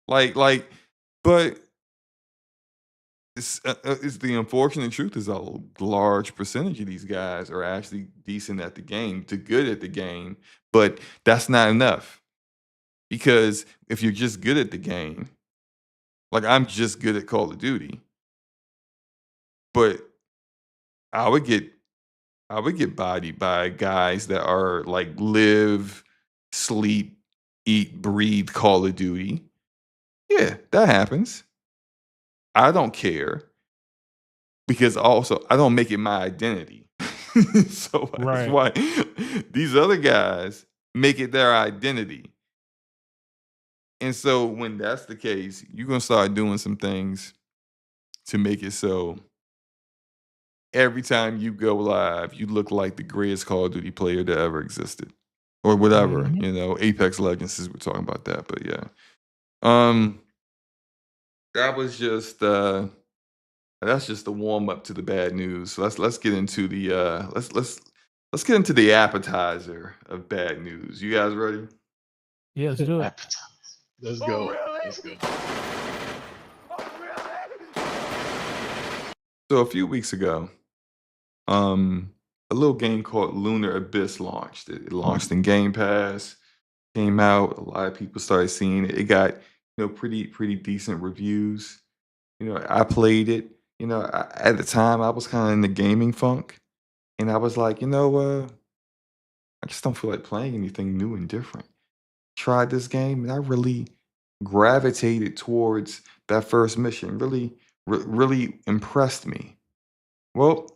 Like, but it's the unfortunate truth is a large percentage of these guys are actually decent at the game, to good at the game, but that's not enough. Because if you're just good at the game, like, I'm just good at Call of Duty, but I would get bodied by guys that are like live, sleep, eat, breathe Call of Duty. Yeah, that happens. I don't care, because also I don't make it my identity. So that's why these other guys make it their identity. And so when that's the case, you're gonna start doing some things to make it so every time you go live, you look like the greatest Call of Duty player that ever existed, or whatever. Mhm. You know, Apex Legends is we're talking about that, but yeah. Um, that was just that's just the warm up to the bad news. So let's get into the let's get into the appetizer of bad news. You guys ready? Yeah, let's do it. Appetizer. Let's Oh, go. really? Let's go. Oh, really? So a few weeks ago, a little game called Lunar Abyss launched. It launched in Game Pass, came out. A lot of people started seeing it. It got pretty decent reviews. I played it. At the time, I was kind of in the gaming funk, and I was like, I just don't feel like playing anything new and different. Tried this game, and I really gravitated towards that first mission. Really impressed me. Well,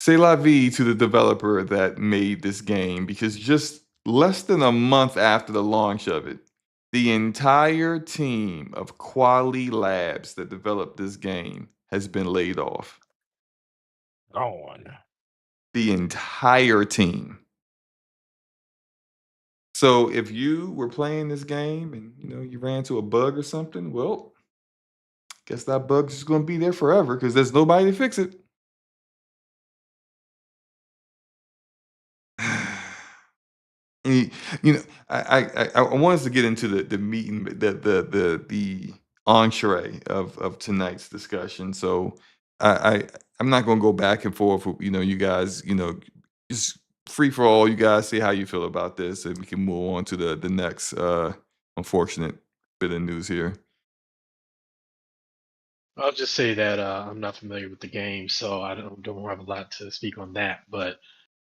c'est la vie to the developer that made this game, because just less than a month after the launch of it, the entire team of Quality Labs that developed this game has been laid off. Gone. The entire team. So if you were playing this game and you ran into a bug or something, well, guess that bug's just gonna be there forever because there's nobody to fix it. And, I want us to get into the meat and the entree of tonight's discussion. So I'm not gonna go back and forth with you guys. Just free for all. You guys see how you feel about this, and we can move on to the next unfortunate bit of news here. I'll just say that I'm not familiar with the game, so I don't have a lot to speak on that. But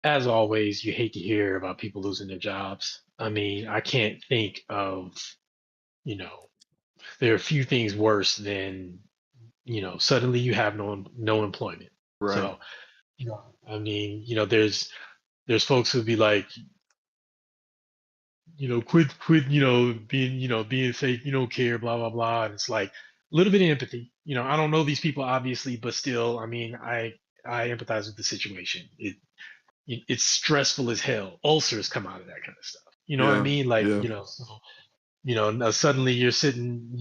as always, you hate to hear about people losing their jobs. I mean, I can't think of, you know, there are a few things worse than, suddenly you have no employment. Right. So, I mean, there's folks who'd be like, quit, being fake, you don't care, blah, blah, blah. And it's like a little bit of empathy. I don't know these people obviously, but still, I mean, I empathize with the situation. It's stressful as hell. Ulcers come out of that kind of stuff. You know what I Yeah. mean? Like, Yeah. so, now suddenly you're sitting,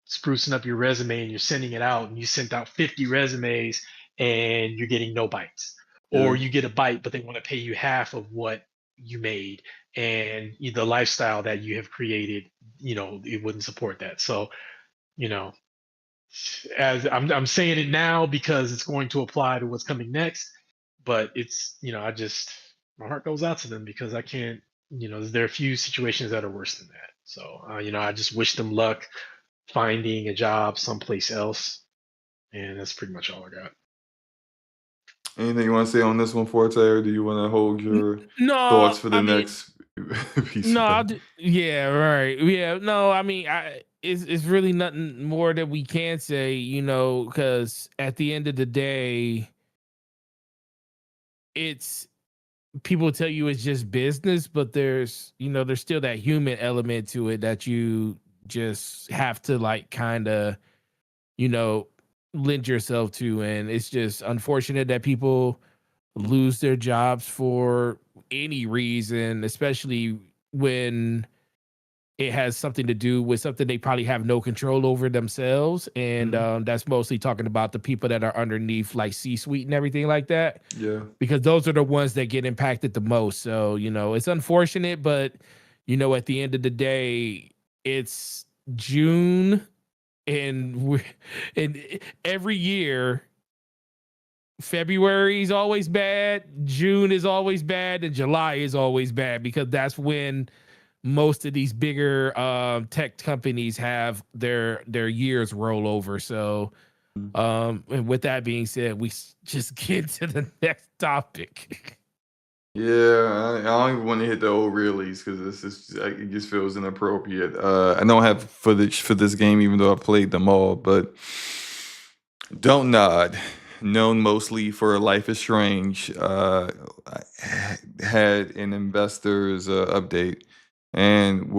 sprucing up your resume and you're sending it out and you sent out 50 resumes and you're getting no bites, Yeah. or you get a bite but they want to pay you half of what you made, and the lifestyle that you have created, it wouldn't support that. So, you know as I'm saying it now because it's going to apply to what's coming next, but it's, I just, my heart goes out to them because I can't, there are a few situations that are worse than that. So, I just wish them luck finding a job someplace else. And that's pretty much all I got. Anything you want to say on this one, Forte, or do you want to hold your No, thoughts for the I mean, next piece no, of that? yeah, right. Yeah, no, I mean, it's really nothing more that we can say, because at the end of the day, it's people tell you it's just business, but there's still that human element to it that you just have to like kind of, you know, lend yourself to. And it's just unfortunate that people lose their jobs for any reason, especially when it has something to do with something they probably have no control over themselves. And that's mostly talking about the people that are underneath like C-suite and everything like that, Yeah. because those are the ones that get impacted the most. So, it's unfortunate, but at the end of the day, it's June, and every year February is always bad, June is always bad, and July is always bad because that's when most of these bigger tech companies have their years roll over. So and with that being said, we just get to the next topic. Yeah, I don't even want to hit the old reallys because it just feels inappropriate. I don't have footage for this game, even though I've played them all. But Don't Nod, known mostly for Life is Strange, had an investors update and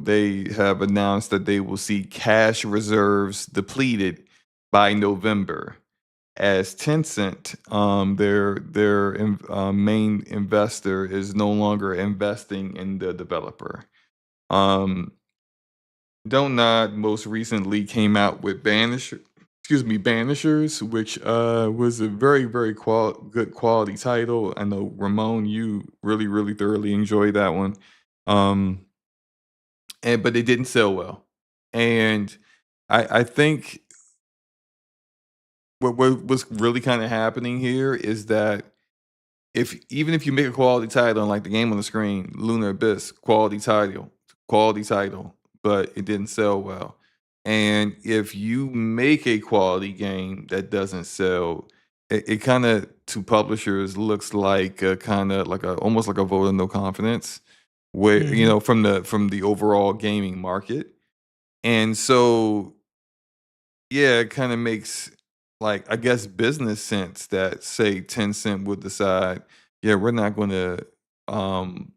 they have announced that they will see cash reserves depleted by November as Tencent, their main investor, is no longer investing in the developer. Um, Don't Nod most recently came out with Banishers, which was a very, very good quality title. I know Ramon, you really, really thoroughly enjoyed that one. Um, but it didn't sell well. And I think what's really kind of happening here is that even if you make a quality title and like the game on the screen, Lunar Abyss, quality title, but it didn't sell well. And if you make a quality game that doesn't sell, it kind of to publishers looks like a kind of like a almost like a vote of no confidence, where Mhm. from the overall gaming market. And so yeah, it kind of makes like I guess business sense that say Tencent would decide, yeah, we're not going to um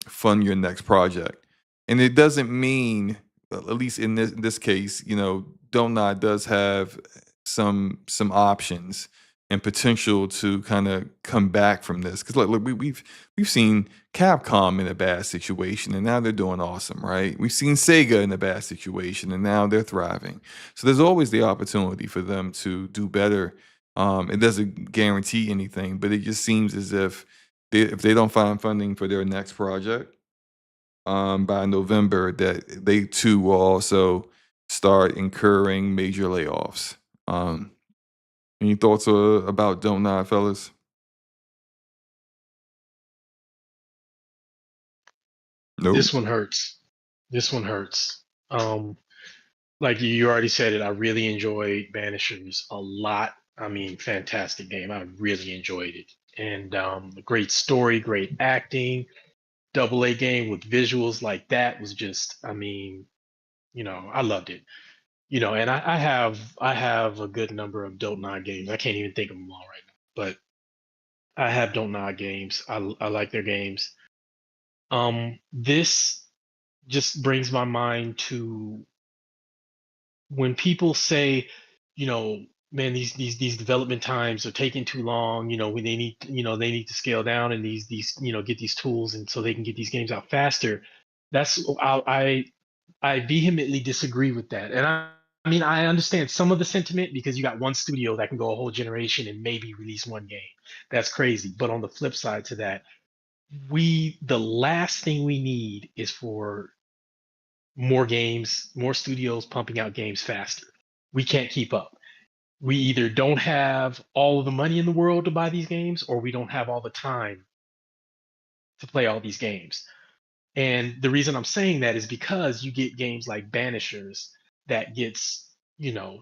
fund your next project. And it doesn't mean, at least in this case, Donut does have some options and potential to kind of come back from this. Because look, we've seen Capcom in a bad situation and now they're doing awesome, right? We've seen Sega in a bad situation and now they're thriving. So there's always the opportunity for them to do better. It doesn't guarantee anything, but it just seems as if they don't find funding for their next project by November, that they too will also start incurring major layoffs. Um, any thoughts about Don't Nod, fellas? Nope. This one hurts. This one hurts. Like you already said it, I really enjoyed Banishers a lot. I mean, fantastic game. I really enjoyed it. And great story, great acting, double A game with visuals like that was just, I mean, I loved it. And I have a good number of Don't Nod games. I can't even think of them all right now, but I have Don't Nod games. I like their games. This just brings my mind to when people say, man, these development times are taking too long. When they need to scale down and these get these tools and so they can get these games out faster. That's I vehemently disagree with that. And I mean, I understand some of the sentiment because you got one studio that can go a whole generation and maybe release one game. That's crazy. But on the flip side to that, the last thing we need is for more games, more studios pumping out games faster. We can't keep up. We either don't have all of the money in the world to buy these games or we don't have all the time to play all these games. And the reason I'm saying that is because you get games like Banishers that gets,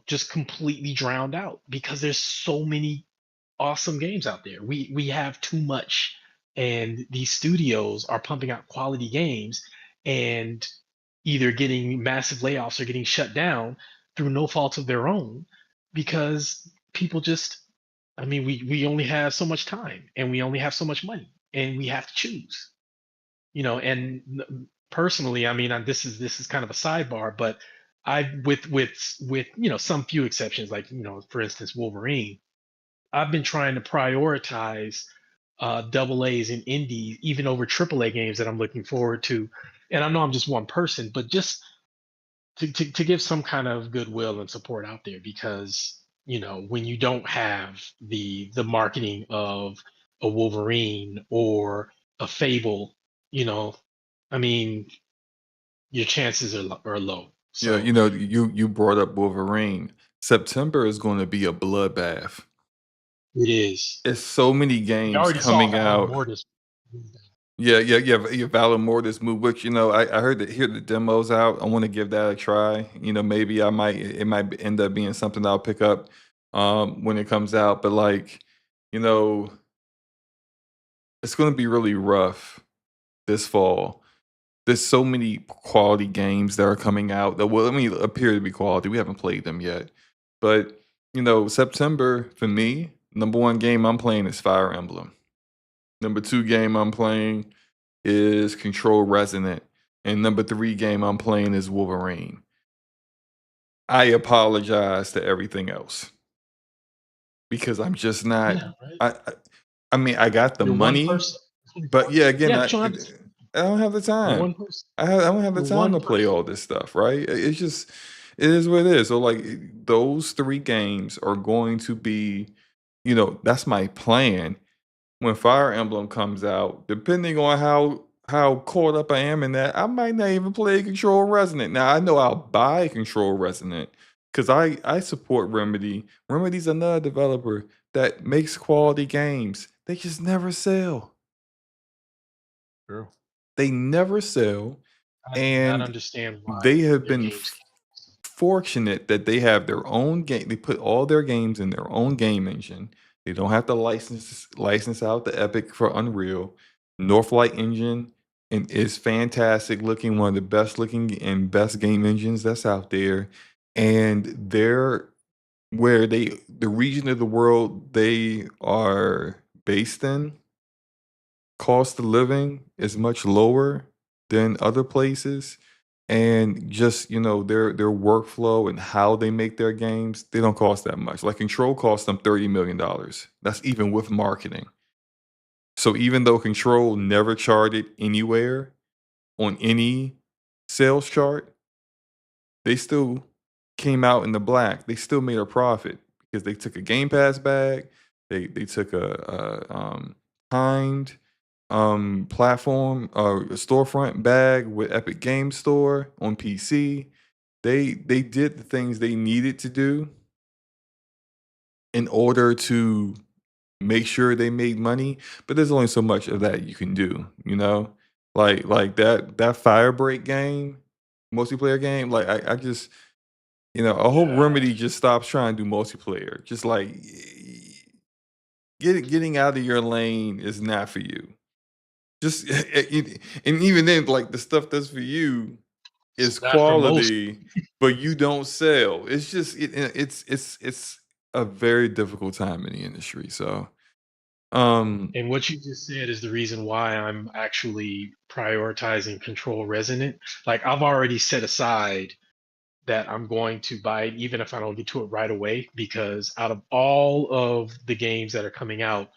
just completely drowned out because there's so many awesome games out there. We have too much and these studios are pumping out quality games and either getting massive layoffs or getting shut down through no fault of their own because people just I mean we only have so much time and we only have so much money and we have to choose and personally, I mean, this is kind of a sidebar, but I with some few exceptions, like for instance, Wolverine, I've been trying to prioritize double A's and indies even over triple A games that I'm looking forward to. And I know I'm just one person, but just to give some kind of goodwill and support out there because when you don't have the marketing of a Wolverine or a Fable, you know, I mean, your chances are low. Yeah, So you brought up Wolverine. September is going to be a bloodbath. it is. It's so many We games already saw coming Valor out. Mortis. Yeah. Valor Mortis move, which I heard that here the demos out. I want to give that a try. Maybe it might end up being something I'll pick up when it comes out. But like, you know, it's going to be really rough this fall. There's so many quality games that are coming out that appear to be quality. We haven't played them yet, but September for me, number one game I'm playing is Fire Emblem. Number two game I'm playing is Control Resonant. and number 3 game I'm playing is Wolverine. I apologize to everything else because I'm just not. Yeah, right. I mean, I got the You're one money, person. but yeah, again, Yeah, but you don't have to. I don't have the You're time. one person. I don't have the You're time one to play person. all this stuff, right? It's just it is what it is. So like those 3 games are going to be, that's my plan when Fire Emblem comes out. Depending on how caught up I am in that, I might not even play Control Resonant. Now I know I'll buy Control Resonant because I support Remedy. Remedy's another developer that makes quality games. They just never sell. True. They never sell, I do not and understand why they have their been games. fortunate that they have their own game. They put all their games in their own game engine. They don't have to license out the Epic for Unreal. Northlight engine and is fantastic looking, one of the best looking and best game engines that's out there. And they're where the region of the world they are based in, cost of living is much lower than other places, and just their workflow and how they make their games, they don't cost that much. Like Control cost them $30 million. That's even with marketing. So even though Control never charted anywhere on any sales chart, they still came out in the black. They still made a profit because they took a Game Pass bag. They took a timed platform a storefront bag with Epic Game Store on PC. They did the things they needed to do in order to make sure they made money, but there's only so much of that you can do, you know? Like that Firebreak game, multiplayer game, like I just I hope Remedy just stops trying to do multiplayer. Just like getting out of your lane is not for you. Just and even then, like the stuff that's for you is Not for most. quality, but you don't sell. It's just it's a very difficult time in the industry. So And what you just said is the reason why I'm actually prioritizing Control Resonant. Like I've already set aside that I'm going to buy it even if I don't get to it right away, because out of all of the games that are coming out,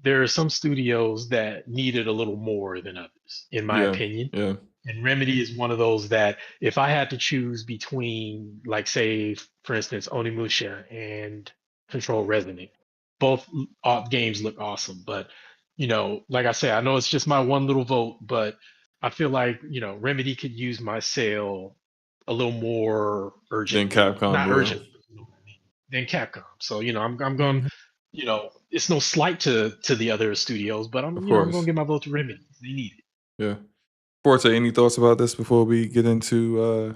there are some studios that need it a little more than others, in my yeah, opinion. yeah, And Remedy is one of those that if I had to choose between, like, say, for instance, Onimusha and Control Resonant, both games look awesome. But, like I say, I know it's just my one little vote, but I feel like, Remedy could use my sale a little more then urgently, Capcom not will, urgently, than Capcom. So, I'm going, it's no slight to the other studios, but of I'm going to course. give my vote to Remedy. They need it. Yeah. Forte, any thoughts about this before we get into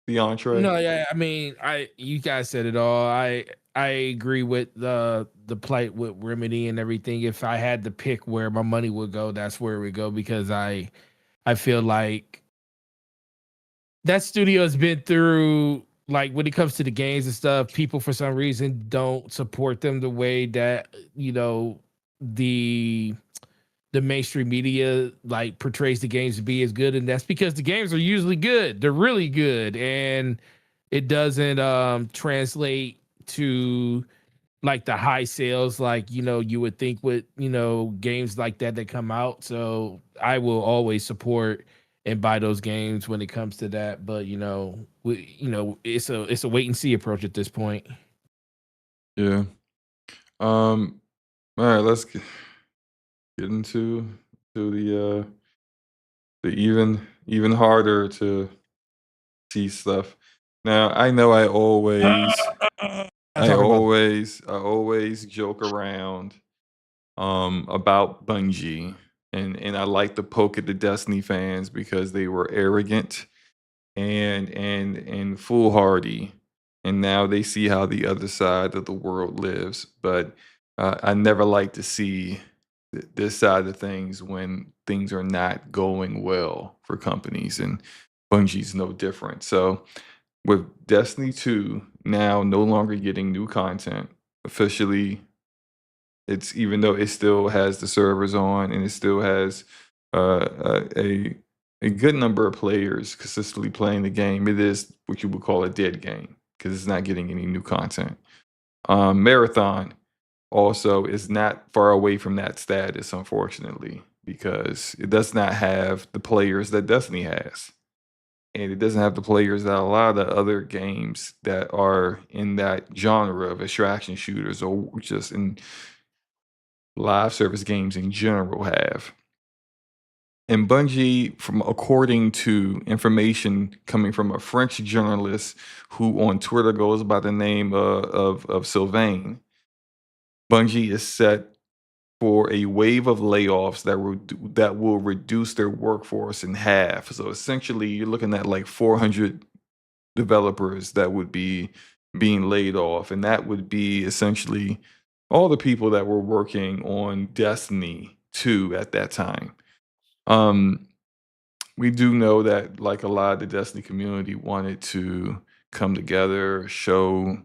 the entree? No, yeah, I mean, you guys said it all. I agree with the plight with Remedy and everything. If I had to pick where my money would go, that's where it would go, because I feel like that studio has been through, like, when it comes to the games and stuff, people for some reason don't support them the way that the mainstream media like portrays the games to be as good, and that's because the games are usually good. They're really good, and it doesn't translate to like the high sales like you would think with games like that come out. So I will always support and buy those games when it comes to that, but it's a wait and see approach at this point. Yeah. All right, let's get into the even harder to see stuff. Now, I know I talk about I always joke around about Bungie, and I like to poke at the Destiny fans because they were arrogant and foolhardy, and now they see how the other side of the world lives. But I never like to see this side of things when things are not going well for companies, and Bungie's no different. So with Destiny 2 now no longer getting new content officially, it's even though it still has the servers on and it still has a a good number of players consistently playing the game, it is what you would call a dead game because it's not getting any new content. Marathon also is not far away from that status, unfortunately, because it does not have the players that Destiny has. And it doesn't have the players that a lot of the other games that are in that genre of extraction shooters or just in live service games in general have. And Bungie, from according to information coming from a French journalist who on Twitter goes by the name of Sylvain, Bungie is set for a wave of layoffs that will reduce their workforce in half. So essentially, you're looking at like 400 developers that would be being laid off, and that would be essentially all the people that were working on Destiny 2 at that time. Um, we do know that like a lot of the Destiny community wanted to come together, show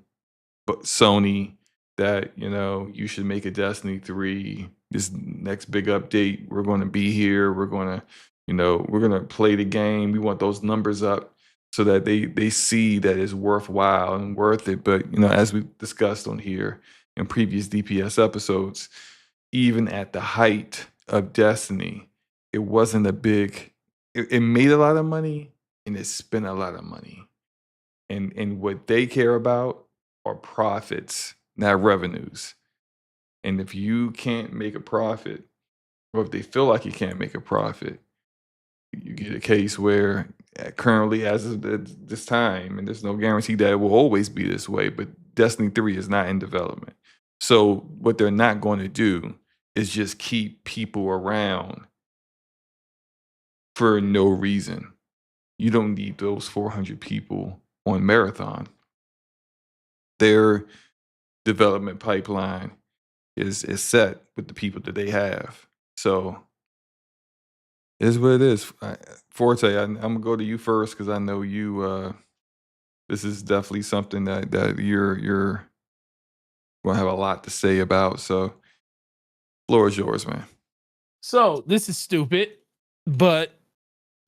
Sony that you should make a Destiny 3 this next big update. We're going to be here. We're going to play the game. We want those numbers up so that they see that it's worthwhile and worth it. But as we discussed on here in previous DPS episodes, even at the height of Destiny, it wasn't a big. It made a lot of money and it spent a lot of money, and what they care about are profits, not revenues. And if you can't make a profit, or if they feel like you can't make a profit, you get a case where currently, as of this time, and there's no guarantee that it will always be this way, but Destiny 3 is not in development. So what they're not going to do is just keep people around for no reason. You don't need those 400 people on Marathon. Their development pipeline is set with the people that they have. So it is what it is. Forte, I'm gonna go to you first because I know you. This is definitely something that you're gonna have a lot to say about. So, floor is yours, man. So this is stupid, but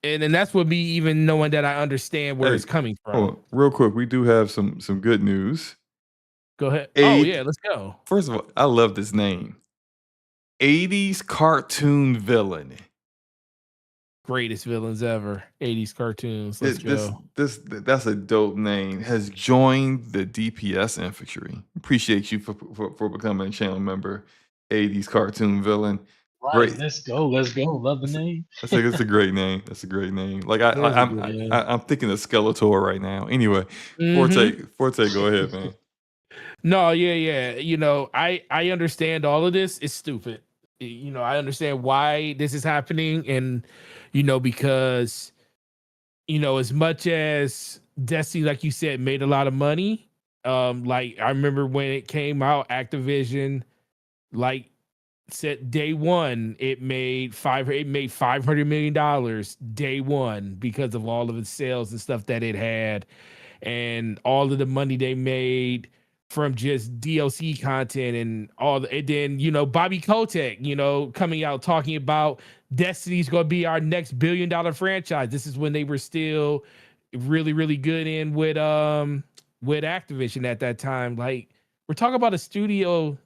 and that's what me even knowing that I understand where it's coming from. Real quick, we do have some good news. Go ahead. Oh yeah, let's go. First of all, I love this name. 80s cartoon villain. Greatest villains ever. 80s cartoons. Let's go. That's a dope name. Has joined the DPS infantry. Appreciate you for becoming a channel member. 80s cartoon villain. Right, great. Let's go. Love the name. I think it's a great name. That's a great name. Like I'm thinking of Skeletor right now. Anyway, Forte, go ahead, man. No, yeah. I understand all of this. It's stupid. I understand why this is happening, and because as much as Destiny, like you said, made a lot of money. Like I remember when it came out, Activision, like said day one, it made $500 million day one because of all of its sales and stuff that it had, and all of the money they made from just DLC content and all. And then Bobby Kotick, coming out talking about Destiny's going to be our next billion-dollar franchise. This is when they were still really, really good in with Activision at that time. Like, we're talking about a studio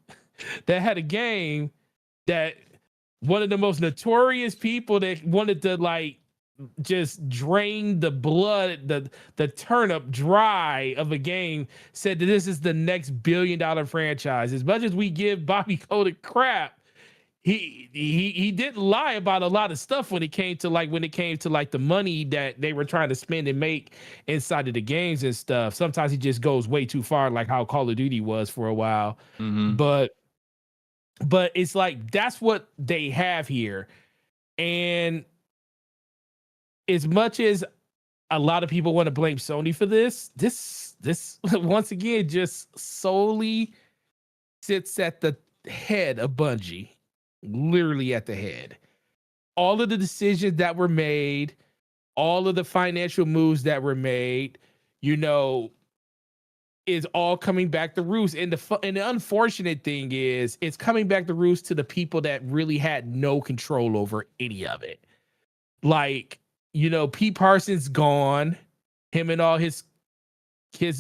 that had a game that one of the most notorious people that wanted to like just drain the blood, the turnip dry of a game, said that this is the next billion-dollar franchise. As much as we give Bobby Kotick crap, he didn't lie about a lot of stuff when it came to like the money that they were trying to spend and make inside of the games and stuff. Sometimes he just goes way too far, like how Call of Duty was for a while. Mm-hmm. But it's like that's what they have here. And as much as a lot of people want to blame Sony for this once again just solely sits at the head of Bungie, literally at the head. All of the decisions that were made, all of the financial moves that were made, is all coming back to roost. And the unfortunate thing is it's coming back to roost to the people that really had no control over any of it. Like, Pete Parsons gone. Him and all his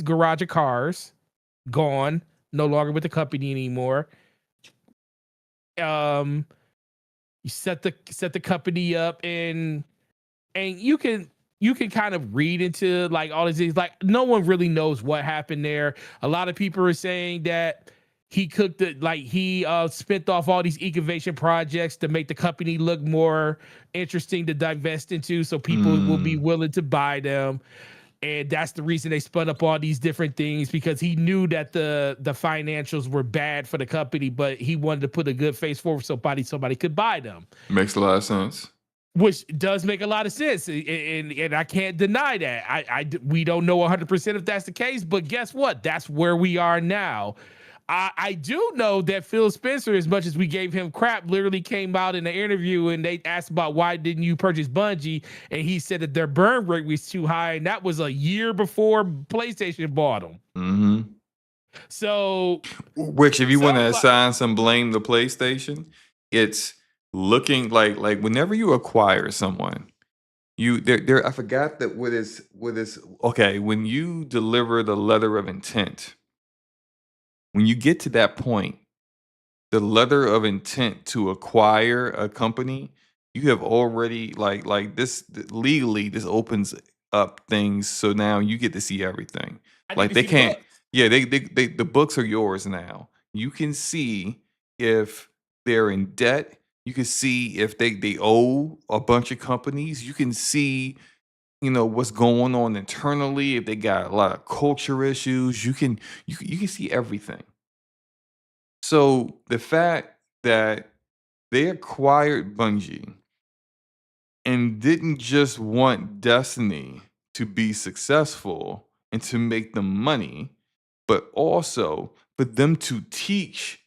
garage of cars gone. No longer with the company anymore. You set the company up, and you can kind of read into like all these things. Like, no one really knows what happened there. A lot of people are saying that he cooked it, like he spent off all these incubation projects to make the company look more interesting to divest into, so people will be willing to buy them. And that's the reason they spun up all these different things, because he knew that the financials were bad for the company, but he wanted to put a good face forward so somebody could buy them. Makes a lot of sense. Which does make a lot of sense, and I can't deny that. We don't know 100% if that's the case, but guess what? That's where we are now. I do know that Phil Spencer, as much as we gave him crap, literally came out in an interview and they asked about why didn't you purchase Bungie, and he said that their burn rate was too high, and that was a year before PlayStation bought them. Mm-hmm. So, which, if you want to assign some blame to PlayStation, it's looking like whenever you acquire someone, I forgot that what is okay, when you deliver the letter of intent. When you get to that point, the letter of intent to acquire a company, you have already like this legally. This opens up things, so now you get to see everything. Like they can't. Yeah, they the books are yours now. You can see if they're in debt. You can see if they owe a bunch of companies. You can see what's going on internally, if they got a lot of culture issues. You can see everything. So the fact that they acquired Bungie and didn't just want Destiny to be successful and to make them money, but also for them to teach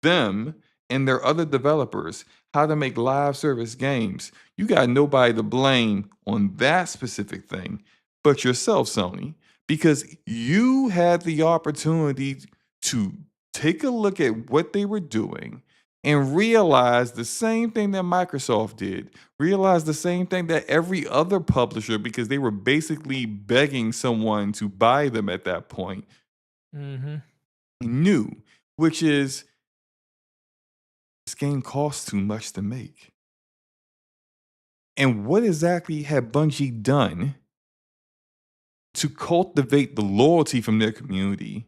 them and their other developers how to make live service games, you got nobody to blame on that specific thing but yourself, Sony, because you had the opportunity to take a look at what they were doing and realize the same thing that Microsoft did, realize the same thing that every other publisher, because they were basically begging someone to buy them at that point, knew, which is this game costs too much to make. And what exactly had Bungie done to cultivate the loyalty from their community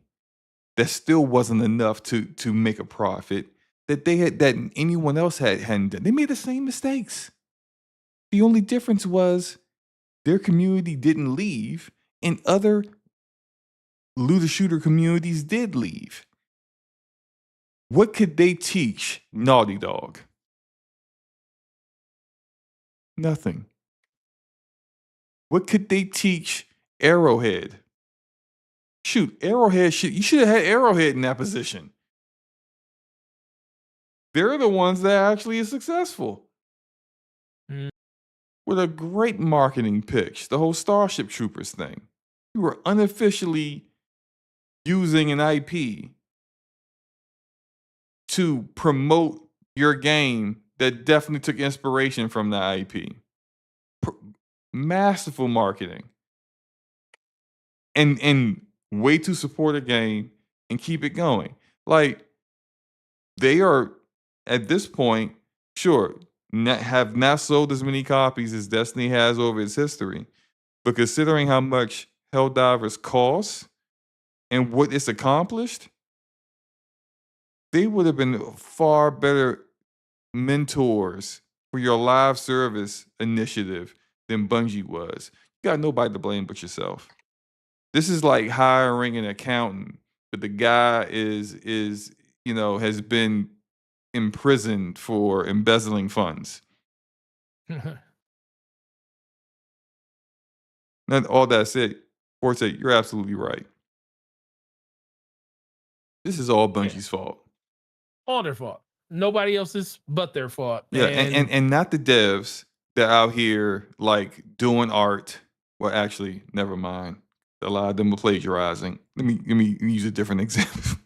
that still wasn't enough to make a profit that anyone else hadn't done? They made the same mistakes. The only difference was their community didn't leave and other looter shooter communities did leave. What could they teach Naughty Dog? Nothing. What could they teach Arrowhead? Shoot, Arrowhead, you should have had Arrowhead in that position. They're the ones that actually are successful. With a great marketing pitch, the whole Starship Troopers thing. You were unofficially using an IP to promote your game that definitely took inspiration from the IP. Masterful marketing. And way to support a game and keep it going. Like, they are, at this point, sure, have not sold as many copies as Destiny has over its history. But considering how much Helldivers costs and what it's accomplished, they would have been far better mentors for your live service initiative than Bungie was. You got nobody to blame but yourself. This is like hiring an accountant, but the guy has been imprisoned for embezzling funds. Not all that said, Forte, you're absolutely right. This is all Bungie's fault. All their fault. Nobody else's but their fault. Yeah, and not the devs that are out here like doing art. Well, actually, never mind. A lot of them are plagiarizing. Let me use a different example.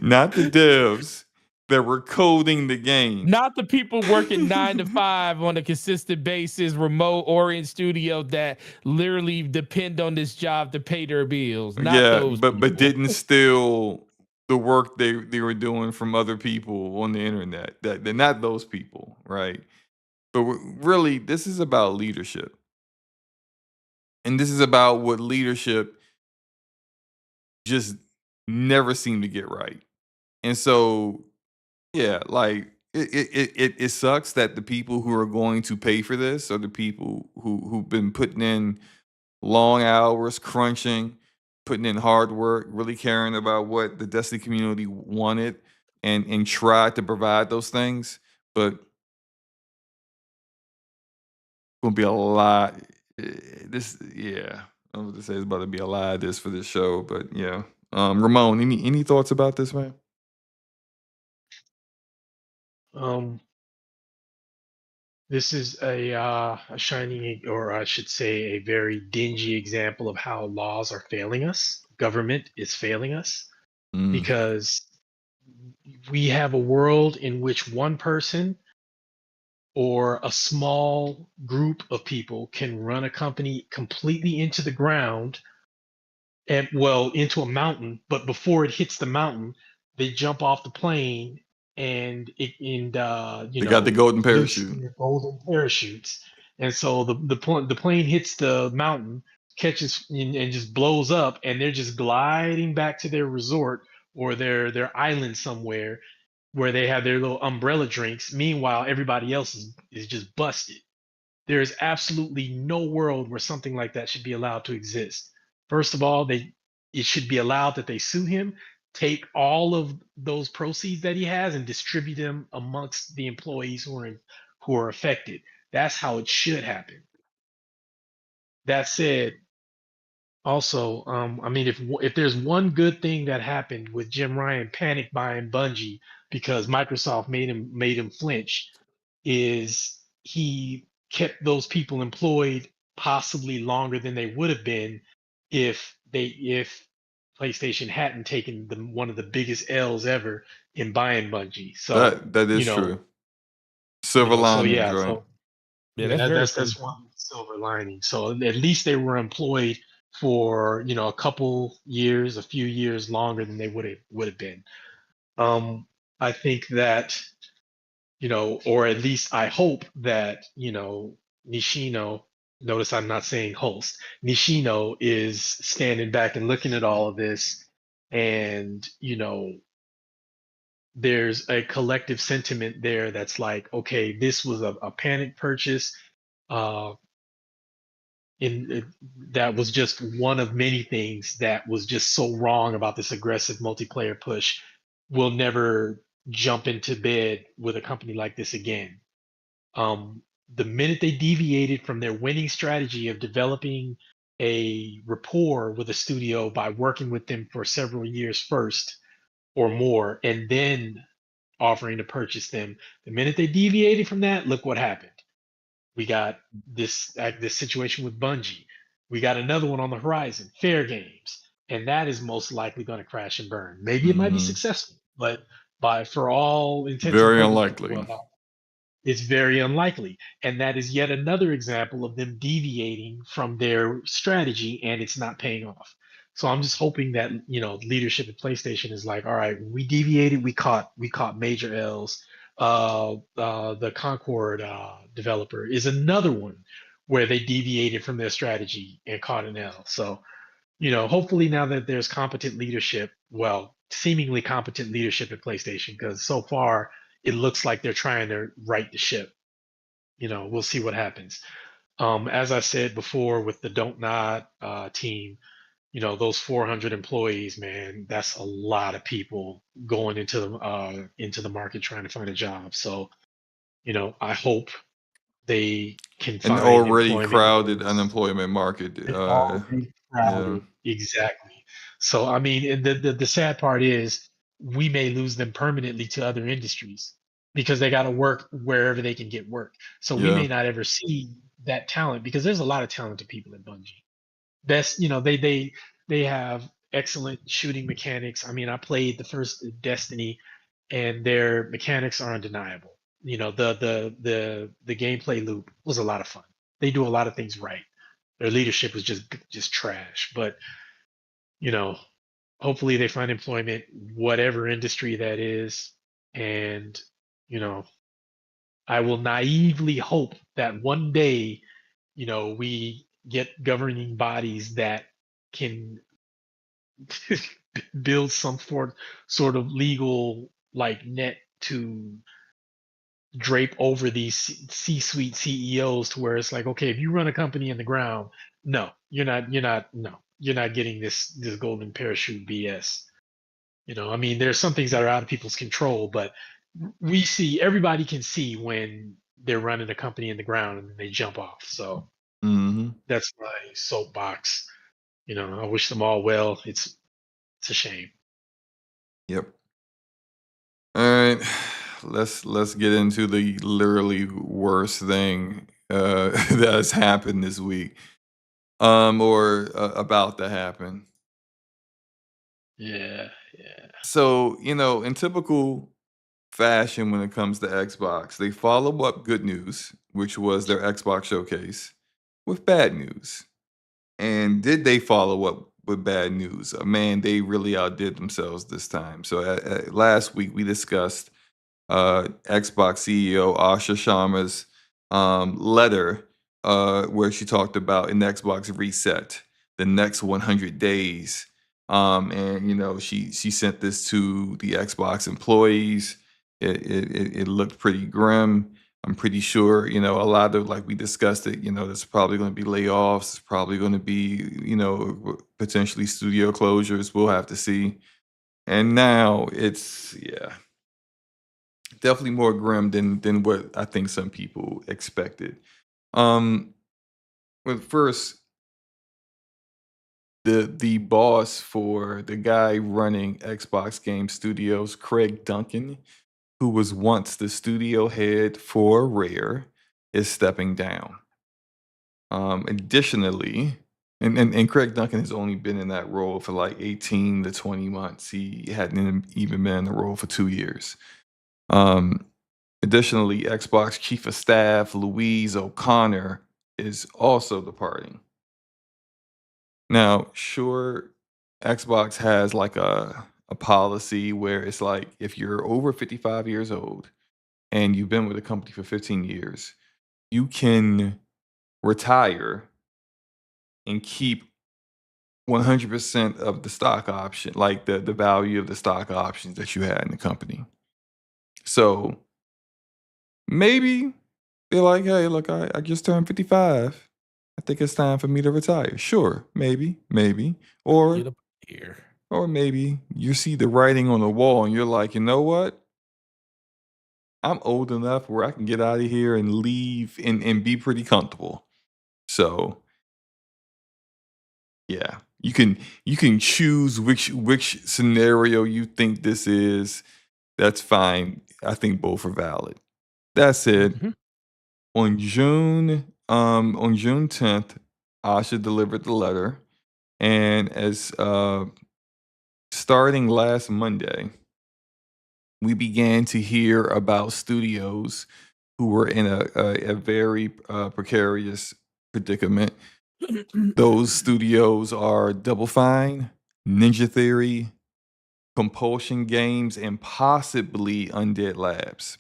Not the devs that were coding the game. Not the people working 9 to 5 on a consistent basis, remote or in studio that literally depend on this job to pay their bills. Not Yeah, those but people. didn't steal the work they were doing from other people on the internet. That they're not those people, right? But really, this is about leadership, and this is about what leadership just never seemed to get right. And so, yeah, like it sucks that the people who are going to pay for this are the people who've been putting in long hours, crunching, putting in hard work, really caring about what the Destiny community wanted and tried to provide those things. But gonna be a lot. This, yeah, I was gonna say it's about to be a lot of this for this show, but yeah. Ramon, any thoughts about this, man? Um, this is a shining, or I should say, a very dingy example of how laws are failing us. Government is failing us Mm. because we have a world in which one person or a small group of people can run a company completely into the ground and, well, into a mountain, but before it hits the mountain they jump off the plane and They got the golden loose parachute. their golden parachutes. And so the plane hits the mountain, catches and just blows up, and they're just gliding back to their resort or their island somewhere where they have their little umbrella drinks. Meanwhile, everybody else is just busted. There is absolutely no world where something like that should be allowed to exist. First of all, it should be allowed that they sue him, take all of those proceeds that he has, and distribute them amongst the employees who are affected. That's how it should happen. That said, also, I mean, if there's one good thing that happened with Jim Ryan panic buying Bungie because Microsoft made him flinch, is he kept those people employed possibly longer than they would have been if PlayStation hadn't taken one of the biggest L's ever in buying Bungie. So That you is know, true. Silver so linings, yeah, right? so Yeah, yeah, that's very true. that's one silver lining. So at least they were employed for a couple years, a few years longer than they would have been. Um, I think that or at least I hope that Nishino. Notice I'm not saying host. Nishino is standing back and looking at all of this, and there's a collective sentiment there that's like, okay, this was a panic purchase. Uh, in it, that was just one of many things that was just so wrong about this aggressive multiplayer push. We'll never jump into bed with a company like this again. The minute they deviated from their winning strategy of developing a rapport with a studio by working with them for several years first or more, and then offering to purchase them, the minute they deviated from that, look what happened. We got this situation with Bungie. We got another one on the horizon, Fair Games, and that is most likely going to crash and burn. Maybe it might be Hmm. successful, but for all intents and Very purposes, unlikely. well, it's very unlikely. And that is yet another example of them deviating from their strategy and it's not paying off. So I'm just hoping that, leadership at PlayStation is like, all right, we deviated, we caught major L's. The Concord developer is another one where they deviated from their strategy and caught an L. So, hopefully now that there's competent leadership, well, seemingly competent leadership at PlayStation, because so far it looks like they're trying to right the ship. We'll see what happens. As I said before with the Don't Nod team, those 400 employees, man, that's a lot of people going into the market trying to find a job. So, I hope they can An find already employment crowded because unemployment market. it's already Yeah, crowded. Exactly. So I mean, and the sad part is we may lose them permanently to other industries because they got to work wherever they can get work. So we yeah, may not ever see that talent because there's a lot of talented people at Bungie. They have excellent shooting mechanics. I mean, I played the first Destiny and their mechanics are undeniable. You know, the gameplay loop was a lot of fun. They do a lot of things right. Their leadership was just trash, but you know, hopefully they find employment, whatever industry that is, and you know, I will naively hope that one day, you know, we get governing bodies that can build some sort of legal like net to drape over these C-suite CEOs to where it's like, okay, if you run a company in the ground, no, you're not getting this golden parachute BS. You know, I mean, there's some things that are out of people's control, but everybody can see when they're running a company in the ground and they jump off. So that's my soapbox. You know, I wish them all well. It's a shame. Yep. All right. Let's get into the literally worst thing that has happened this week. Or about to happen. Yeah. So, you know, in typical fashion when it comes to Xbox, they follow up good news, which was their Xbox showcase, with bad news. And did they follow up with bad news? Man, they really outdid themselves this time. So last week we discussed Xbox CEO Asha Sharma's letter where she talked about an Xbox reset, the next 100 days. And you know, she sent this to the Xbox employees. It looked pretty grim. I'm pretty sure, you know, a lot of, like we discussed it, you know, there's probably going to be layoffs. There's probably going to be, you know, potentially studio closures. We'll have to see. And now it's, yeah, definitely more grim than what I think some people expected. Um, well, first, the boss for the guy running Xbox Game Studios, Craig Duncan, who was once the studio head for Rare, is stepping down. Additionally, and Craig Duncan has only been in that role for like 18 to 20 months. He hadn't even been in the role for 2 years. Um, Additionally, Xbox Chief of Staff Louise O'Connor is also departing. Now, sure, Xbox has like a policy where it's like if you're over 55 years old and you've been with the company for 15 years, you can retire and keep 100% of the stock option, like the value of the stock options that you had in the company. So maybe they're like, hey, look, I just turned 55. I think it's time for me to retire. Sure, maybe. Or Get up here. or maybe you see the writing on the wall and you're like, you know what? I'm old enough where I can get out of here and leave and be pretty comfortable. So yeah, you can choose which scenario you think this is. That's fine. I think both are valid. That said, Mhm. on June 10th, Asha delivered the letter, and as starting last Monday, we began to hear about studios who were in a very precarious predicament. Those studios are Double Fine, Ninja Theory, Compulsion Games, and possibly Undead Labs.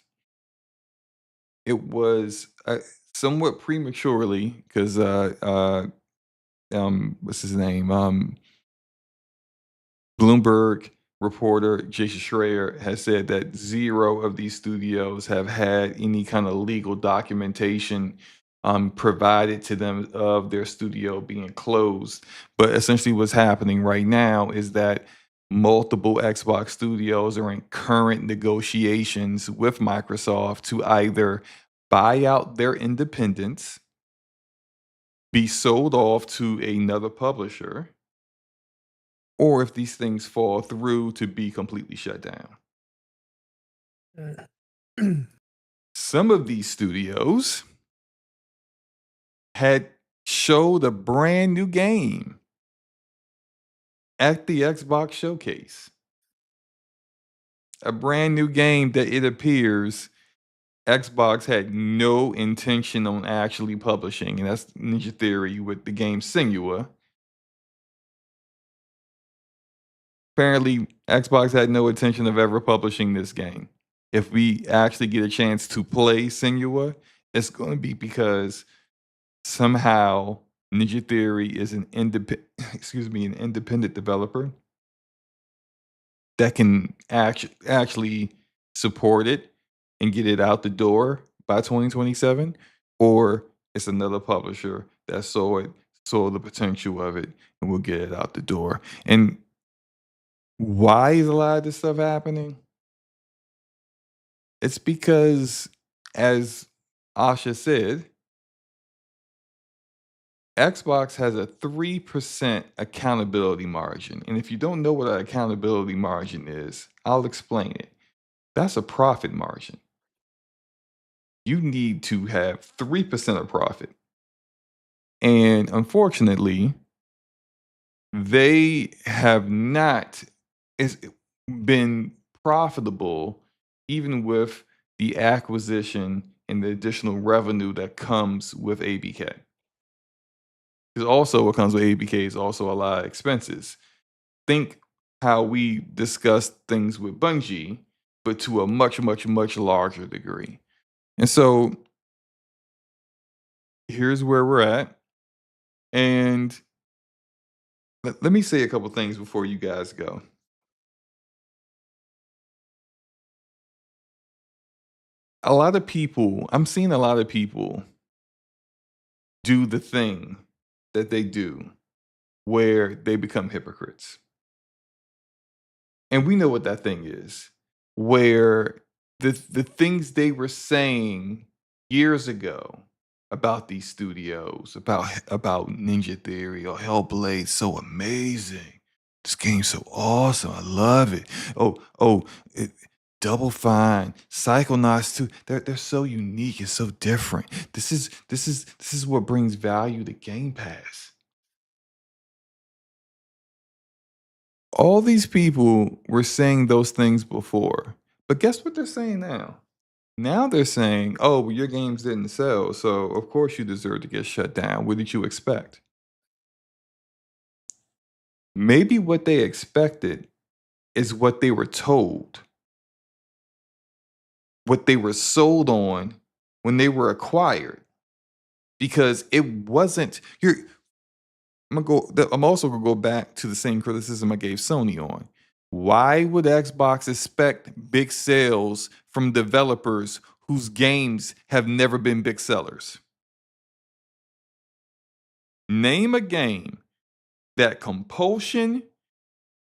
It was somewhat prematurely because what's his name? Bloomberg reporter Jason Schreier has said that 0 of these studios have had any kind of legal documentation provided to them of their studio being closed. But essentially, what's happening right now is that multiple Xbox studios are in current negotiations with Microsoft to either buy out their independence, be sold off to another publisher, or if these things fall through, to be completely shut down. Some of these studios had showed a brand new game at the Xbox showcase. a brand new game that it appears Xbox had no intention on actually publishing, and that's Ninja Theory with the game Senua. Apparently, Xbox had no intention of ever publishing this game. If we actually get a chance to play Senua, it's going to be because somehow Ninja Theory is an an independent developer that can actually support it and get it out the door by 2027, or it's another publisher that saw the potential of it and will get it out the door. And why is a lot of this stuff happening? It's because, as Asha said, Xbox has a 3% accountability margin. And if you don't know what an accountability margin is, I'll explain it. That's a profit margin. You need to have 3% of profit. And unfortunately, they have not been profitable even with the acquisition and the additional revenue that comes with ABK. Because also what comes with ABK is also a lot of expenses. Think how we discussed things with Bungie, but to a much, much, much larger degree. And so here's where we're at. And let me say a couple things before you guys go. I'm seeing a lot of people do the thing that they do where they become hypocrites. And we know what that thing is, where the things they were saying years ago about these studios, about Ninja Theory or Hellblade, so amazing. This game's so awesome. I love it. Double Fine, Psychonauts 2. They're so unique and so different. This is what brings value to Game Pass. All these people were saying those things before, but guess what they're saying now? Now they're saying, oh, well, your games didn't sell, so of course you deserve to get shut down. What did you expect? Maybe what they expected is what they were told, what they were sold on when they were acquired, because it wasn't. I'm also gonna go back to the same criticism I gave Sony on. Why would Xbox expect big sales from developers whose games have never been big sellers? Name a game that Compulsion,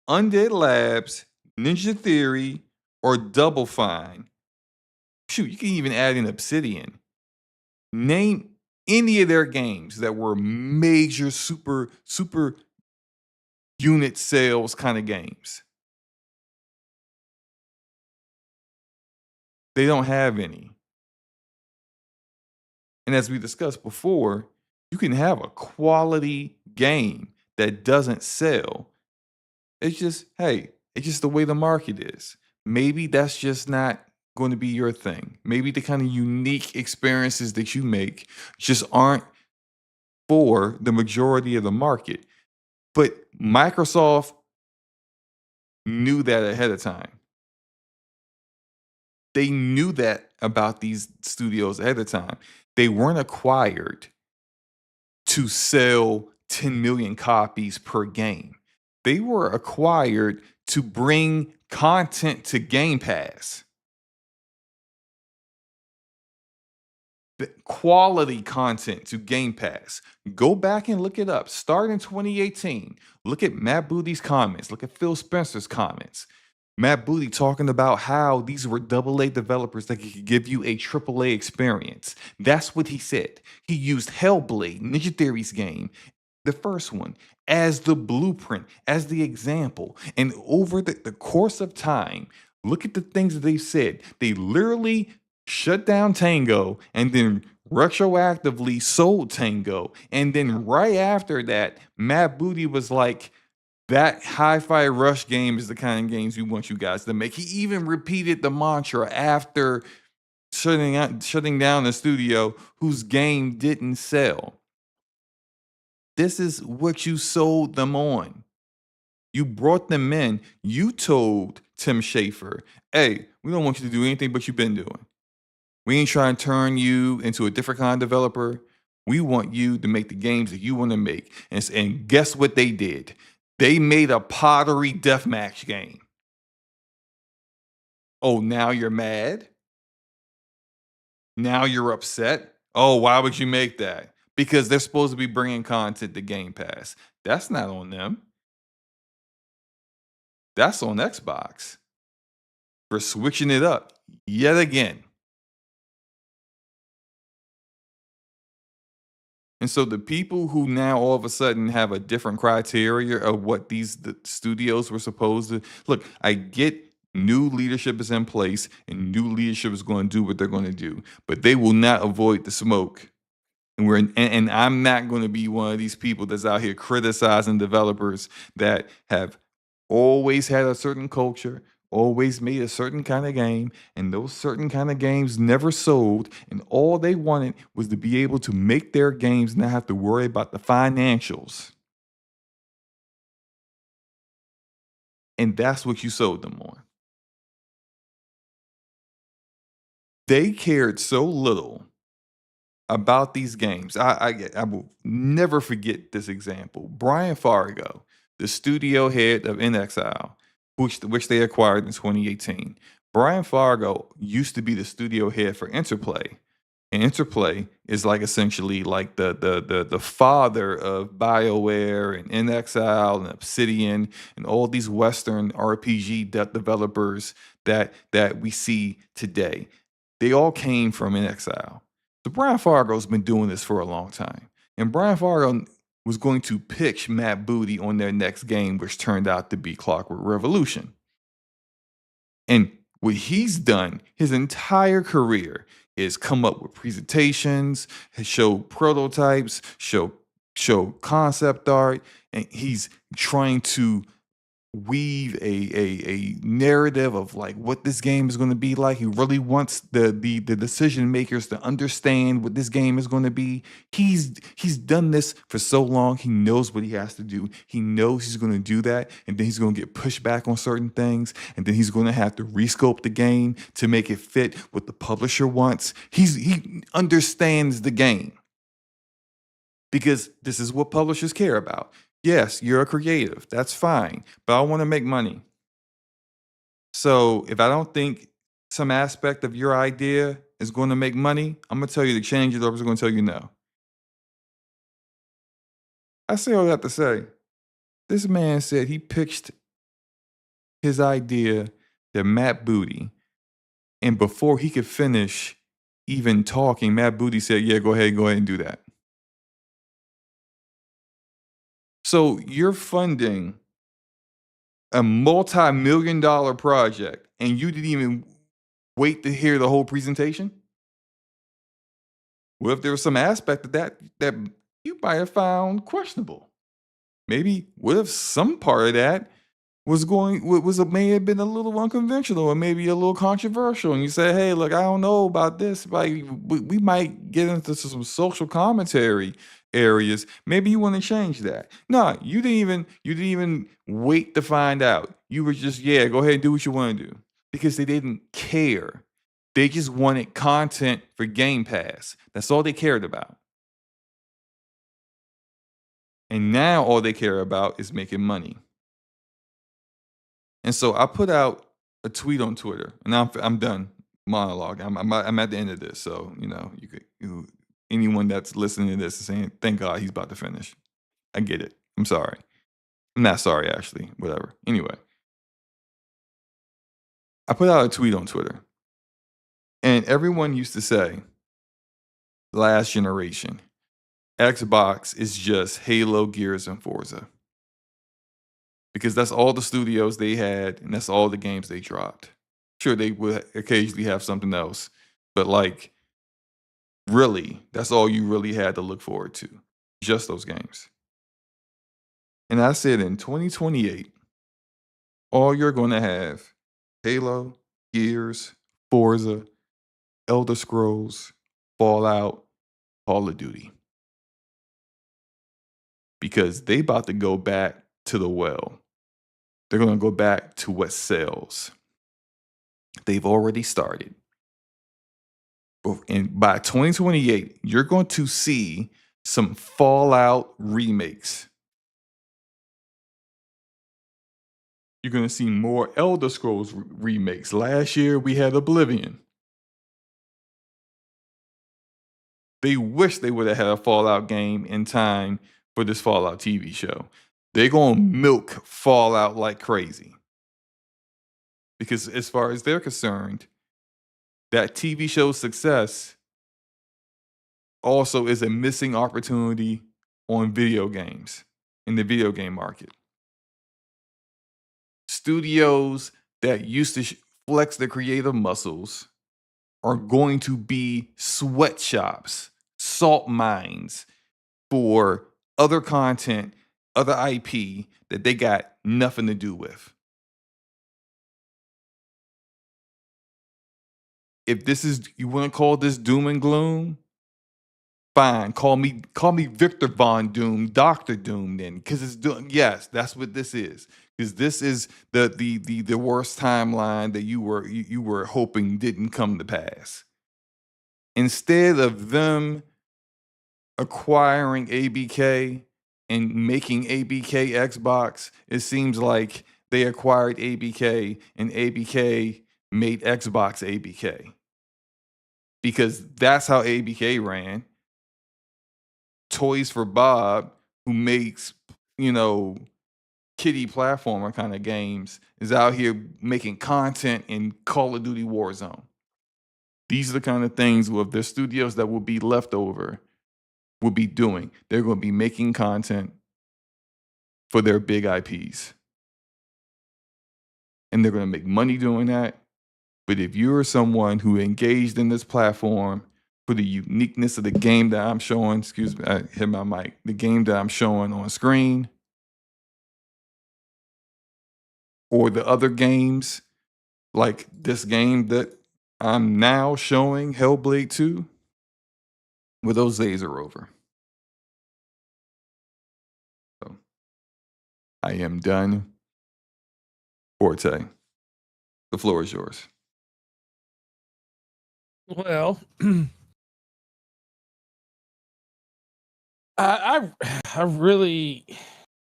Undead Labs, Ninja Theory, or Double Fine. Shoot, you can even add in Obsidian. Name any of their games that were major super unit sales kind of games. They don't have any. And as we discussed before, you can have a quality game that doesn't sell. It's just, hey, it's just the way the market is. Maybe that's just not going to be your thing. Maybe the kind of unique experiences that you make just aren't for the majority of the market. But Microsoft knew that ahead of time. They knew that about these studios ahead of time. They weren't acquired to sell 10 million copies per game. They were acquired to bring content to Game Pass. The quality content to Game Pass. Go back and look it up. Start in 2018. Look at Matt Booty's comments. Look at Phil Spencer's comments. Matt Booty talking about how these were AA developers that could give you a AAA experience. That's what he said. He used Hellblade, Ninja Theory's game, the first one, as the blueprint, as the example. And over the course of time, look at the things that they said. They literally shut down Tango and then retroactively sold Tango. And then right after that, Matt Booty was like, That Hi-Fi Rush game is the kind of games we want you guys to make. He even repeated the mantra after shutting down the studio whose game didn't sell. This is what you sold them on. You brought them in. You told Tim Schafer, hey, we don't want you to do anything but you've been doing. We ain't trying to turn you into a different kind of developer. We want you to make the games that you want to make. And guess what they did? They made a pottery deathmatch game. Oh, now you're mad? Now you're upset? Oh, why would you make that? Because they're supposed to be bringing content to Game Pass. That's not on them. That's on Xbox for switching it up yet again. And so the people who now all of a sudden have a different criteria of what the studios were supposed to look, I get new leadership is in place and new leadership is going to do what they're going to do, but they will not avoid the smoke. And I'm not going to be one of these people that's out here criticizing developers that have always had a certain culture, always made a certain kind of game, and those certain kind of games never sold, and all they wanted was to be able to make their games and not have to worry about the financials. And that's what you sold them on. They cared so little about these games. I will never forget this example. Brian Fargo, the studio head of In Exile, which they acquired in 2018. Brian Fargo used to be the studio head for Interplay. And Interplay is like essentially like the father of BioWare and In Exile and Obsidian and all these Western RPG developers that we see today. They all came from In Exile. So Brian Fargo's been doing this for a long time. And Brian Fargo was going to pitch Matt Booty on their next game, which turned out to be Clockwork Revolution. And what he's done his entire career is come up with presentations, show prototypes, show concept art, and he's trying to weave a narrative of like what this game is going to be like. He really wants the decision makers to understand what this game is going to be. He's done this for so long. He knows what he has to do. He knows he's going to do that, and then he's going to get pushed back on certain things, and then he's going to have to rescope the game to make it fit what the publisher wants. He understands the game because this is what publishers care about. Yes, you're a creative. That's fine. But I want to make money. So if I don't think some aspect of your idea is going to make money, I'm going to tell you to change it, or I'm going to tell you no. I say all that to say, this man said he pitched his idea to Matt Booty. And before he could finish even talking, Matt Booty said, yeah, go ahead and do that. So you're funding a multi-million-dollar project and you didn't even wait to hear the whole presentation? What if there was some aspect of that you might have found questionable? Maybe what if some part of that may have been a little unconventional or maybe a little controversial, and you say, hey, look, I don't know about this, like we might get into some social commentary areas. Maybe you want to change that. No, you didn't even wait to find out. You were just, yeah, go ahead and do what you want to do, because they didn't care. They just wanted content for Game Pass. That's all they cared about. And now all they care about is making money. And so I put out a tweet on Twitter, and I'm done monologue. I'm at the end of this, so anyone that's listening to this is saying, "Thank God he's about to finish." I get it. I'm sorry. I'm not sorry, actually. Whatever. Anyway, I put out a tweet on Twitter, and everyone used to say, "Last generation, Xbox is just Halo, Gears, and Forza." Because that's all the studios they had, and that's all the games they dropped. Sure, they would occasionally have something else, but like, really, that's all you really had to look forward to. Just those games. And I said in 2028, all you're going to have Halo, Gears, Forza, Elder Scrolls, Fallout, Call of Duty. Because they about to go back to the well. They're going to go back to what sells. They've already started. And by 2028, you're going to see some Fallout remakes. You're going to see more Elder Scrolls remakes. Last year, we had Oblivion. They wish they would have had a Fallout game in time for this Fallout TV show. They're going to milk Fallout like crazy. Because as far as they're concerned, that TV show's success also is a missing opportunity on video games, in the video game market. Studios that used to flex their creative muscles are going to be sweatshops, salt mines for other content, other IP that they got nothing to do with. If this is, you want to call this doom and gloom, fine. Call me Victor Von Doom, Dr. Doom then, because it's doing. Yes, that's what this is. Because this is the worst timeline that you were hoping didn't come to pass. Instead of them acquiring ABK and making ABK Xbox, it seems like they acquired ABK and ABK made Xbox ABK. Because that's how ABK ran. Toys for Bob, who makes, kiddie platformer kind of games, is out here making content in Call of Duty Warzone. These are the kind of things with the studios that will be left over will be doing. They're going to be making content for their big IPs. And they're going to make money doing that. But if you're someone who engaged in this platform for the uniqueness of the game that I'm showing, excuse me, I hit my mic, the game that I'm showing on screen, or the other games, like this game that I'm now showing, Hellblade 2, well, those days are over. So, I am done. Forte, the floor is yours. Well, I really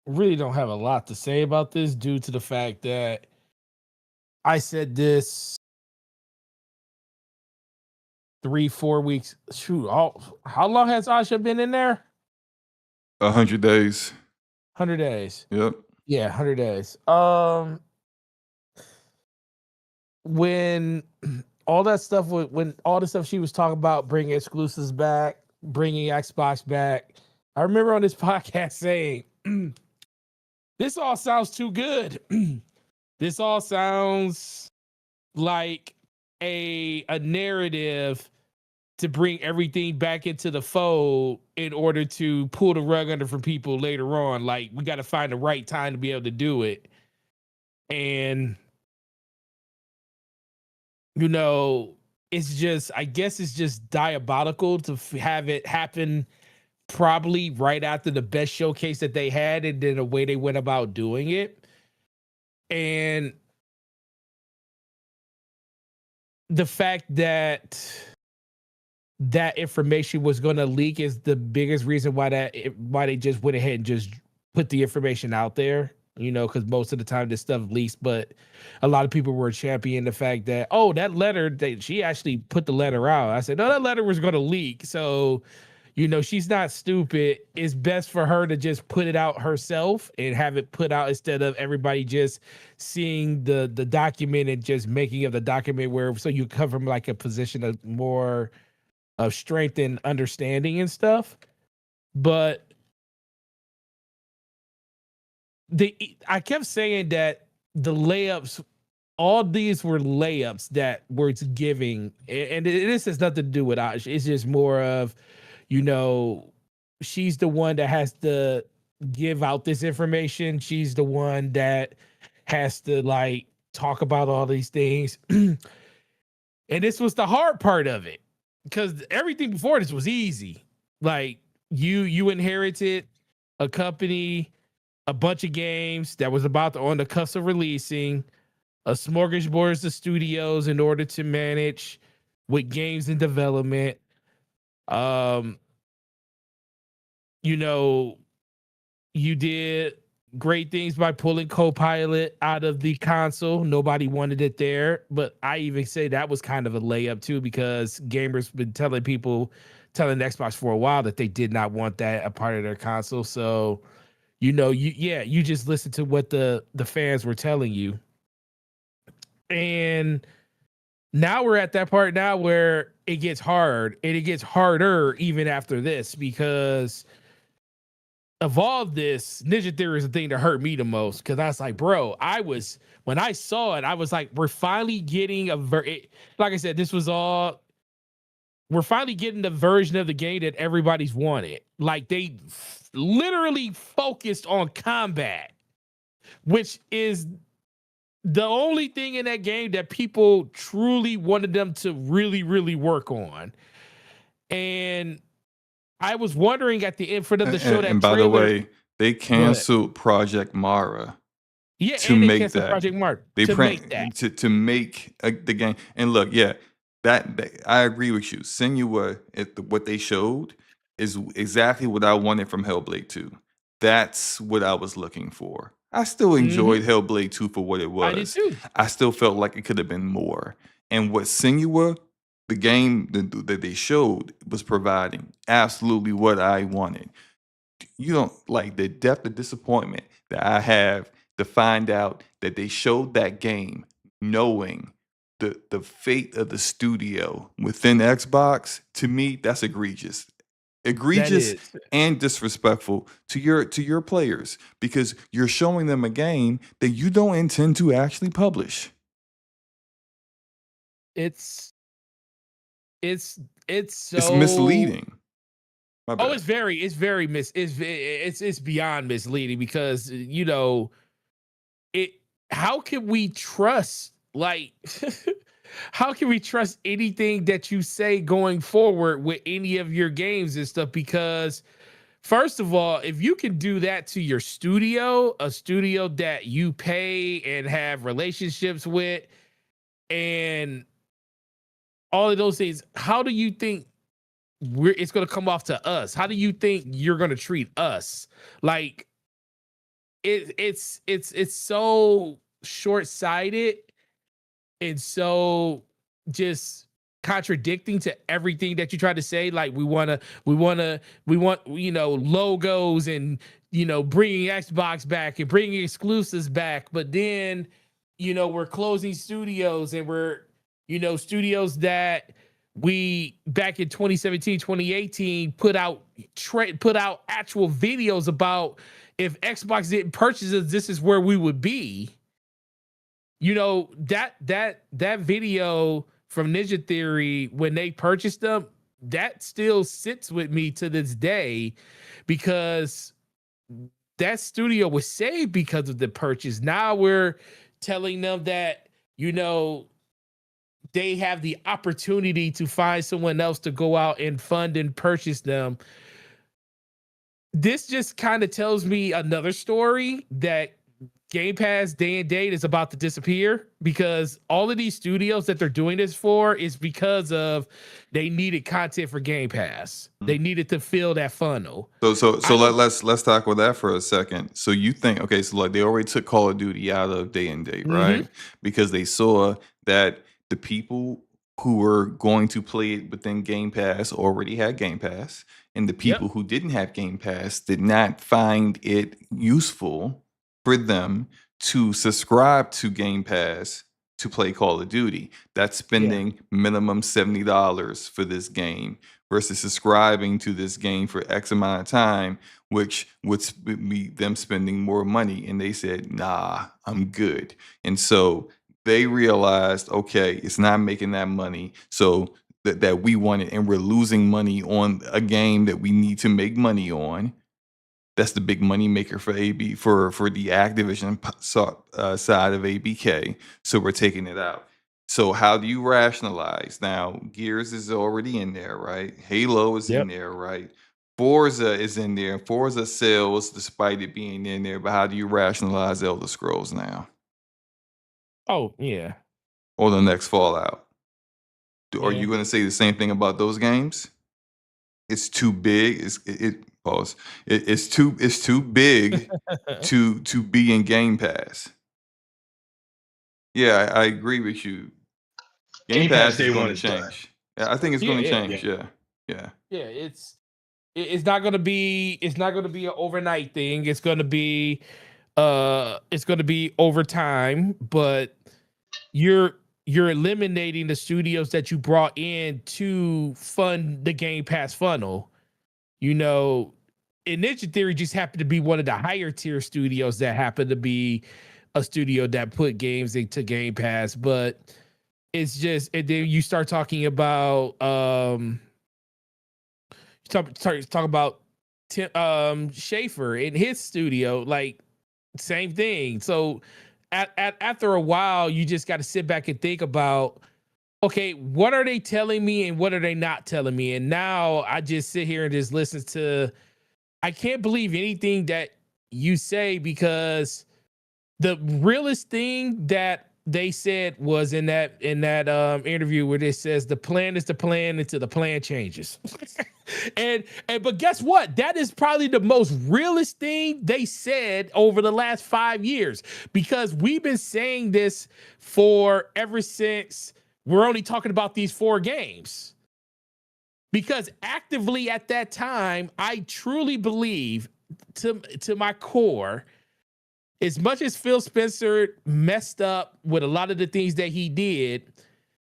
don't have a lot to say about this due to the fact that I said this 3-4 weeks. Shoot, how long has Asha been in there? 100 days. 100 days. Yep. Yeah, 100 days. When all that stuff, when all the stuff she was talking about, bringing exclusives back, bringing Xbox back, I remember on this podcast saying, this all sounds too good. This all sounds like a narrative to bring everything back into the fold in order to pull the rug under from people later on. Like, we got to find the right time to be able to do it. And it's just, I guess it's just diabolical to have it happen probably right after the best showcase that they had, and then the way they went about doing it. And the fact that information was going to leak is the biggest reason why they just went ahead and just put the information out there. Because most of the time this stuff leaks, but a lot of people were championing the fact that, that letter, she actually put the letter out. I said, no, that letter was going to leak. So, she's not stupid. It's best for her to just put it out herself and have it put out instead of everybody just seeing the document and just making of the document so you come from like a position of more of strength and understanding and stuff. But I kept saying that the layups, all these were layups that were giving, and this has nothing to do with Ash. It's just more of, she's the one that has the give out this information. She's the one that has to like talk about all these things. And this was the hard part of it, because everything before this was easy. Like you inherited a company, a bunch of games that was about on the cusp of releasing, a smorgasbord of studios in order to manage with games in development. You know, you did great things by pulling Copilot out of the console. Nobody wanted it there, but I even say that was kind of a layup too, because gamers been telling Xbox for a while that they did not want that a part of their console. So, you know, you just listen to what the fans were telling you. And now we're at that part now where it gets hard, and it gets harder even after this, because of all this, Ninja Theory is the thing that hurt me the most, because I was like, bro, when I saw it, I was like, we're finally getting like I said, we're finally getting the version of the game that everybody's wanted. Like, they literally focused on combat, which is the only thing in that game that people truly wanted them to really, really work on. And I was wondering at the end for them to show that and by trailer. the way, they canceled Project Mara. Yeah, to and they make canceled that. Project Mark They to make that. to make the game. And look, yeah, that I agree with you. Senua, what they showed is exactly what I wanted from Hellblade 2. That's what I was looking for. I still enjoyed Hellblade 2 for what it was. I did too. I still felt like it could have been more. And what Senua, the game that they showed, was providing absolutely what I wanted. You don't like the depth of disappointment that I have to find out that they showed that game knowing the fate of the studio within Xbox. To me, that's egregious. Egregious and disrespectful to your players, because you're showing them a game that you don't intend to actually publish. It's so It's misleading. My bad. Oh, it's beyond misleading, because you know how can we trust, like how can we trust anything that you say going forward with any of your games and stuff? Because first of all, if you can do that to your studio, a studio that you pay and have relationships with and all of those things, how do you think it's going to come off to us? How do you think you're going to treat us? Like it's so short-sighted and so just contradicting to everything that you try to say. Like we want, you know, logos and, you know, bringing Xbox back and bringing exclusives back. But then, you know, we're closing studios, and we're, you know, studios that we back in 2017, 2018 put out actual videos about if Xbox didn't purchase us, this is where we would be. You know, that video from Ninja Theory when they purchased them, that still sits with me to this day, because that studio was saved because of the purchase. Now we're telling them that, you know, they have the opportunity to find someone else to go out and fund and purchase them. This just kind of tells me another story that Game Pass day and date is about to disappear, because all of these studios that they're doing this for is because of they needed content for Game Pass. They needed to fill that funnel. So let's talk with that for a second. So you think, okay, so like they already took Call of Duty out of day and date, right? Because they saw that the people who were going to play it within Game Pass already had Game Pass, and the people who didn't have Game Pass did not find it useful for them to subscribe to Game Pass to play Call of Duty. That's spending minimum $70 for this game versus subscribing to this game for X amount of time, which would be them spending more money. And they said, nah, I'm good. And so they realized, okay, it's not making that money. So that we want it, and we're losing money on a game that we need to make money on. That's the big money maker for AB for the Activision side of ABK. So we're taking it out. So how do you rationalize? Now, Gears is already in there, right? Halo is in Yep. there, right? Forza is in there. Forza sells despite it being in there. But how do you rationalize Elder Scrolls now? Oh yeah. Or the next Fallout? Are Yeah. you going to say the same thing about those games? It's too big. Pause. It's too big to be in Game Pass. Yeah, I agree with you. Game Game Pass Pass is day going one to is done. change. Yeah, I think it's Yeah, going to yeah. change. Yeah. Yeah, it's not gonna be an overnight thing. It's gonna be over time, but you're eliminating the studios that you brought in to fund the Game Pass funnel. You know, Ninja Theory just happened to be one of the higher tier studios that happened to be a studio that put games into Game Pass, but it's just, and then you start talking about talk about Schaefer in his studio, like same thing. So after a while, you just got to sit back and think about, okay, what are they telling me and what are they not telling me? And now I just sit here and just listen to. I can't believe anything that you say, because the realest thing that they said was in that interview where it says the plan is the plan until the plan changes. and but guess what? That is probably the most realest thing they said over the last 5 years, because we've been saying this for ever since we're only talking about these 4 games. Because actively at that time, I truly believe to my core, as much as Phil Spencer messed up with a lot of the things that he did,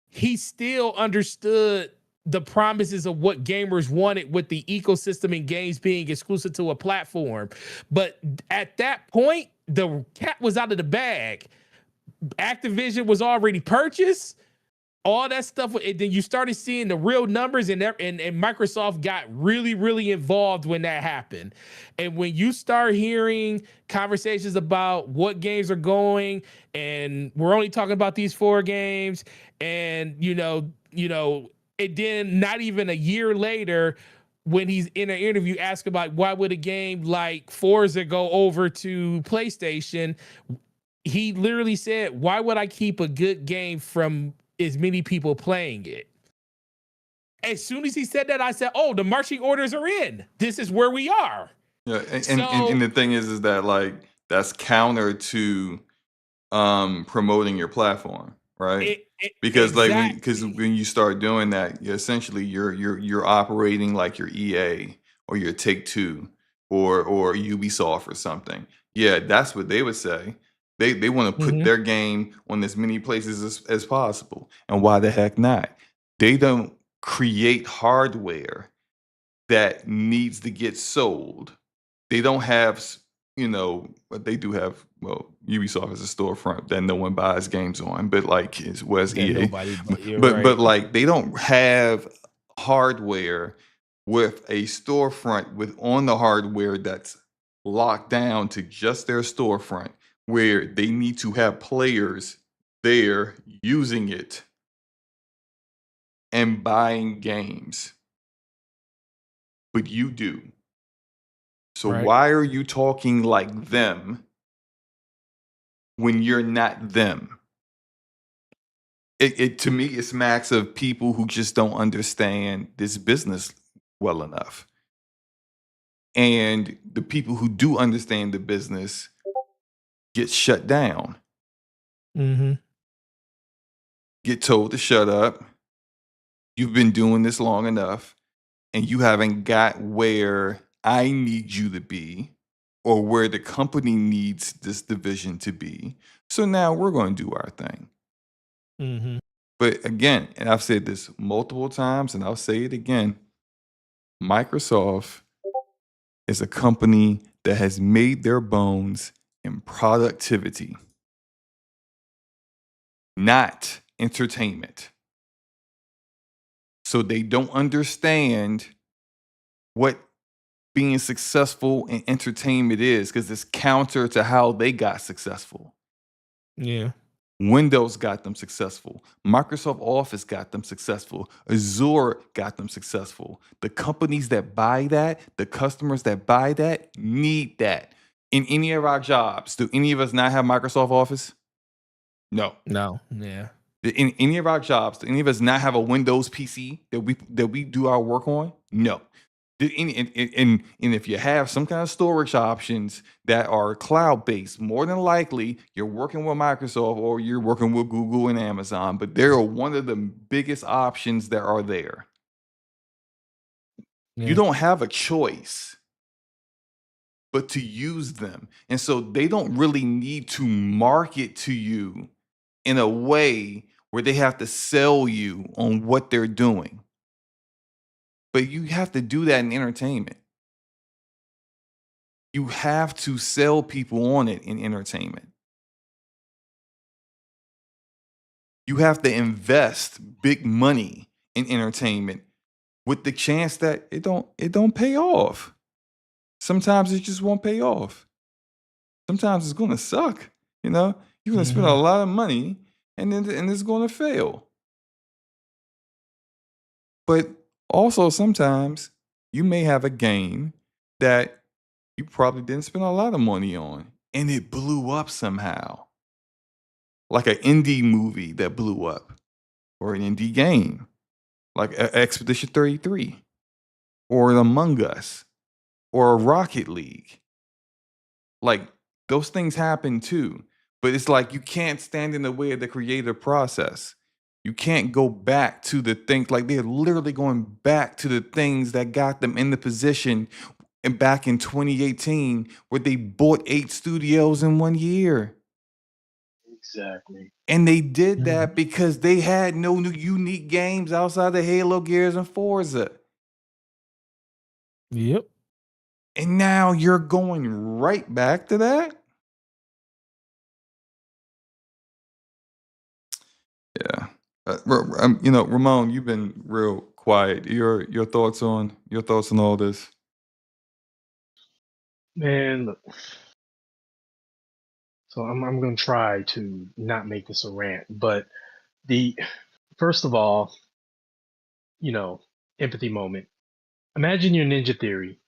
he still understood the promises of what gamers wanted with the ecosystem and games being exclusive to a platform. But at that point, the cat was out of the bag. Activision was already purchased. All that stuff, and then you started seeing the real numbers, and Microsoft got really, really involved when that happened. And when you start hearing conversations about what games are going, and we're only talking about these 4 games, and and then not even a year later, when he's in an interview asking about why would a game like Forza go over to PlayStation, he literally said, "Why would I keep a good game from as many people playing it?" As soon as he said that, I said, "Oh, the marching orders are in. This is where we are." Yeah, So and the thing is that, like, that's counter to promoting your platform, right? Because exactly. when you start doing that, you're operating like your EA or your Take Two or Ubisoft or something. Yeah, that's what they would say. They want to put Mhm. their game on as many places as possible. And why the heck not? They don't create hardware that needs to get sold. They don't have, but they do have. Well, Ubisoft is a storefront that no one buys games on, but like as well as That EA, nobody, but you're but right. like they don't have hardware with a storefront with on the hardware that's locked down to just their storefront, where they need to have players there using it and buying games. But you do. So Right. why are you talking like them when you're not them? It to me, it smacks of people who just don't understand this business well enough. And the people who do understand the business get shut down, Mhm. get told to shut up. You've been doing this long enough, and you haven't got where I need you to be or where the company needs this division to be. So now we're going to do our thing. Mhm. But again, and I've said this multiple times and I'll say it again, Microsoft is a company that has made their bones in productivity, not entertainment. So they don't understand what being successful in entertainment is, because it's counter to how they got successful. Yeah. Windows got them successful. Microsoft Office got them successful. Azure got them successful. The companies that buy that, the customers that buy that, need that. In any of our jobs, do any of us not have Microsoft Office? No. No. Yeah. In any of our jobs, do any of us not have a Windows PC that we do our work on? No. And if you have some kind of storage options that are cloud based, more than likely you're working with Microsoft or you're working with Google and Amazon, but they're one of the biggest options that are there. Yeah. You don't have a choice but to use them. And so they don't really need to market to you in a way where they have to sell you on what they're doing. But you have to do that in entertainment. You have to sell people on it in entertainment. You have to invest big money in entertainment with the chance that it don't pay off. Sometimes it just won't pay off. Sometimes it's gonna suck. You're gonna spend a lot of money and it's gonna fail. But also sometimes you may have a game that you probably didn't spend a lot of money on, and it blew up somehow. Like an indie movie that blew up, or an indie game, like Expedition 33, or an Among Us, or a Rocket League. Like, those things happen too. But it's like you can't stand in the way of the creative process. You can't go back to the things, like they're literally going back to the things that got them in the position and back in 2018 where they bought 8 studios in 1 year. Exactly. And they did that because they had no new unique games outside of Halo, Gears, and Forza. Yep. And now you're going right back to that? Yeah. Ramon, you've been real quiet. Your thoughts on all this? Man, look. So I'm gonna try to not make this a rant, but first of all, empathy moment. Imagine you're Ninja Theory.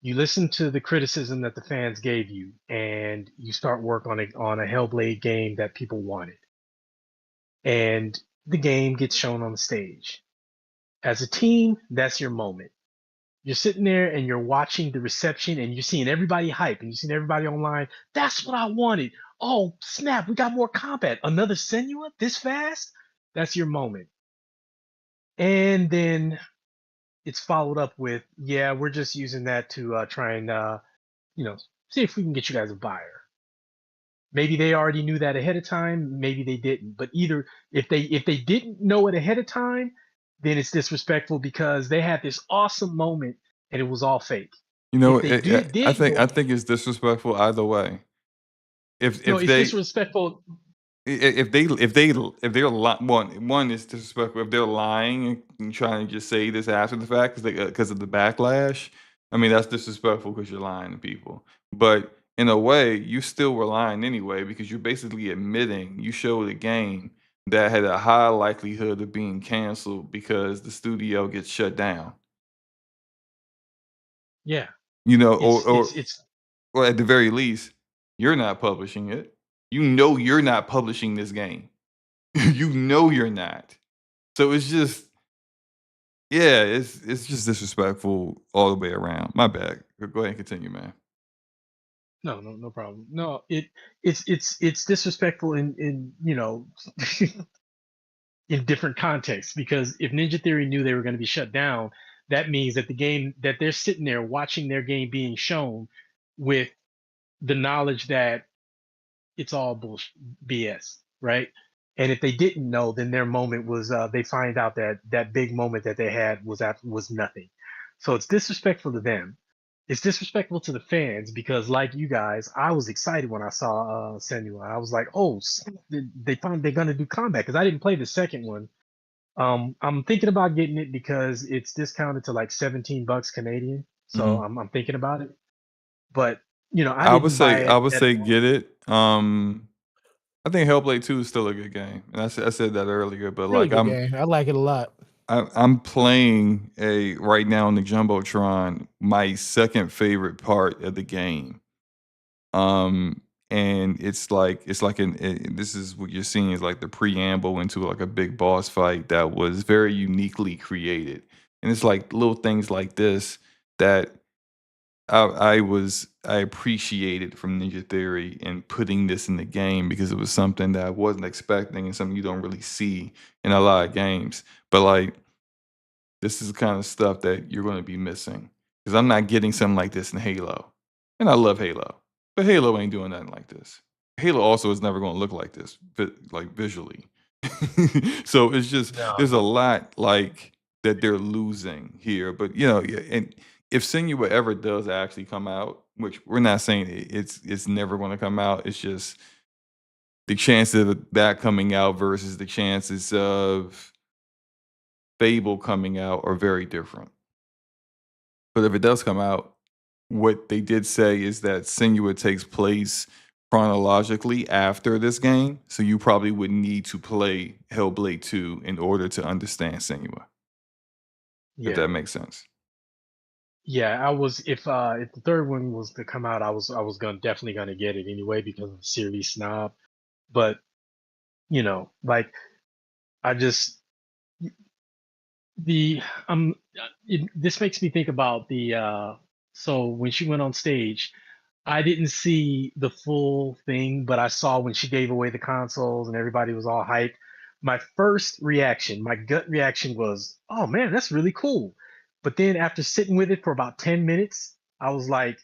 You listen to the criticism that the fans gave you, and you start work on a Hellblade game that people wanted, and the game gets shown on the stage. As a team, that's your moment. You're sitting there and you're watching the reception, and you're seeing everybody hype, and you're seeing everybody online. That's what I wanted. Oh snap! We got more combat. Another Senua this fast? That's your moment. And then it's followed up with, yeah, we're just using that to try and see if we can get you guys a buyer. Maybe they already knew that ahead of time, maybe they didn't. But either if they didn't know it ahead of time, then it's disrespectful because they had this awesome moment and it was all fake. If they I did think it's disrespectful either way. If no, it's they disrespectful. if they're one is disrespectful if they're lying and trying to just say this after the fact because of the backlash. I mean, that's disrespectful because you're lying to people. But in a way, you still were lying anyway because you're basically admitting you showed a game that had a high likelihood of being canceled because the studio gets shut down. Yeah, Or at the very least, you're not publishing it. You're not publishing this game. You're not. So it's just, yeah, it's just disrespectful all the way around. My bad. Go ahead and continue, man. no problem. No, it's disrespectful in in different contexts, because if Ninja Theory knew they were going to be shut down, that means that the game that they're sitting there watching their game being shown with the knowledge that it's all bullshit, BS, right? And if they didn't know, then their moment was they find out that that big moment that they had was nothing. So it's disrespectful to them. It's disrespectful to the fans because, like you guys, I was excited when I saw Senua. I was like, oh, they found they're gonna do combat because I didn't play the second one. I'm thinking about getting it because it's discounted to like $17 Canadian. So I'm thinking about it. But I I would didn't buy say it at all. get it. I think Hellblade 2 is still a good game, and I said that earlier. But Really like good game. I like it a lot. I'm playing right now on the Jumbotron, my second favorite part of the game. Um, and this is what you're seeing is like the preamble into like a big boss fight that was very uniquely created. And it's like little things like this that I appreciated from Ninja Theory and putting this in the game because it was something that I wasn't expecting and something you don't really see in a lot of games. But like this is the kind of stuff that you're going to be missing because I'm not getting something like this in Halo, and I love Halo, but Halo ain't doing nothing like this. Halo also is never going to look like this, like visually. So it's just No. there's a lot like that they're losing here. But yeah, and if Senua ever does actually come out, which we're not saying it's never going to come out, it's just the chances of that coming out versus the chances of Fable coming out are very different. But if it does come out, what they did say is that Senua takes place chronologically after this game, so you probably would need to play Hellblade 2 in order to understand Senua, if Yeah. that makes sense. Yeah, I was if the third one was to come out, I was definitely gonna get it anyway because of the series snob. But like I just the this makes me think about the so when she went on stage, I didn't see the full thing, but I saw when she gave away the consoles and everybody was all hyped. My first reaction, my gut reaction was, "Oh man, that's really cool." But then after sitting with it for about 10 minutes, I was like,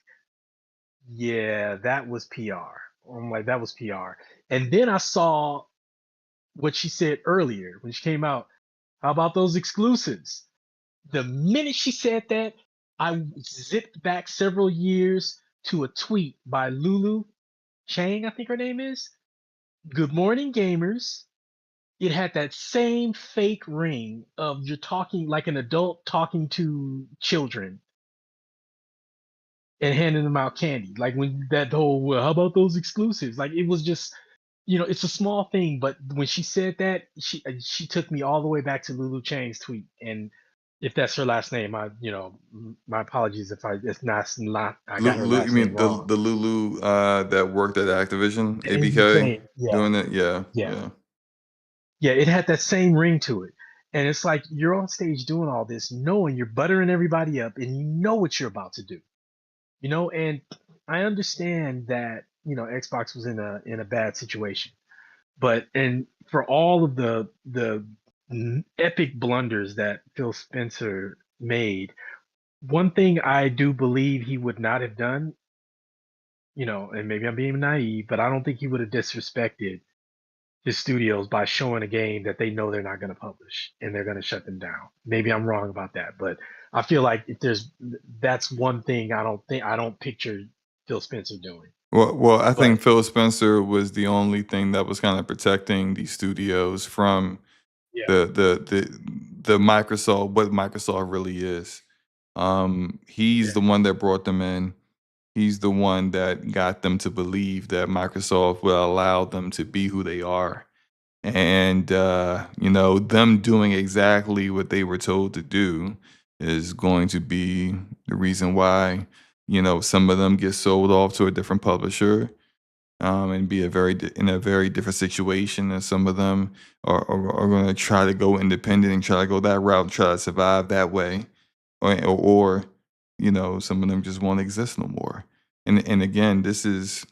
"Yeah, that was PR." I'm like, "That was PR." And then I saw what she said earlier when she came out. How about those exclusives? The minute she said that, I zipped back several years to a tweet by Lulu Chang, I think her name is. Good morning, gamers. It had that same fake ring of you're talking like an adult talking to children and handing them out candy. Like when that whole, well, how about those exclusives? Like it was just, it's a small thing, but when she said that, she took me all the way back to Lulu Chang's tweet. And if that's her last name, my apologies if not I got her You last name mean wrong. the Lulu that worked at Activision, And ABK, yeah, doing it? Yeah, yeah, yeah. yeah. It had that same ring to it, and it's like you're on stage doing all this, knowing you're buttering everybody up, and you know what you're about to do. And I understand that Xbox was in a bad situation, but and for all of the epic blunders that Phil Spencer made, one thing I do believe he would not have done, and maybe I'm being naive, but I don't think he would have disrespected his studios by showing a game that they know they're not going to publish and they're going to shut them down. Maybe I'm wrong about that, but I feel like if that's one thing I don't picture Phil Spencer doing. Well, I But think Phil Spencer was the only thing that was kind of protecting these studios from yeah, the Microsoft, what Microsoft really is. He's yeah, the one that brought them in. He's the one that got them to believe that Microsoft will allow them to be who they are. And them doing exactly what they were told to do is going to be the reason why, some of them get sold off to a different publisher, and be in a very different situation. And some of them are going to try to go independent and try to go that route and try to survive that way, or some of them just won't exist no more. And again, this is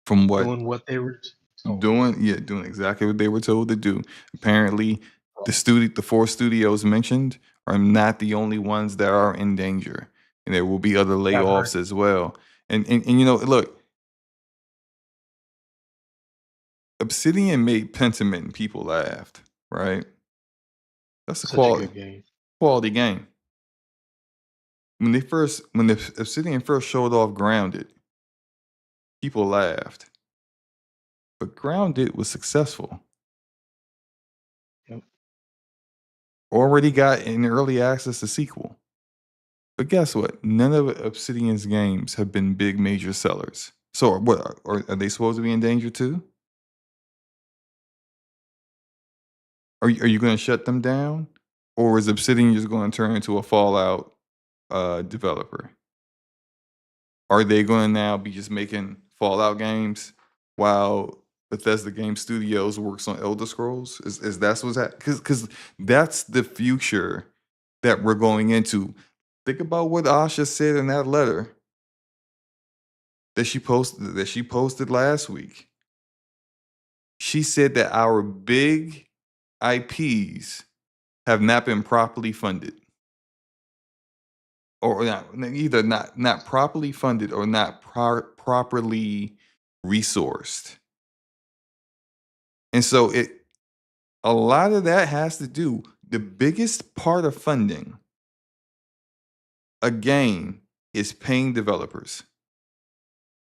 from what doing what they were told. doing exactly what they were told to do. Apparently, the four studios mentioned are not the only ones that are in danger, and there will be other Yeah, I've heard. layoffs as well. And look, Obsidian made Pentiment and people laughed, right? That's a Such a good game. quality game. When the Obsidian first showed off Grounded, people laughed. But Grounded was successful. Yep. Already got in early access a sequel. But guess what? None of Obsidian's games have been big major sellers. So what are they supposed to be in danger too? Are you going to shut them down, or is Obsidian just going to turn into a Fallout developer? Are they going to now be just making Fallout games while Bethesda Game Studios works on Elder Scrolls? Is that's what's happening? Because that's the future that we're going into. Think about what Asha said in that letter that she posted last week. She said that our big IPs have not been properly funded, or either not properly funded or not properly resourced. And so a lot of that has to do, the biggest part of funding a game is paying developers.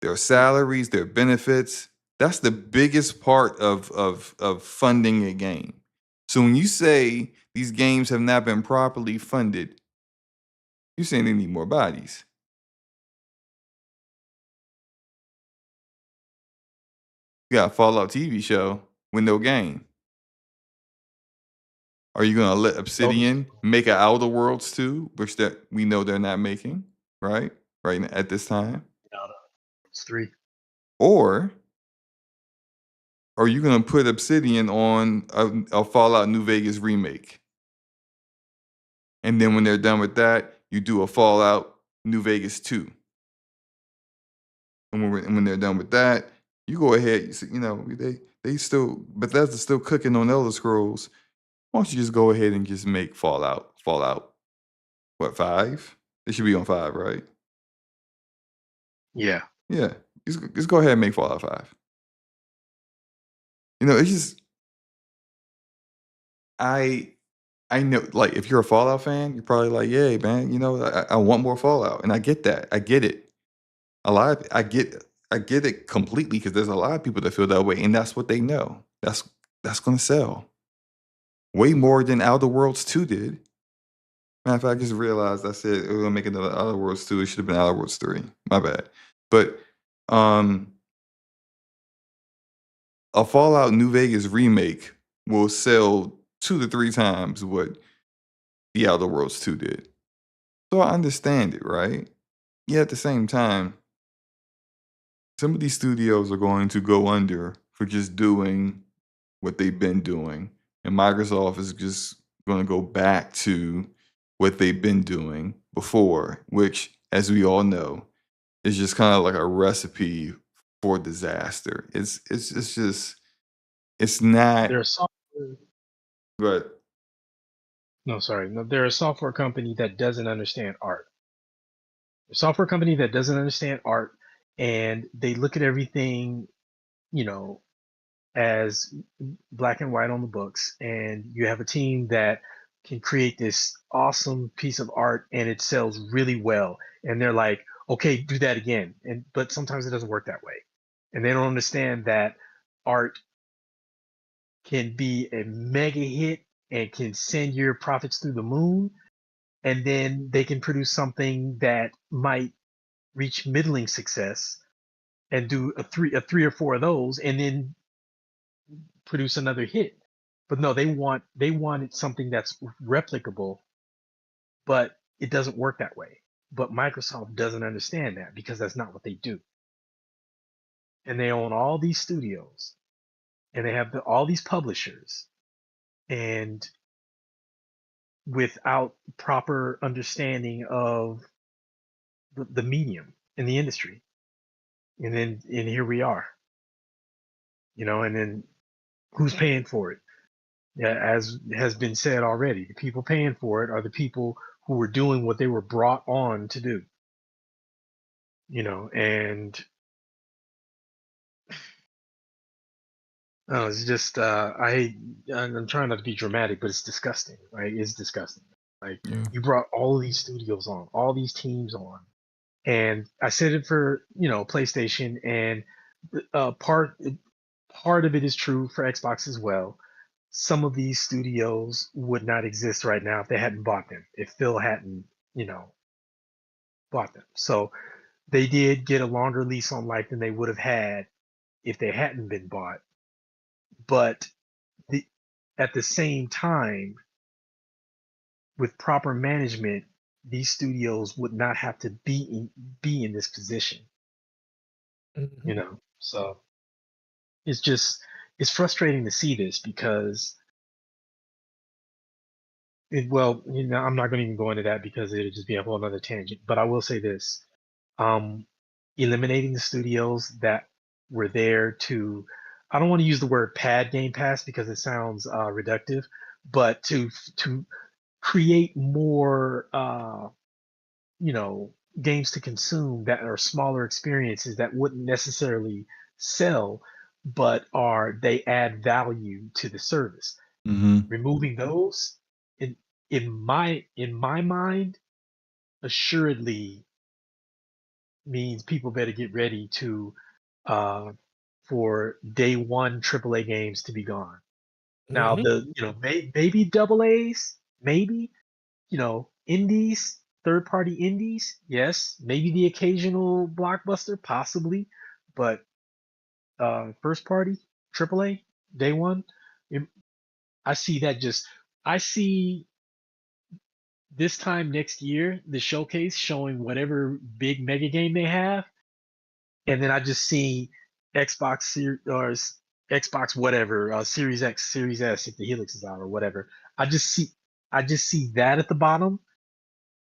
Their salaries, their benefits. That's the biggest part of funding a game. So when you say these games have not been properly funded, you're saying they need more bodies. You got a Fallout TV show with no game. Are you gonna let Obsidian make an Outer Worlds 2, which that we know they're not making, right? Right at this time. It's 3. Or are you gonna put Obsidian on a Fallout New Vegas remake? And then when they're done with that, you do a Fallout New Vegas 2. And when they're done with that, you go ahead. You know, they still, Bethesda's still cooking on Elder Scrolls. Why don't you just go ahead and just make Fallout, what, 5? It should be on 5, right? Yeah. Yeah. Just go ahead and make Fallout 5. You know, it's just, I know, like, if you're a Fallout fan, you're probably like, yeah, man, you know, I want more Fallout. And I get that. I get it. I get it completely, because there's a lot of people that feel that way, and that's what they know. That's gonna sell. Way more than Outer Worlds 2 did. Matter of fact, I just realized I said we're gonna make another Outer Worlds 2. It should have been Outer Worlds 3. My bad. But a Fallout New Vegas remake will sell 2 to 3 times what the Outer Worlds 2 did. So I understand it, right? Yet at the same time, some of these studios are going to go under for just doing what they've been doing. And Microsoft is just going to go back to what they've been doing before, which, as we all know, is just kind of like a recipe for disaster. It's just, it's not. They're a software. But No, sorry. No, they're a software company that doesn't understand art. A software company that doesn't understand art, and they look at everything, you know, as black and white on the books. And you have a team that can create this awesome piece of art, and it sells really well. And they're like, okay, do that again. But sometimes it doesn't work that way. And they don't understand that art can be a mega hit and can send your profits through the moon, and then they can produce something that might reach middling success and do a three or four of those, and then produce another hit. But no, they wanted something that's replicable, but it doesn't work that way. But Microsoft doesn't understand that, because that's not what they do. And they own all these studios, and they have all these publishers, and without proper understanding of the medium in the industry. And here we are, and then who's paying for it? Yeah, as has been said already, the people paying for it are the people who were doing what they were brought on to do. And it's just I'm trying not to be dramatic, but it's disgusting, right? It's disgusting. Like, yeah. you brought all of these studios on, all these teams on, and I said it for PlayStation, and part of it is true for Xbox as well. Some of these studios would not exist right now if they hadn't bought them. If Phil hadn't, bought them. So they did get a longer lease on life than they would have had if they hadn't been bought. But the, at the same time, with proper management, these studios would not have to be in this position. Mhm. So it's frustrating to see this because I'm not going to even go into that because it'll just be a whole other tangent. But I will say this: eliminating the studios that were there to, I don't want to use the word pad Game Pass because it sounds reductive, but to create more games to consume that are smaller experiences that wouldn't necessarily sell, but they add value to the service. Mm-hmm. Removing those in my mind assuredly means people better get ready to for day one AAA games to be gone. Now Mhm. maybe double A's, maybe indies, third party indies, yes, maybe the occasional blockbuster, possibly, but first party AAA day one, it- I see that I see this time next year the showcase showing whatever big mega game they have, and then I just see Xbox whatever, Series X, Series S if the Helix is out or whatever. I just see that at the bottom,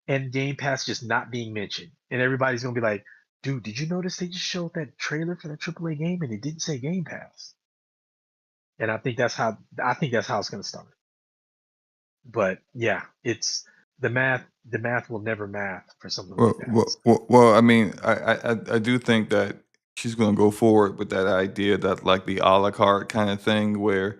and Game Pass just not being mentioned, and everybody's gonna be like, "Dude, did you notice they just showed that trailer for the AAA game and it didn't say Game Pass?" And I think that's how it's gonna start. But yeah, it's the math. The math will never math for something like that. Well, I mean, I do think that she's going to go forward with that idea that like the a la carte kind of thing where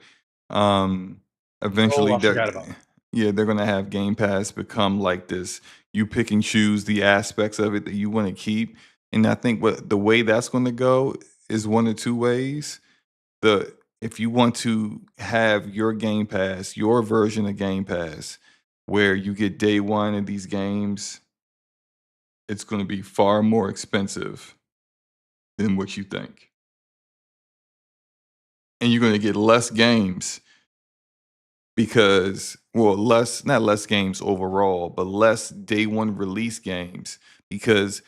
um Oh, eventually I forgot about that. yeah, they're going to have Game Pass become like this, you pick and choose the aspects of it that you want to keep. And I think what the way that's going to go is one of two ways. The If you want to have your Game Pass, your version of Game Pass where you get day one of these games, it's going to be far more expensive than what you think. And you're going to get less games because, well, not less games overall, but less day one release games because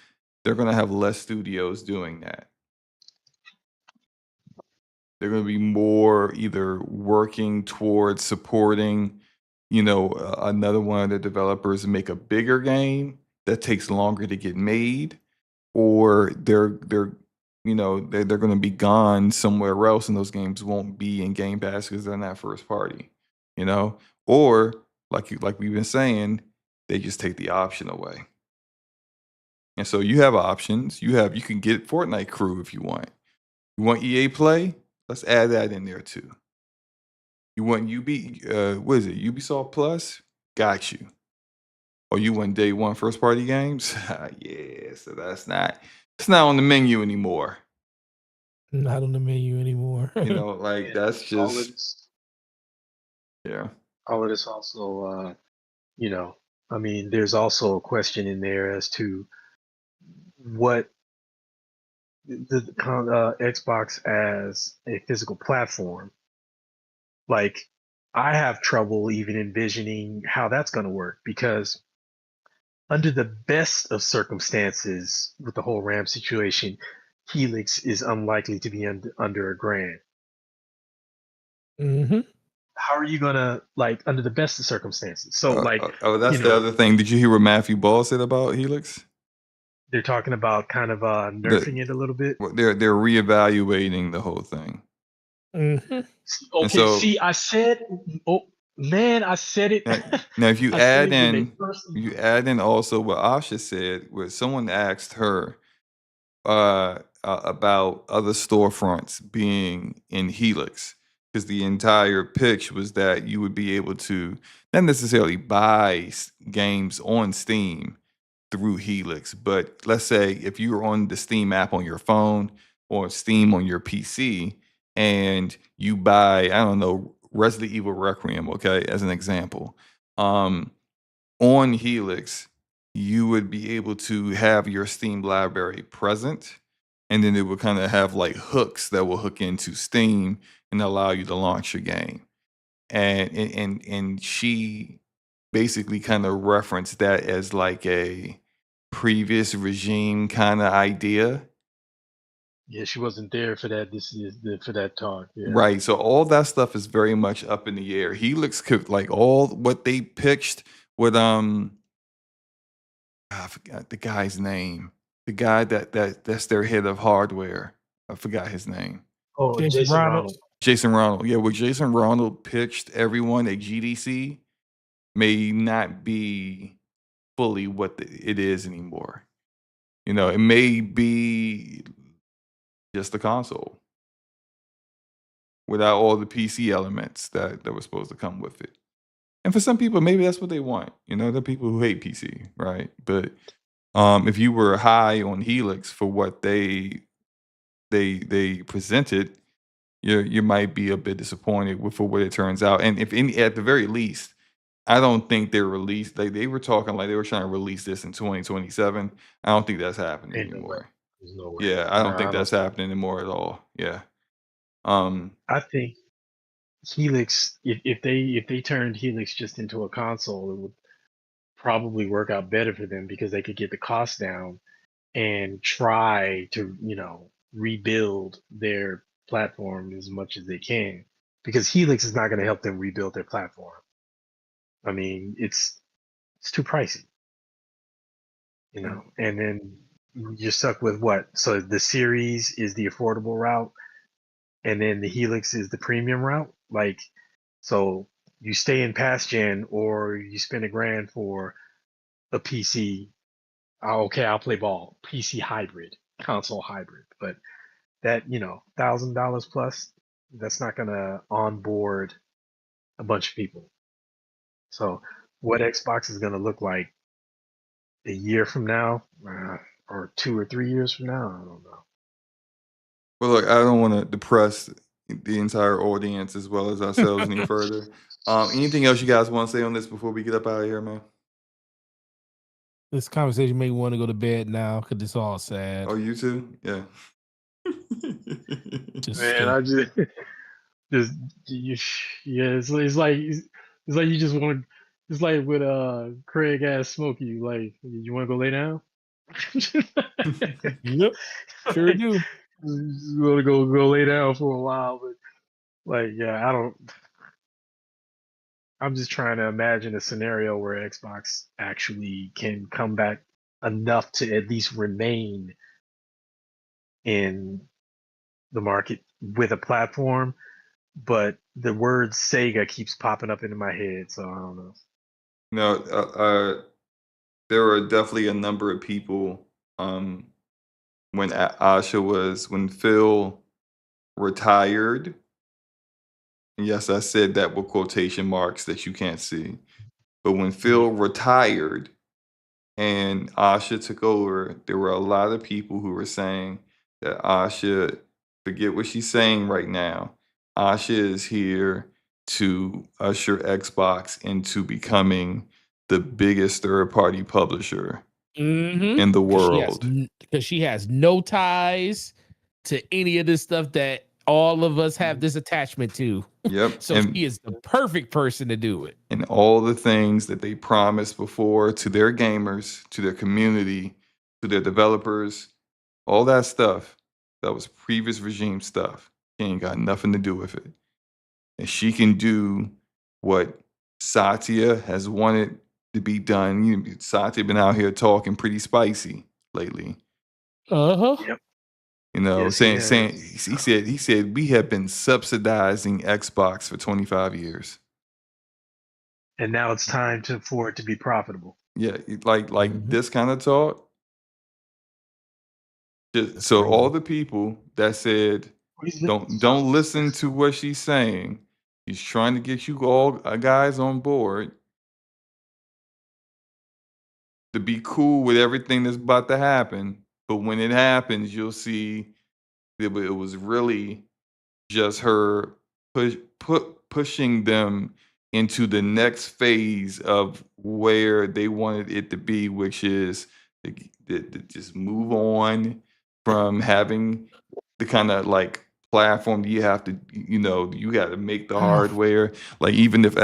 they're going to have less studios doing that. They're going to be more either working towards supporting, another one of the developers and make a bigger game that takes longer to get made, or they're going to be gone somewhere else, and those games won't be in Game Pass because they're not first party, you know, or like we've been saying, they just take the option away, and so you have options. You can get Fortnite Crew if you want. You want EA Play? Let's add that in there too. You want what is it? Ubisoft Plus? Got you. Or you want day one first party games? Yeah, so it's not on the menu anymore. Not on the menu anymore. Like And that's just yeah. all of this also, I mean, there's also a question in there as to what the Xbox as a physical platform. Like, I have trouble even envisioning how that's going to work because under the best of circumstances with the whole RAM situation, Helix is unlikely to be under $1,000. Hmm. How are you gonna like under the best of circumstances? So That's the other thing. Did you hear what Matthew Ball said about Helix? they're talking about kind of The, nerfing it a little bit. they're reevaluating the whole thing. Hmm. And Okay, so see, I said, oh man, I said it. now if you I said add it when they in first. also what Asha said, where someone asked her about other storefronts being in Helix, because the entire pitch was that you would be able to not necessarily buy games on Steam through Helix, but let's say if you're on the Steam app on your phone or Steam on your PC and you buy, I don't know, Resident Evil Requiem, okay, as an example, on Helix, you would be able to have your Steam library present, and then it would kind of have like hooks that will hook into Steam and allow you to launch your game. And she basically kind of referenced that as like a previous regime kind of idea. Yeah, she wasn't there for that. This is for that talk. Yeah. Right. So all that stuff is very much up in the air. Helix could like all what they pitched with I forgot the guy's name. The guy that's their head of hardware. I forgot his name. Oh, Jason Jason Ronald. Ronald. Jason Ronald. Yeah, what Jason Ronald pitched everyone at GDC may not be fully what it is anymore. You know, it may be just a console without all the PC elements that were supposed to come with it. And for some people, maybe that's what they want. You know, the people who hate PC, right? But if you were high on Helix for what they presented, you might be a bit disappointed for what it turns out. And if any, at the very least, I don't think they're released. They were talking like they were trying to release this in 2027. I don't think that's happening Ain't no way. anymore. There's no way. Yeah, I don't Nah, think I don't that's see it. happening anymore at all. Yeah. I think Helix, if they turned Helix just into a console, it would probably work out better for them because they could get the cost down and try to, rebuild their platform as much as they can. Because Helix is not going to help them rebuild their platform. I mean, it's too pricey, and then you're stuck with what? So the series is the affordable route, and then the Helix is the premium route. Like, so you stay in past gen, or you spend $1,000 for a PC. Oh, okay, I'll play ball. PC hybrid, console hybrid, but that $1,000 plus, that's not gonna onboard a bunch of people. So, what Xbox is gonna look like a year from now, or 2 or 3 years from now, I don't know. Well, look, I don't want to depress the entire audience as well as ourselves any further. Anything else you guys want to say on this before we get up out of here, man? This conversation made me want to go to bed now because it's all sad. Oh, you too? Yeah. Just Man, I just yeah, it's like you just want. It's like with Craig asked Smokey, like, you want to go lay down? Yep, sure do. You want to go lay down for a while, but like, yeah, I don't. I'm just trying to imagine a scenario where Xbox actually can come back enough to at least remain in the market with a platform. But the word Sega keeps popping up into my head, so I don't know. No, there were definitely a number of people when when Phil retired. And yes, I said that with quotation marks that you can't see. But when Phil retired and Asha took over, there were a lot of people who were saying that Asha, forget what she's saying right now. Asha is here to usher Xbox into becoming the biggest third party publisher in the world. Because she has no ties to any of this stuff that all of us have this attachment to. Yep. So she is the perfect person to do it. And all the things that they promised before to their gamers, to their community, to their developers, all that stuff, that was previous regime stuff. She ain't got nothing to do with it. And she can do what Satya has wanted to be done. Satya been out here talking pretty spicy lately. Yep. You know, Yes, saying he said we have been subsidizing Xbox for 25 years. And now it's time for it to be profitable. Yeah, like this kind of talk. So all the people that said don't listen to what she's saying, she's trying to get you all guys on board to be cool with everything that's about to happen. But when it happens, you'll see it was really just her pushing them into the next phase of where they wanted it to be, which is to just move on from having the kind of like platform you have to, you got to make the hardware. Like even if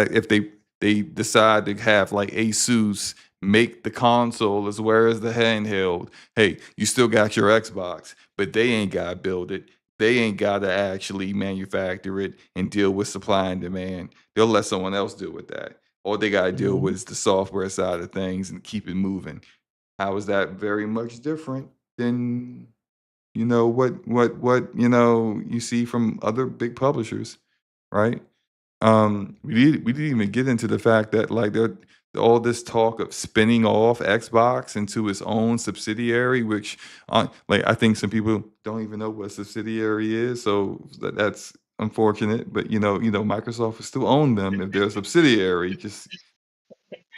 they decide to have like Asus make the console as well as the handheld, hey, you still got your Xbox, but they ain't got to build it. They ain't got to actually manufacture it and deal with supply and demand. They'll let someone else deal with that. All they got to deal with is the software side of things and keep it moving. How is that very much different than what you see from other big publishers, right? We didn't even get into the fact that like there all this talk of spinning off Xbox into its own subsidiary, which like I think some people don't even know what a subsidiary is, so that's unfortunate. But Microsoft will still own them if they're a subsidiary. Just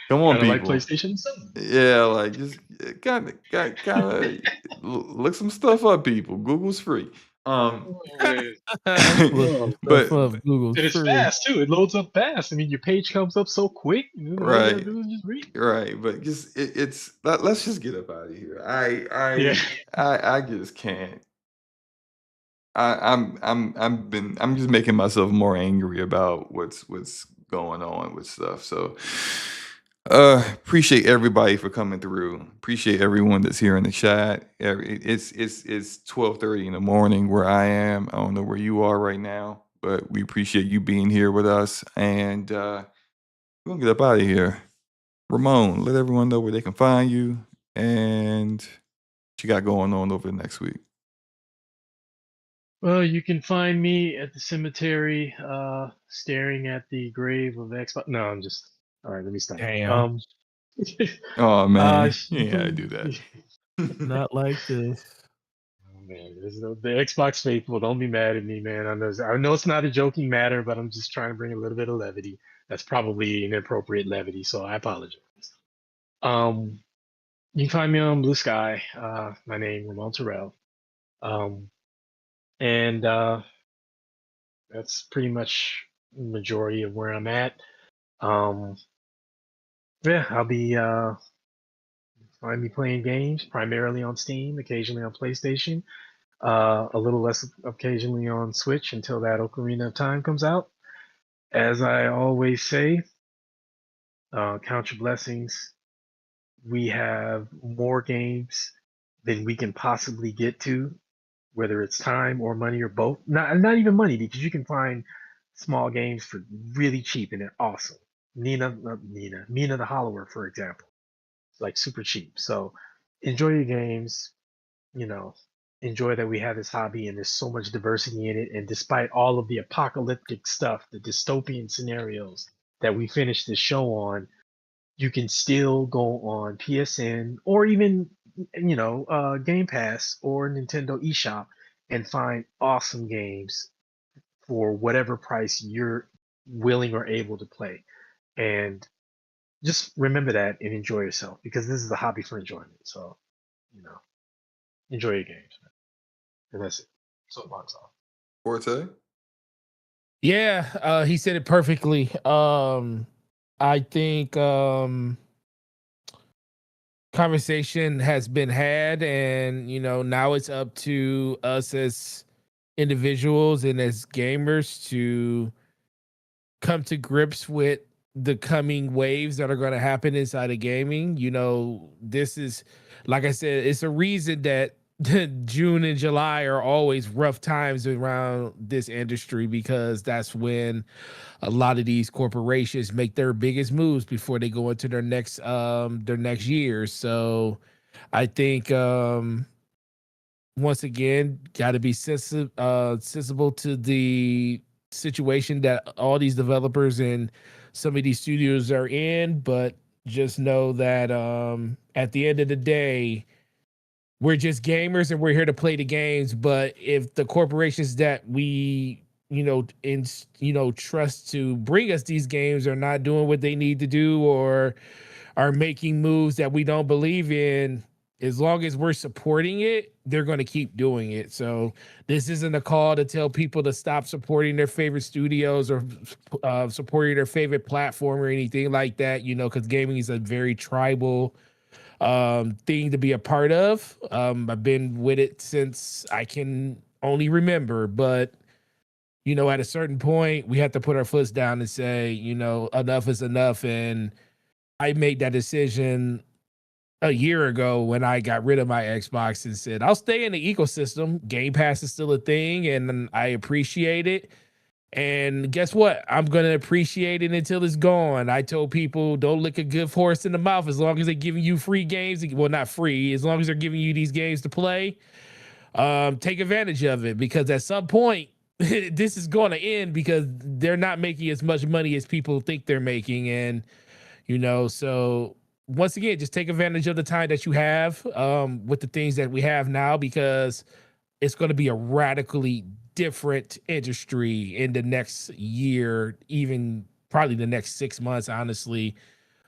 come on, Kind of like people. PlayStation 7. Yeah, like just kind of look some stuff up, people. Google's free. Oh, man. Look Oh, some stuff but up. Google's and it's free. fast too. It loads up fast. I mean, your page comes up so quick. All you gotta right, do is just read. right. But just let's just get up out of here. Yeah. I just can't. I'm just making myself more angry about what's going on with stuff. So appreciate everybody for coming through. Appreciate everyone that's here in the chat. It's 12:30 in the morning where I am. I don't know where you are right now, but we appreciate you being here with us. And we're gonna get up out of here. Ramon, let everyone know where they can find you and what you got going on over the next week. Well, you can find me at the cemetery, staring at the grave of Xbox. No, I'm just. All right, let me stop. Damn. Oh man, You yeah, I can. do that. Not like this. Oh man, the Xbox faithful. Don't be mad at me, man. I know it's not a joking matter, but I'm just trying to bring a little bit of levity. That's probably inappropriate levity, so I apologize. Um, you can find me on Blue Sky. My name Ramon Terrell. And that's pretty much the majority of where I'm at. Um, yeah, I'll be find me playing games primarily on Steam, occasionally on PlayStation, a little less occasionally on Switch until that Ocarina of Time comes out. As I always say, count your blessings. We have more games than we can possibly get to, whether it's time or money or both. Not even money, because you can find small games for really cheap and they're awesome. Mina the Hollower, for example, it's like super cheap. So enjoy your games. You know, enjoy that we have this hobby and there's so much diversity in it. And despite all of the apocalyptic stuff, the dystopian scenarios that we finished this show on, you can still go on PSN or even Game Pass or Nintendo eShop and find awesome games for whatever price you're willing or able to play. And just remember that and enjoy yourself, because this is a hobby for enjoyment. So, enjoy your games. And that's it. Soapbox off. Forte? Yeah, he said it perfectly. I think conversation has been had, and now it's up to us as individuals and as gamers to come to grips with the coming waves that are going to happen inside of gaming. This is, like I said, it's a reason that June and July are always rough times around this industry, because that's when a lot of these corporations make their biggest moves before they go into their next year. So I think once again, got to be sensible to the situation that all these developers and some of these studios are in, but just know that at the end of the day, we're just gamers and we're here to play the games. But if the corporations that we trust to bring us these games are not doing what they need to do, or are making moves that we don't believe in, as long as we're supporting it, they're going to keep doing it. So this isn't a call to tell people to stop supporting their favorite studios or supporting their favorite platform or anything like that, you know, because gaming is a very tribal thing to be a part of. I've been with it since I can only remember, but you know, at a certain point, we have to put our foots down and say, you know, enough is enough. And I made that decision a year ago when I got rid of my Xbox and said, I'll stay in the ecosystem. Game Pass is still a thing and I appreciate it. And guess what? I'm going to appreciate it until it's gone. I told people don't lick a good horse in the mouth as long as they're giving you free games. Well, not free, as long as they're giving you these games to play. Take advantage of it because at some point, this is going to end because they're not making as much money as people think they're making. And, you know, so once again, just take advantage of the time that you have with the things that we have now, because it's going to be a radically different industry in the next year, even probably the next 6 months, honestly,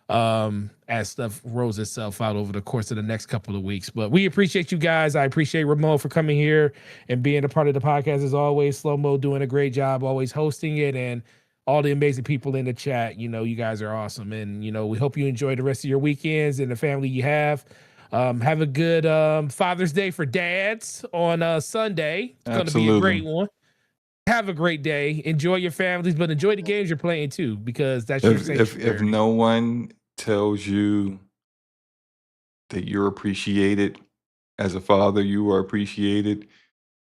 as stuff rolls itself out over the course of the next couple of weeks. But we appreciate you guys. I appreciate Ramon for coming here and being a part of the podcast as always. SloMo doing a great job, always hosting it, and all the amazing people in the chat. You know, you guys are awesome. And, you know, we hope you enjoy the rest of your weekends and the family you have. Have a good Father's Day for dads on Sunday. It's going to be a great one. Have a great day. Enjoy your families, but enjoy the games you're playing too, because that's your sanctuary. If no one tells you that you're appreciated as a father, you are appreciated,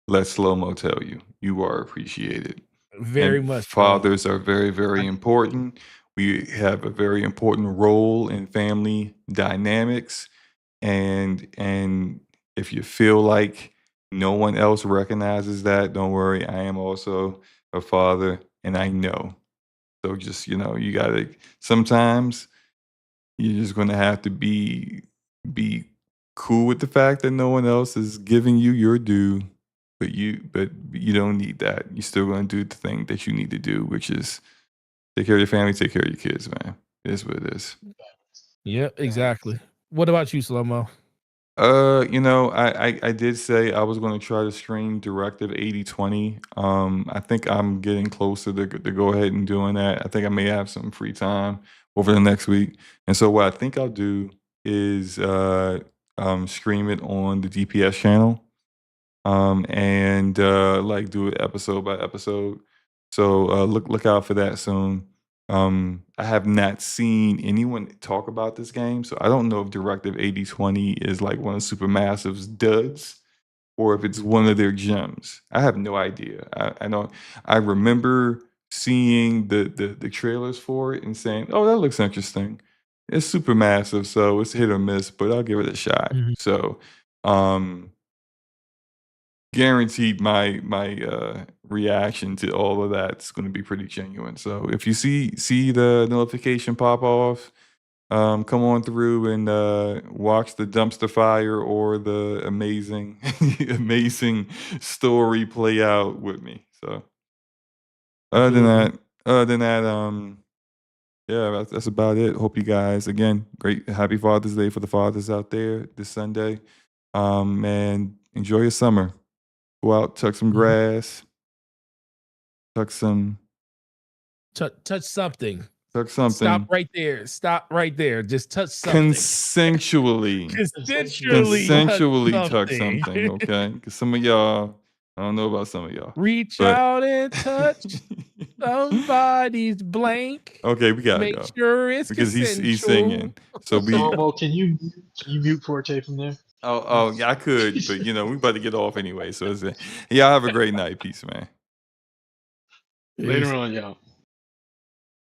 let SloMo tell you, you are appreciated. Very much. Fathers are very, very important. We have a very important role in family dynamics. And if you feel like no one else recognizes that, don't worry. I am also a father and I know. So just, you know, you gotta, sometimes you're just gonna have to be cool with the fact that no one else is giving you your due. But you don't need that. You're still going to do the thing that you need to do, which is take care of your family, take care of your kids, man. It is what it is. Yeah, exactly. What about you, SloMo? You know, I did say I was going to try to stream Directive 8020. I think I'm getting closer to go ahead and doing that. I think I may have some free time over the next week. And so what I think I'll do is stream it on the DPS channel. And like do it episode by episode. So look out for that soon. I have not seen anyone talk about this game, so I don't know if Directive 8020 is like one of Supermassive's duds or if it's one of their gems. I have no idea. I know I remember seeing the trailers for it and saying, "Oh, that looks interesting." It's Supermassive, so it's hit or miss, but I'll give it a shot. Mhm. So guaranteed my reaction to all of that's going to be pretty genuine. So if you see the notification pop off, come on through and watch the dumpster fire or the amazing story play out with me. So other than that, yeah, that's about it. Hope you guys, again, great happy Father's Day for the fathers out there this Sunday. And enjoy your summer. Go out, touch some grass, touch some. Touch something. Touch something. Stop right there. Stop right there. Just touch something. Consensually. Consensually touch something, okay? Because some of y'all, I don't know about some of y'all. Reach out and touch somebody's blank. Okay, we gotta Make go. sure it's because consensual. he's singing. So can you mute Forte from there? Oh, yeah, I could, but you know, we about to get off anyway. So y'all have a great night. Peace, man. Later on, y'all.